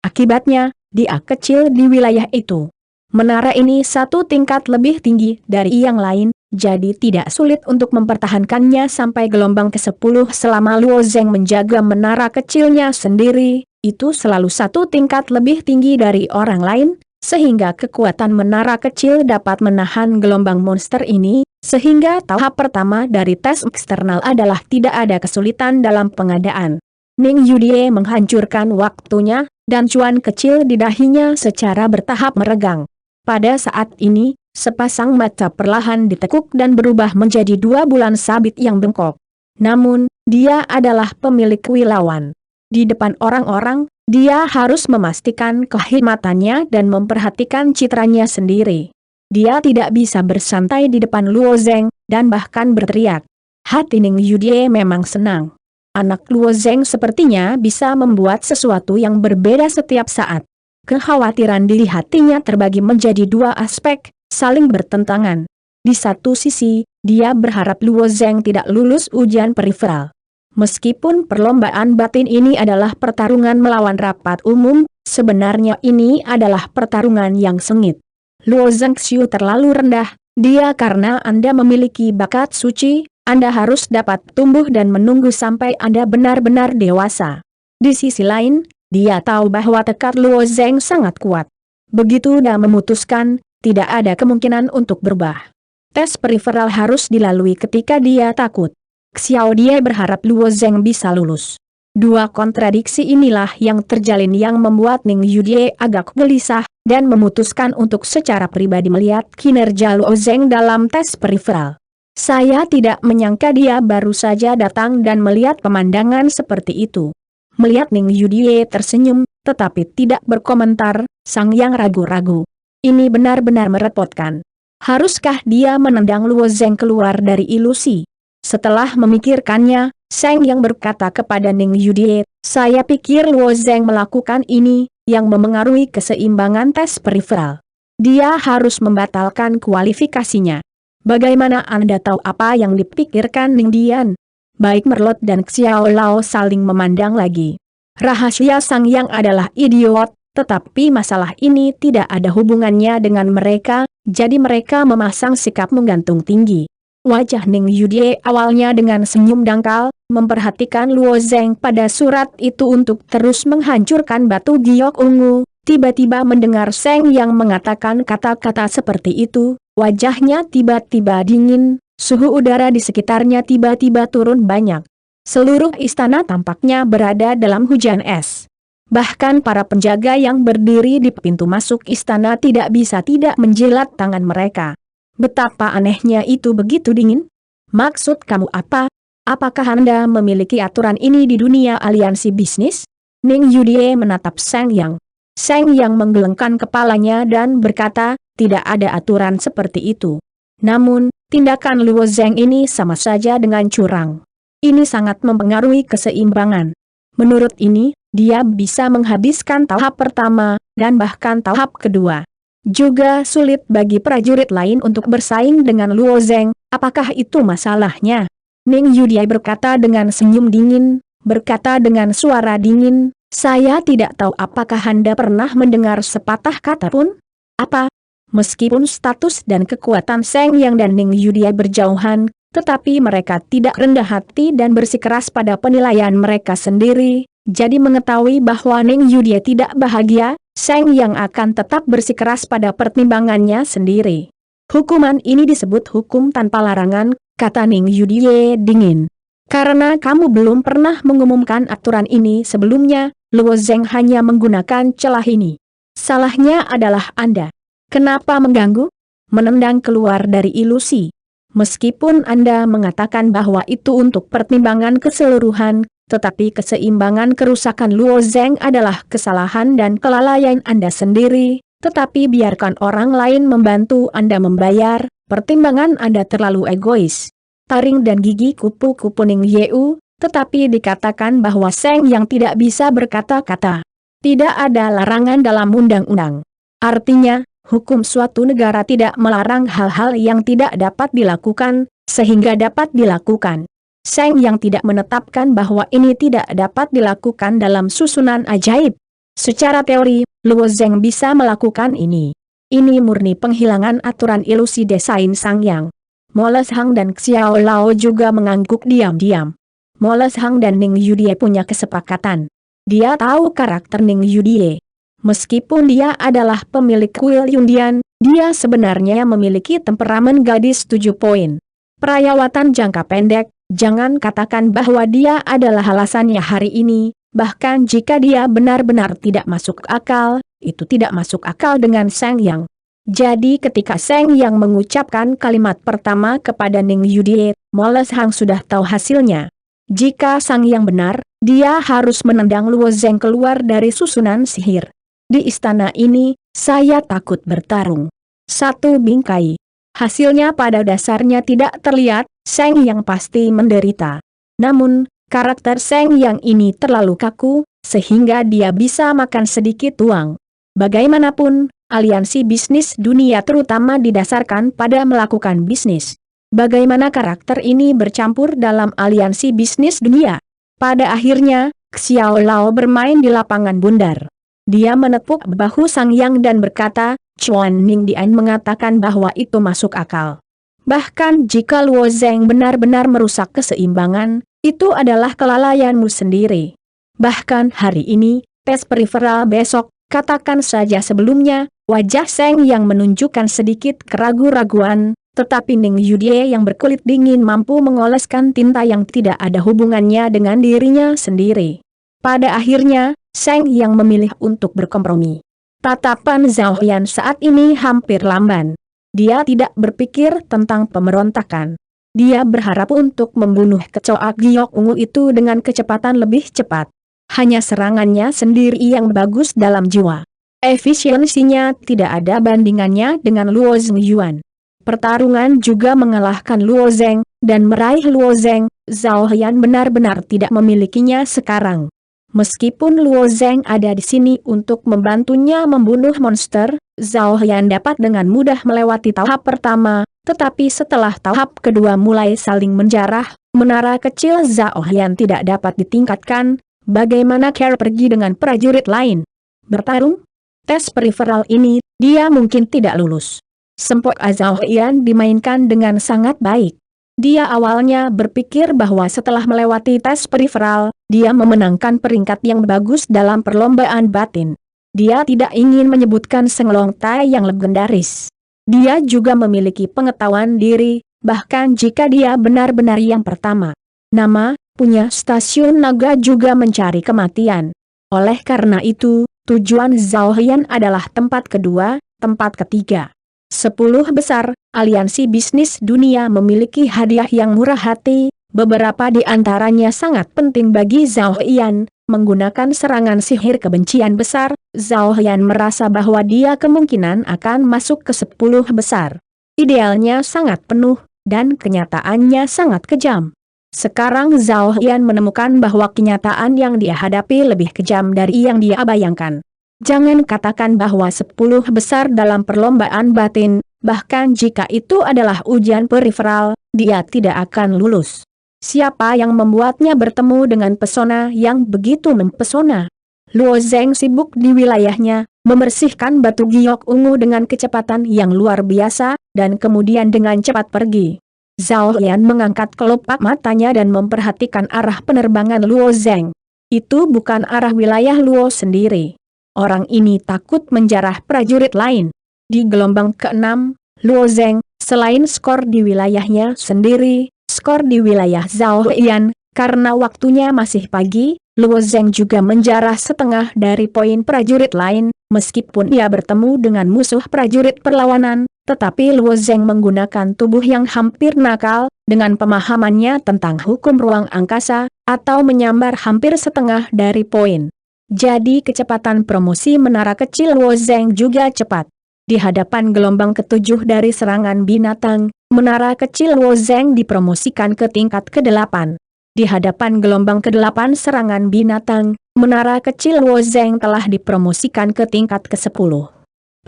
Speaker 1: Akibatnya, dia kecil di wilayah itu. Menara ini satu tingkat lebih tinggi dari yang lain, jadi tidak sulit untuk mempertahankannya sampai gelombang ke-10 selama Luo Zeng menjaga menara kecilnya sendiri, itu selalu satu tingkat lebih tinggi dari orang lain, sehingga kekuatan menara kecil dapat menahan gelombang monster ini, sehingga tahap pertama dari tes eksternal adalah tidak ada kesulitan dalam pengadaan. Ning Yudie menghancurkan waktunya, dan cuan kecil di dahinya secara bertahap meregang. Pada saat ini, sepasang mata perlahan ditekuk dan berubah menjadi 2 bulan sabit yang bengkok. Namun, dia adalah pemilik wilauan. Di depan orang-orang, dia harus memastikan kehormatannya dan memperhatikan citranya sendiri. Dia tidak bisa bersantai di depan Luo Zeng, dan bahkan berteriak. Hati Ning Yudie memang senang. Anak Luo Zeng sepertinya bisa membuat sesuatu yang berbeda setiap saat. Kekhawatiran di hatinya terbagi menjadi 2 aspek, saling bertentangan. Di satu sisi, dia berharap Luo Zeng tidak lulus ujian periferal. Meskipun perlombaan batin ini adalah pertarungan melawan rapat umum, sebenarnya ini adalah pertarungan yang sengit. Luo Zeng Xiu terlalu rendah, dia karena Anda memiliki bakat suci, Anda harus dapat tumbuh dan menunggu sampai Anda benar-benar dewasa. Di sisi lain, dia tahu bahwa tekad Luo Zeng sangat kuat. Begitu dia memutuskan, tidak ada kemungkinan untuk berubah. Tes periferal harus dilalui ketika dia takut. Xiao Die berharap Luo Zeng bisa lulus. 2 kontradiksi inilah yang terjalin yang membuat Ning Yudie agak gelisah, dan memutuskan untuk secara pribadi melihat kinerja Luo Zeng dalam tes periferal. Saya tidak menyangka dia baru saja datang dan melihat pemandangan seperti itu. Melihat Ning Yudie tersenyum, tetapi tidak berkomentar, Sang Yang ragu-ragu. Ini benar-benar merepotkan. Haruskah dia menendang Luo Zeng keluar dari ilusi? Setelah memikirkannya, Sang Yang berkata kepada Ning Yudie, saya pikir Luo Zeng melakukan ini, yang memengaruhi keseimbangan tes periferal. Dia harus membatalkan kualifikasinya. Bagaimana Anda tahu apa yang dipikirkan Ning Dian? Baik Merlot dan Xiao Lao saling memandang lagi. Rahasia Sang Yang adalah idiot, tetapi masalah ini tidak ada hubungannya dengan mereka, jadi mereka memasang sikap menggantung tinggi. Wajah Ning Yudie awalnya dengan senyum dangkal, memperhatikan Luo Zeng pada surat itu untuk terus menghancurkan batu giok ungu. Tiba-tiba mendengar Sang Yang mengatakan kata-kata seperti itu, wajahnya tiba-tiba dingin, suhu udara di sekitarnya tiba-tiba turun banyak. Seluruh istana tampaknya berada dalam hujan es. Bahkan para penjaga yang berdiri di pintu masuk istana tidak bisa tidak menjilat tangan mereka. Betapa anehnya itu begitu dingin? Maksud kamu apa? Apakah Anda memiliki aturan ini di dunia aliansi bisnis? Ning Yudie menatap Sang Yang. Sang Yang menggelengkan kepalanya dan berkata, tidak ada aturan seperti itu. Namun, tindakan Luo Zeng ini sama saja dengan curang. Ini sangat mempengaruhi keseimbangan. Menurut ini, dia bisa menghabiskan tahap pertama, dan bahkan tahap kedua. Juga sulit bagi prajurit lain untuk bersaing dengan Luo Zeng, apakah itu masalahnya? Ning Yudie berkata dengan senyum dingin, berkata dengan suara dingin, saya tidak tahu apakah Anda pernah mendengar sepatah kata pun? Apa? Meskipun status dan kekuatan Sang Yang dan Ning Yudie berjauhan, tetapi mereka tidak rendah hati dan bersikeras pada penilaian mereka sendiri, jadi mengetahui bahwa Ning Yudie tidak bahagia, Sang Yang akan tetap bersikeras pada pertimbangannya sendiri. Hukuman ini disebut hukum tanpa larangan, kata Ning Yudie dingin. Karena kamu belum pernah mengumumkan aturan ini sebelumnya, Luo Zeng hanya menggunakan celah ini. Salahnya adalah Anda. Kenapa mengganggu? Menendang keluar dari ilusi. Meskipun Anda mengatakan bahwa itu untuk pertimbangan keseluruhan, tetapi keseimbangan kerusakan Luo Zeng adalah kesalahan dan kelalaian Anda sendiri, tetapi biarkan orang lain membantu Anda membayar, pertimbangan Anda terlalu egois. Taring dan gigi kupu-kupu Ning Yeu, tetapi dikatakan bahwa Sang Yang tidak bisa berkata-kata. Tidak ada larangan dalam undang-undang. Artinya, hukum suatu negara tidak melarang hal-hal yang tidak dapat dilakukan, sehingga dapat dilakukan. Seng Yang tidak menetapkan bahwa ini tidak dapat dilakukan dalam susunan ajaib. Secara teori, Luo Zeng bisa melakukan ini. Ini murni penghilangan aturan ilusi desain Sang Yang. Moles Hang dan Xiao Lao juga mengangguk diam-diam. Moles Hang dan Ning Yudie punya kesepakatan. Dia tahu karakter Ning Yudie. Meskipun dia adalah pemilik kuil Yundian, dia sebenarnya memiliki temperamen gadis 7 poin. Perawatan jangka pendek, jangan katakan bahwa dia adalah alasannya hari ini, bahkan jika dia benar-benar tidak masuk akal, itu tidak masuk akal dengan Sang Yang. Jadi ketika Sang Yang mengucapkan kalimat pertama kepada Ning Yudie, Moles Hang sudah tahu hasilnya. Jika Sang Yang benar, dia harus menendang Luo Zeng keluar dari susunan sihir. Di istana ini, saya takut bertarung. Satu bingkai. Hasilnya pada dasarnya tidak terlihat, Sang Yang pasti menderita. Namun, karakter Sang Yang ini terlalu kaku, sehingga dia bisa makan sedikit uang. Bagaimanapun, aliansi bisnis dunia terutama didasarkan pada melakukan bisnis. Bagaimana karakter ini bercampur dalam aliansi bisnis dunia? Pada akhirnya, Xiao Lao bermain di lapangan bundar. Dia menepuk bahu Sang Yang dan berkata, Chuan Ning Dian mengatakan bahwa itu masuk akal. Bahkan jika Luo Zeng benar-benar merusak keseimbangan, itu adalah kelalaianmu sendiri. Bahkan hari ini, tes periferal besok, katakan saja sebelumnya, wajah Sang Yang menunjukkan sedikit keraguan-raguan, tetapi Ning Yudie yang berkulit dingin mampu mengoleskan tinta yang tidak ada hubungannya dengan dirinya sendiri. Pada akhirnya, Sang Yang memilih untuk berkompromi. Tatapan Zhao Yan saat ini hampir lamban. Dia tidak berpikir tentang pemberontakan. Dia berharap untuk membunuh kecoa giok ungu itu dengan kecepatan lebih cepat. Hanya serangannya sendiri yang bagus dalam jiwa. Efisiensinya tidak ada bandingannya dengan Luo Zhengyuan. Pertarungan juga mengalahkan Luo Zeng, dan meraih Luo Zeng, Zhao Yan benar-benar tidak memilikinya sekarang. Meskipun Luo Zeng ada di sini untuk membantunya membunuh monster, Zhao Yan dapat dengan mudah melewati tahap pertama, tetapi setelah tahap kedua mulai saling menjarah, menara kecil Zhao Yan tidak dapat ditingkatkan, bagaimana cara pergi dengan prajurit lain? Bertarung? Tes periferal ini, dia mungkin tidak lulus. Sempok Zhao Yan dimainkan dengan sangat baik. Dia awalnya berpikir bahwa setelah melewati tes periferal, dia memenangkan peringkat yang bagus dalam perlombaan batin. Dia tidak ingin menyebutkan Seng Long Tai yang legendaris. Dia juga memiliki pengetahuan diri, bahkan jika dia benar-benar yang pertama. Nama, punya stasiun naga juga mencari kematian. Oleh karena itu, tujuan Zhao Yan adalah tempat kedua, tempat ketiga. 10 besar, aliansi bisnis dunia memiliki hadiah yang murah hati, beberapa di antaranya sangat penting bagi Zhao Yan. Menggunakan serangan sihir kebencian besar, Zhao Yan merasa bahwa dia kemungkinan akan masuk ke 10 besar. Idealnya sangat penuh, dan kenyataannya sangat kejam. Sekarang Zhao Yan menemukan bahwa kenyataan yang dia hadapi lebih kejam dari yang dia bayangkan. Jangan katakan bahwa 10 besar dalam perlombaan batin, bahkan jika itu adalah ujian periferal, dia tidak akan lulus. Siapa yang membuatnya bertemu dengan pesona yang begitu mempesona? Luo Zeng sibuk di wilayahnya, membersihkan batu giok ungu dengan kecepatan yang luar biasa, dan kemudian dengan cepat pergi. Zhao Yan mengangkat kelopak matanya dan memperhatikan arah penerbangan Luo Zeng. Itu bukan arah wilayah Luo sendiri. Orang ini takut menjarah prajurit lain. Di gelombang ke-6, Luo Zeng, selain skor di wilayahnya sendiri, skor di wilayah Zhao Yan, karena waktunya masih pagi, Luo Zeng juga menjarah setengah dari poin prajurit lain, meskipun ia bertemu dengan musuh prajurit perlawanan, tetapi Luo Zeng menggunakan tubuh yang hampir nakal, dengan pemahamannya tentang hukum ruang angkasa, atau menyambar hampir setengah dari poin. Jadi kecepatan promosi menara kecil Luo Zeng juga cepat. Di hadapan gelombang ke-7 dari serangan binatang, menara kecil Luo Zeng dipromosikan ke tingkat ke-8. Di hadapan gelombang ke-8 serangan binatang, menara kecil Luo Zeng telah dipromosikan ke tingkat ke-10.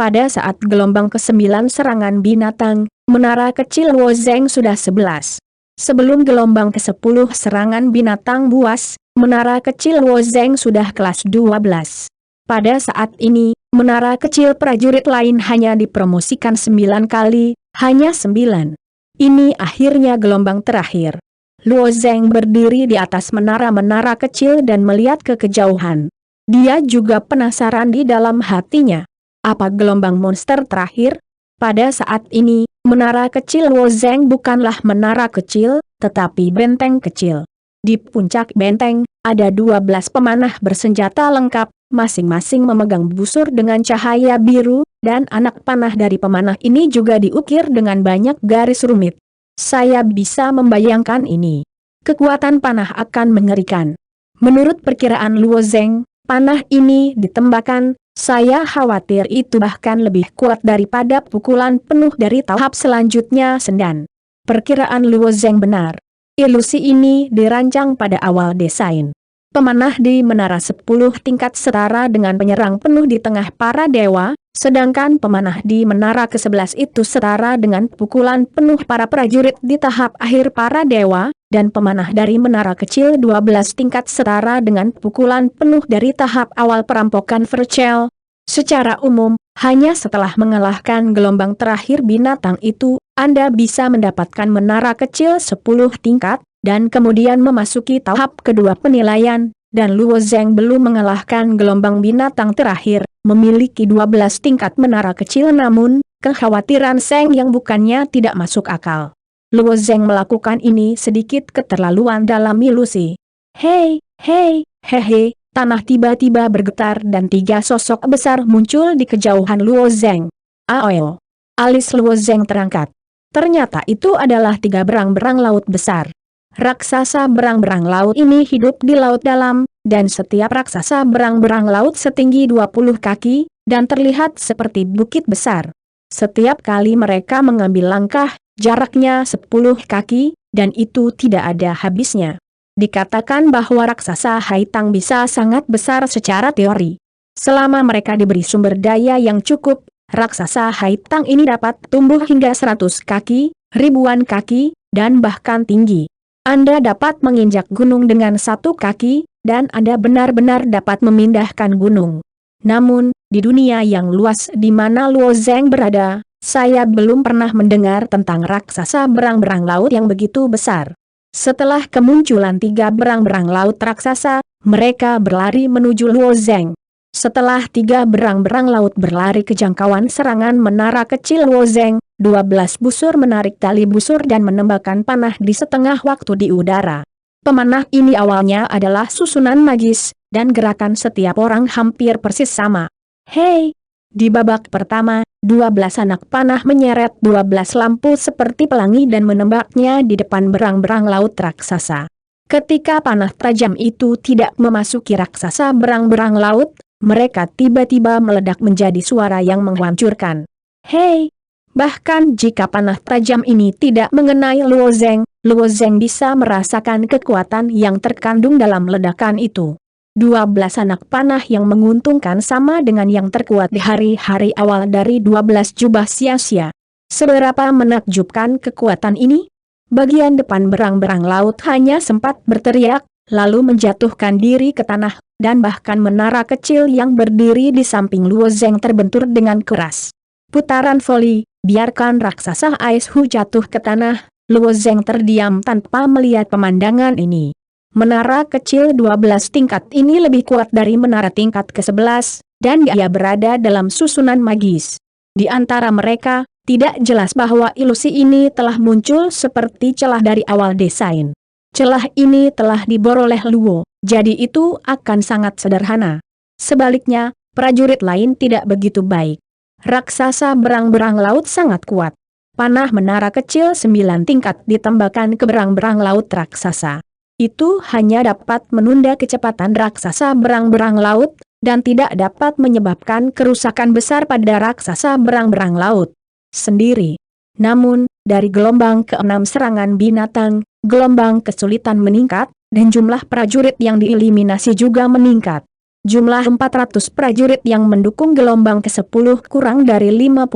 Speaker 1: Pada saat gelombang ke-9 serangan binatang, menara kecil Luo Zeng sudah 11. Sebelum gelombang ke-10 serangan binatang buas, menara kecil Luo Zeng sudah kelas 12. Pada saat ini, menara kecil prajurit lain hanya dipromosikan 9 kali, hanya 9. Ini akhirnya gelombang terakhir. Luo Zeng berdiri di atas menara-menara kecil dan melihat ke kejauhan. Dia juga penasaran di dalam hatinya. Apa gelombang monster terakhir? Pada saat ini, menara kecil Luo Zeng bukanlah menara kecil, tetapi benteng kecil. Di puncak benteng, ada 12 pemanah bersenjata lengkap, masing-masing memegang busur dengan cahaya biru, dan anak panah dari pemanah ini juga diukir dengan banyak garis rumit. Saya bisa membayangkan ini. Kekuatan panah akan mengerikan. Menurut perkiraan Luo Zeng, panah ini ditembakkan, saya khawatir itu bahkan lebih kuat daripada pukulan penuh dari tahap selanjutnya sendan. Perkiraan Luo Zeng benar. Ilusi ini dirancang pada awal desain. Pemanah di menara 10 tingkat setara dengan penyerang penuh di tengah para dewa, sedangkan pemanah di menara ke-11 itu setara dengan pukulan penuh para prajurit di tahap akhir para dewa, dan pemanah dari menara kecil 12 tingkat setara dengan pukulan penuh dari tahap awal perampokan Vercel. Secara umum, hanya setelah mengalahkan gelombang terakhir binatang itu, Anda bisa mendapatkan menara kecil 10 tingkat, dan kemudian memasuki tahap kedua penilaian, dan Luo Zeng belum mengalahkan gelombang binatang terakhir, memiliki 12 tingkat menara kecil namun, kekhawatiran Zeng yang bukannya tidak masuk akal. Luo Zeng melakukan ini sedikit keterlaluan dalam ilusi. Hei, hehe, tanah tiba-tiba bergetar dan 3 sosok besar muncul di kejauhan Luo Zeng. Aoe! Alis Luo Zeng terangkat. Ternyata itu adalah 3 berang-berang laut besar. Raksasa berang-berang laut ini hidup di laut dalam, dan setiap raksasa berang-berang laut setinggi 20 kaki, dan terlihat seperti bukit besar. Setiap kali mereka mengambil langkah, jaraknya 10 kaki, dan itu tidak ada habisnya. Dikatakan bahwa raksasa Haitang bisa sangat besar secara teori. Selama mereka diberi sumber daya yang cukup, raksasa Haitang ini dapat tumbuh hingga 100 kaki, ribuan kaki, dan bahkan tinggi. Anda dapat menginjak gunung dengan 1 kaki, dan Anda benar-benar dapat memindahkan gunung. Namun, di dunia yang luas di mana Luo Zeng berada, saya belum pernah mendengar tentang raksasa berang-berang laut yang begitu besar. Setelah kemunculan 3 berang-berang laut raksasa, mereka berlari menuju Luo Zeng. Setelah 3 berang-berang laut berlari ke jangkauan serangan menara kecil Luo Zeng, 12 busur menarik tali busur dan menembakkan panah di setengah waktu di udara. Pemanah ini awalnya adalah susunan magis, dan gerakan setiap orang hampir persis sama. Hei! Di babak pertama, 12 anak panah menyeret 12 lampu seperti pelangi dan menembaknya di depan berang-berang laut raksasa. Ketika panah tajam itu tidak memasuki raksasa berang-berang laut, mereka tiba-tiba meledak menjadi suara yang menghancurkan. Hei! Bahkan jika panah tajam ini tidak mengenai Luo Zeng bisa merasakan kekuatan yang terkandung dalam ledakan itu. 12 anak panah yang menguntungkan sama dengan yang terkuat di hari-hari awal dari 12 jubah sia-sia. Seberapa menakjubkan kekuatan ini? Bagian depan berang-berang laut hanya sempat berteriak, lalu menjatuhkan diri ke tanah, dan bahkan menara kecil yang berdiri di samping Luo Zeng terbentur dengan keras. Putaran voli, biarkan raksasa Ais Hu jatuh ke tanah, Luo Zeng terdiam tanpa melihat pemandangan ini. Menara kecil 12 tingkat ini lebih kuat dari menara tingkat ke-11, dan dia berada dalam susunan magis. Di antara mereka, tidak jelas bahwa ilusi ini telah muncul seperti celah dari awal desain. Celah ini telah dibor oleh Luo, jadi itu akan sangat sederhana. Sebaliknya, prajurit lain tidak begitu baik. Raksasa berang-berang laut sangat kuat. Panah menara kecil 9 tingkat ditembakkan ke berang-berang laut raksasa. Itu hanya dapat menunda kecepatan raksasa berang-berang laut, dan tidak dapat menyebabkan kerusakan besar pada raksasa berang-berang laut sendiri. Namun, dari gelombang ke-6 serangan binatang, gelombang kesulitan meningkat, dan jumlah prajurit yang dieliminasi juga meningkat. Jumlah 400 prajurit yang mendukung gelombang ke-10 kurang dari 50.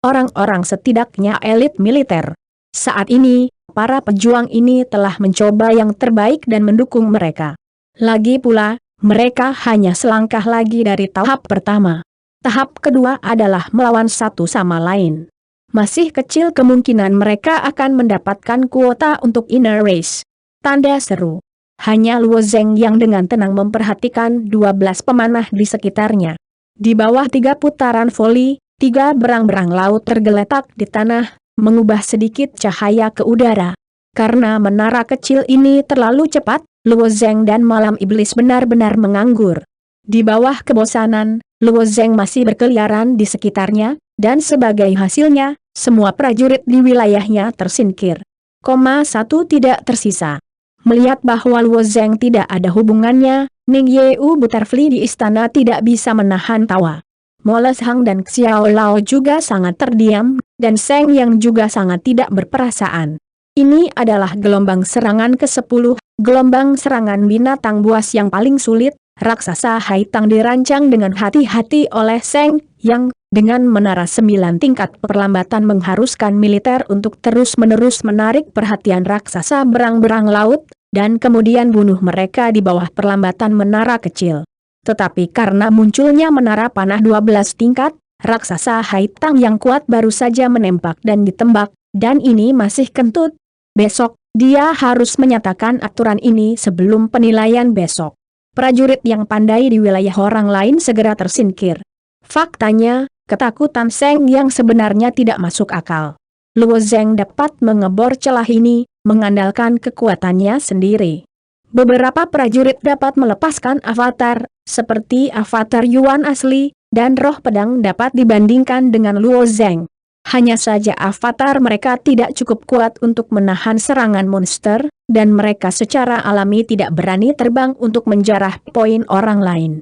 Speaker 1: Orang-orang setidaknya elit militer. Saat ini, para pejuang ini telah mencoba yang terbaik dan mendukung mereka. Lagi pula, mereka hanya selangkah lagi dari tahap pertama. Tahap kedua adalah melawan satu sama lain. Masih kecil kemungkinan mereka akan mendapatkan kuota untuk inner race. Tanda seru. Hanya Luo Zeng yang dengan tenang memperhatikan 12 pemanah di sekitarnya. Di bawah 3 putaran voli, 3 berang-berang laut tergeletak di tanah, mengubah sedikit cahaya ke udara. Karena menara kecil ini terlalu cepat, Luo Zeng dan Malam Iblis benar-benar menganggur. Di bawah kebosanan, Luo Zeng masih berkeliaran di sekitarnya, dan sebagai hasilnya, semua prajurit di wilayahnya tersingkir. Satu tidak tersisa. Melihat bahwa Luo Zeng tidak ada hubungannya, Ning Yeu Butterfly di istana tidak bisa menahan tawa. Moles Hang dan Xiao Lao juga sangat terdiam, dan Seng yang juga sangat tidak berperasaan. Ini adalah gelombang serangan ke-10, gelombang serangan binatang buas yang paling sulit. Raksasa Haitang dirancang dengan hati-hati oleh Seng yang dengan menara 9 tingkat perlambatan mengharuskan militer untuk terus-menerus menarik perhatian raksasa berang-berang laut, dan kemudian bunuh mereka di bawah perlambatan menara kecil. Tetapi karena munculnya menara panah 12 tingkat, raksasa Haitang yang kuat baru saja menembak dan ditembak, dan ini masih kentut. Besok, dia harus menyatakan aturan ini sebelum penilaian besok. Prajurit yang pandai di wilayah orang lain segera tersingkir. Faktanya, ketakutan Seng yang sebenarnya tidak masuk akal. Luo Zeng dapat mengebor celah ini, mengandalkan kekuatannya sendiri. Beberapa prajurit dapat melepaskan avatar, seperti avatar Yuan asli, dan roh pedang dapat dibandingkan dengan Luo Zeng. Hanya saja avatar mereka tidak cukup kuat untuk menahan serangan monster, dan mereka secara alami tidak berani terbang untuk menjarah poin orang lain.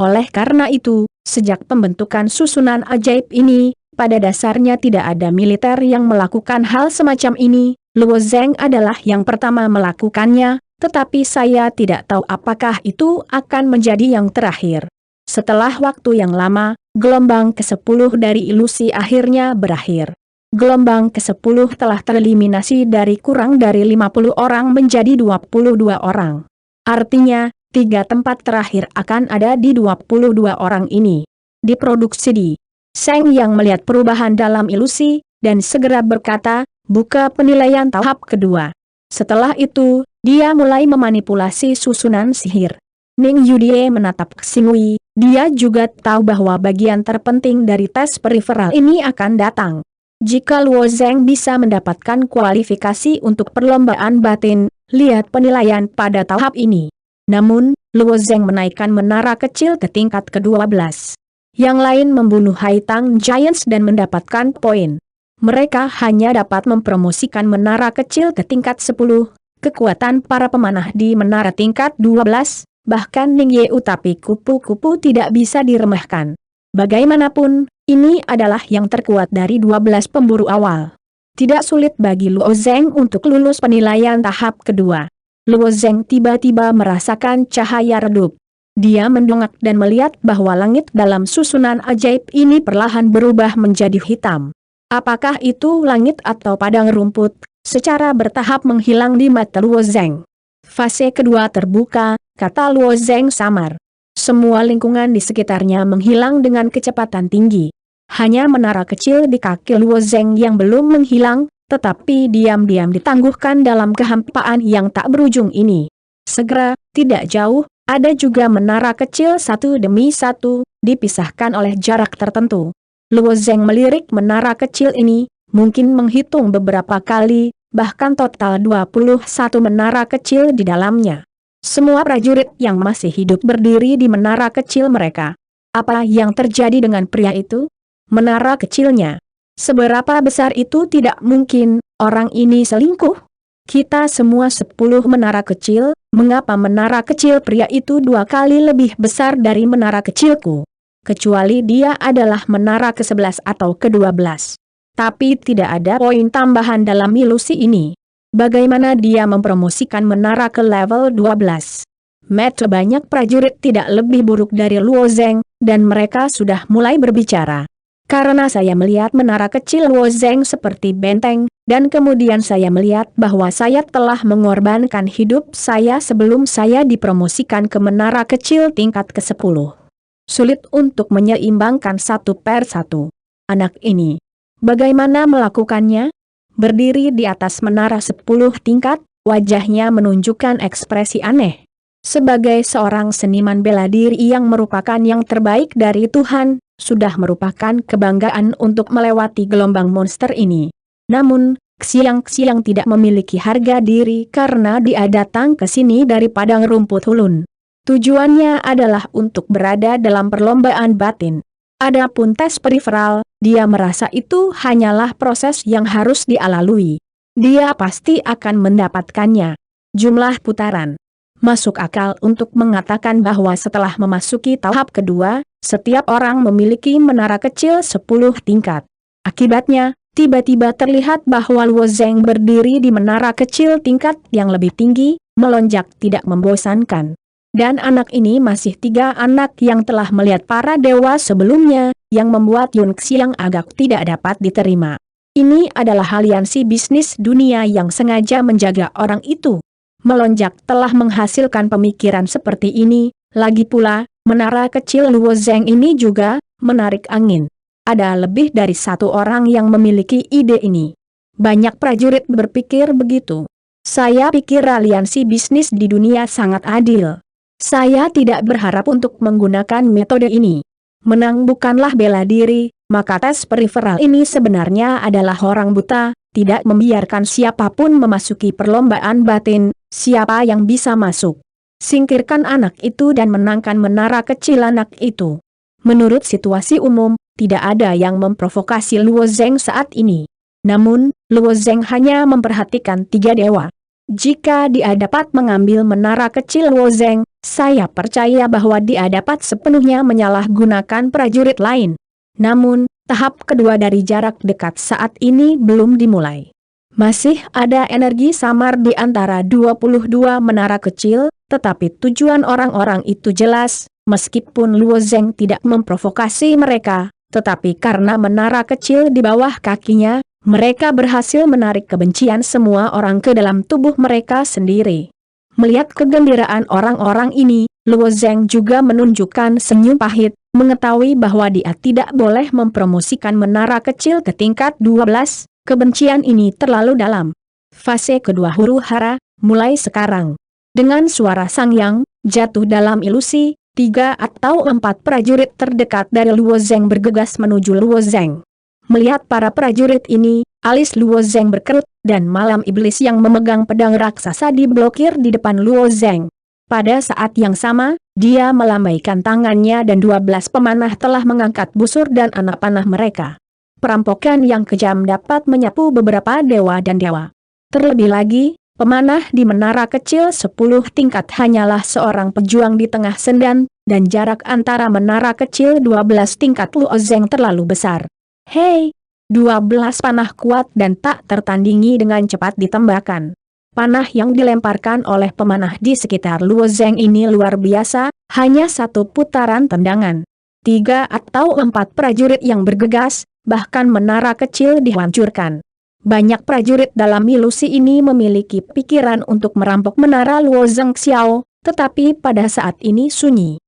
Speaker 1: Oleh karena itu, sejak pembentukan susunan ajaib ini, pada dasarnya tidak ada militer yang melakukan hal semacam ini. Luo Zeng adalah yang pertama melakukannya, tetapi saya tidak tahu apakah itu akan menjadi yang terakhir. Setelah waktu yang lama, gelombang ke-10 dari ilusi akhirnya berakhir. Gelombang ke-10 telah tereliminasi dari kurang dari 50 orang menjadi 22 orang. Artinya, 3 tempat terakhir akan ada di 22 orang ini. Diproduksi di Seng yang melihat perubahan dalam ilusi, dan segera berkata, buka penilaian tahap kedua. Setelah itu, dia mulai memanipulasi susunan sihir. Ning Yudie menatap Xing Wei, dia juga tahu bahwa bagian terpenting dari tes periferal ini akan datang. Jika Luo Zeng bisa mendapatkan kualifikasi untuk perlombaan batin, lihat penilaian pada tahap ini. Namun, Luo Zeng menaikkan menara kecil ke tingkat ke-12. Yang lain membunuh Haitang Giants dan mendapatkan poin. Mereka hanya dapat mempromosikan menara kecil ke tingkat 10, kekuatan para pemanah di menara tingkat 12, bahkan Ning Yeu tapi kupu-kupu tidak bisa diremehkan. Bagaimanapun, ini adalah yang terkuat dari 12 pemburu awal. Tidak sulit bagi Luo Zeng untuk lulus penilaian tahap kedua. Luo Zeng tiba-tiba merasakan cahaya redup. Dia mendongak dan melihat bahwa langit dalam susunan ajaib ini perlahan berubah menjadi hitam. Apakah itu langit atau padang rumput? Secara bertahap menghilang di mata Luo Zeng. Fase kedua terbuka, kata Luo Zeng samar. Semua lingkungan di sekitarnya menghilang dengan kecepatan tinggi. Hanya menara kecil di kaki Luo Zeng yang belum menghilang, tetapi diam-diam ditangguhkan dalam kehampaan yang tak berujung ini. Segera, tidak jauh, ada juga menara kecil satu demi satu, dipisahkan oleh jarak tertentu. Luo Zeng melirik menara kecil ini, mungkin menghitung beberapa kali, bahkan total 21 menara kecil di dalamnya. Semua prajurit yang masih hidup berdiri di menara kecil mereka. Apa yang terjadi dengan pria itu? Menara kecilnya. Seberapa besar itu tidak mungkin, orang ini selingkuh. Kita semua 10 menara kecil, mengapa menara kecil pria itu 2 kali lebih besar dari menara kecilku? Kecuali dia adalah menara ke-11 atau ke-12. Tapi tidak ada poin tambahan dalam ilusi ini. Bagaimana dia mempromosikan menara ke level 12? Mata banyak prajurit tidak lebih buruk dari Luo Zeng, dan mereka sudah mulai berbicara. Karena saya melihat menara kecil Luo Zeng seperti benteng, dan kemudian saya melihat bahwa saya telah mengorbankan hidup saya sebelum saya dipromosikan ke menara kecil tingkat ke-10. Sulit untuk menyeimbangkan satu per satu. Anak ini, bagaimana melakukannya? Berdiri di atas menara 10 tingkat, wajahnya menunjukkan ekspresi aneh. Sebagai seorang seniman bela diri yang merupakan yang terbaik dari Tuhan, sudah merupakan kebanggaan untuk melewati gelombang monster ini. Namun, Xiang tidak memiliki harga diri karena dia datang ke sini dari padang rumput Hulun. Tujuannya adalah untuk berada dalam perlombaan batin. Adapun tes periferal, dia merasa itu hanyalah proses yang harus dilalui. Dia pasti akan mendapatkannya. Jumlah putaran. Masuk akal untuk mengatakan bahwa setelah memasuki tahap kedua, setiap orang memiliki menara kecil 10 tingkat. Akibatnya, tiba-tiba terlihat bahwa Luo Zeng berdiri di menara kecil tingkat yang lebih tinggi, melonjak tidak membosankan. Dan anak ini masih 3 anak yang telah melihat para dewa sebelumnya, yang membuat Yun Xiang agak tidak dapat diterima. Ini adalah aliansi bisnis dunia yang sengaja menjaga orang itu. Melonjak telah menghasilkan pemikiran seperti ini, lagi pula, menara kecil Luo Zeng ini juga menarik angin. Ada lebih dari 1 orang yang memiliki ide ini. Banyak prajurit berpikir begitu. Saya pikir aliansi bisnis di dunia sangat adil. Saya tidak berharap untuk menggunakan metode ini. Menang bukanlah bela diri, maka tes periferal ini sebenarnya adalah orang buta, tidak membiarkan siapapun memasuki perlombaan batin. Siapa yang bisa masuk? Singkirkan anak itu dan menangkan menara kecil anak itu. Menurut situasi umum, tidak ada yang memprovokasi Luo Zeng saat ini. Namun, Luo Zeng hanya memperhatikan 3 dewa. Jika dia dapat mengambil menara kecil Luo Zeng, saya percaya bahwa dia dapat sepenuhnya menyalahgunakan prajurit lain. Namun, tahap kedua dari jarak dekat saat ini belum dimulai. Masih ada energi samar di antara 22 menara kecil, tetapi tujuan orang-orang itu jelas, meskipun Luo Zeng tidak memprovokasi mereka, tetapi karena menara kecil di bawah kakinya, mereka berhasil menarik kebencian semua orang ke dalam tubuh mereka sendiri. Melihat kegembiraan orang-orang ini, Luo Zeng juga menunjukkan senyum pahit, mengetahui bahwa dia tidak boleh mempromosikan menara kecil ke tingkat 12. Kebencian ini terlalu dalam. Fase kedua huru-hara, mulai sekarang. Dengan suara Sang Yang, jatuh dalam ilusi, 3 atau 4 prajurit terdekat dari Luo Zeng bergegas menuju Luo Zeng. Melihat para prajurit ini, alis Luo Zeng berkerut, dan malam iblis yang memegang pedang raksasa diblokir di depan Luo Zeng. Pada saat yang sama, dia melambaikan tangannya dan 12 pemanah telah mengangkat busur dan anak panah mereka. Perampokan yang kejam dapat menyapu beberapa dewa dan dewa. Terlebih lagi, pemanah di menara kecil 10 tingkat hanyalah seorang pejuang di tengah sendan, dan jarak antara menara kecil 12 tingkat Luo Zeng terlalu besar. Hei! 12 panah kuat dan tak tertandingi dengan cepat ditembakkan. Panah yang dilemparkan oleh pemanah di sekitar Luo Zeng ini luar biasa, hanya 1 putaran tendangan. 3 atau 4 prajurit yang bergegas, bahkan menara kecil dihancurkan. Banyak prajurit dalam ilusi ini memiliki pikiran untuk merampok menara Luo Zeng Xiao, tetapi pada saat ini sunyi.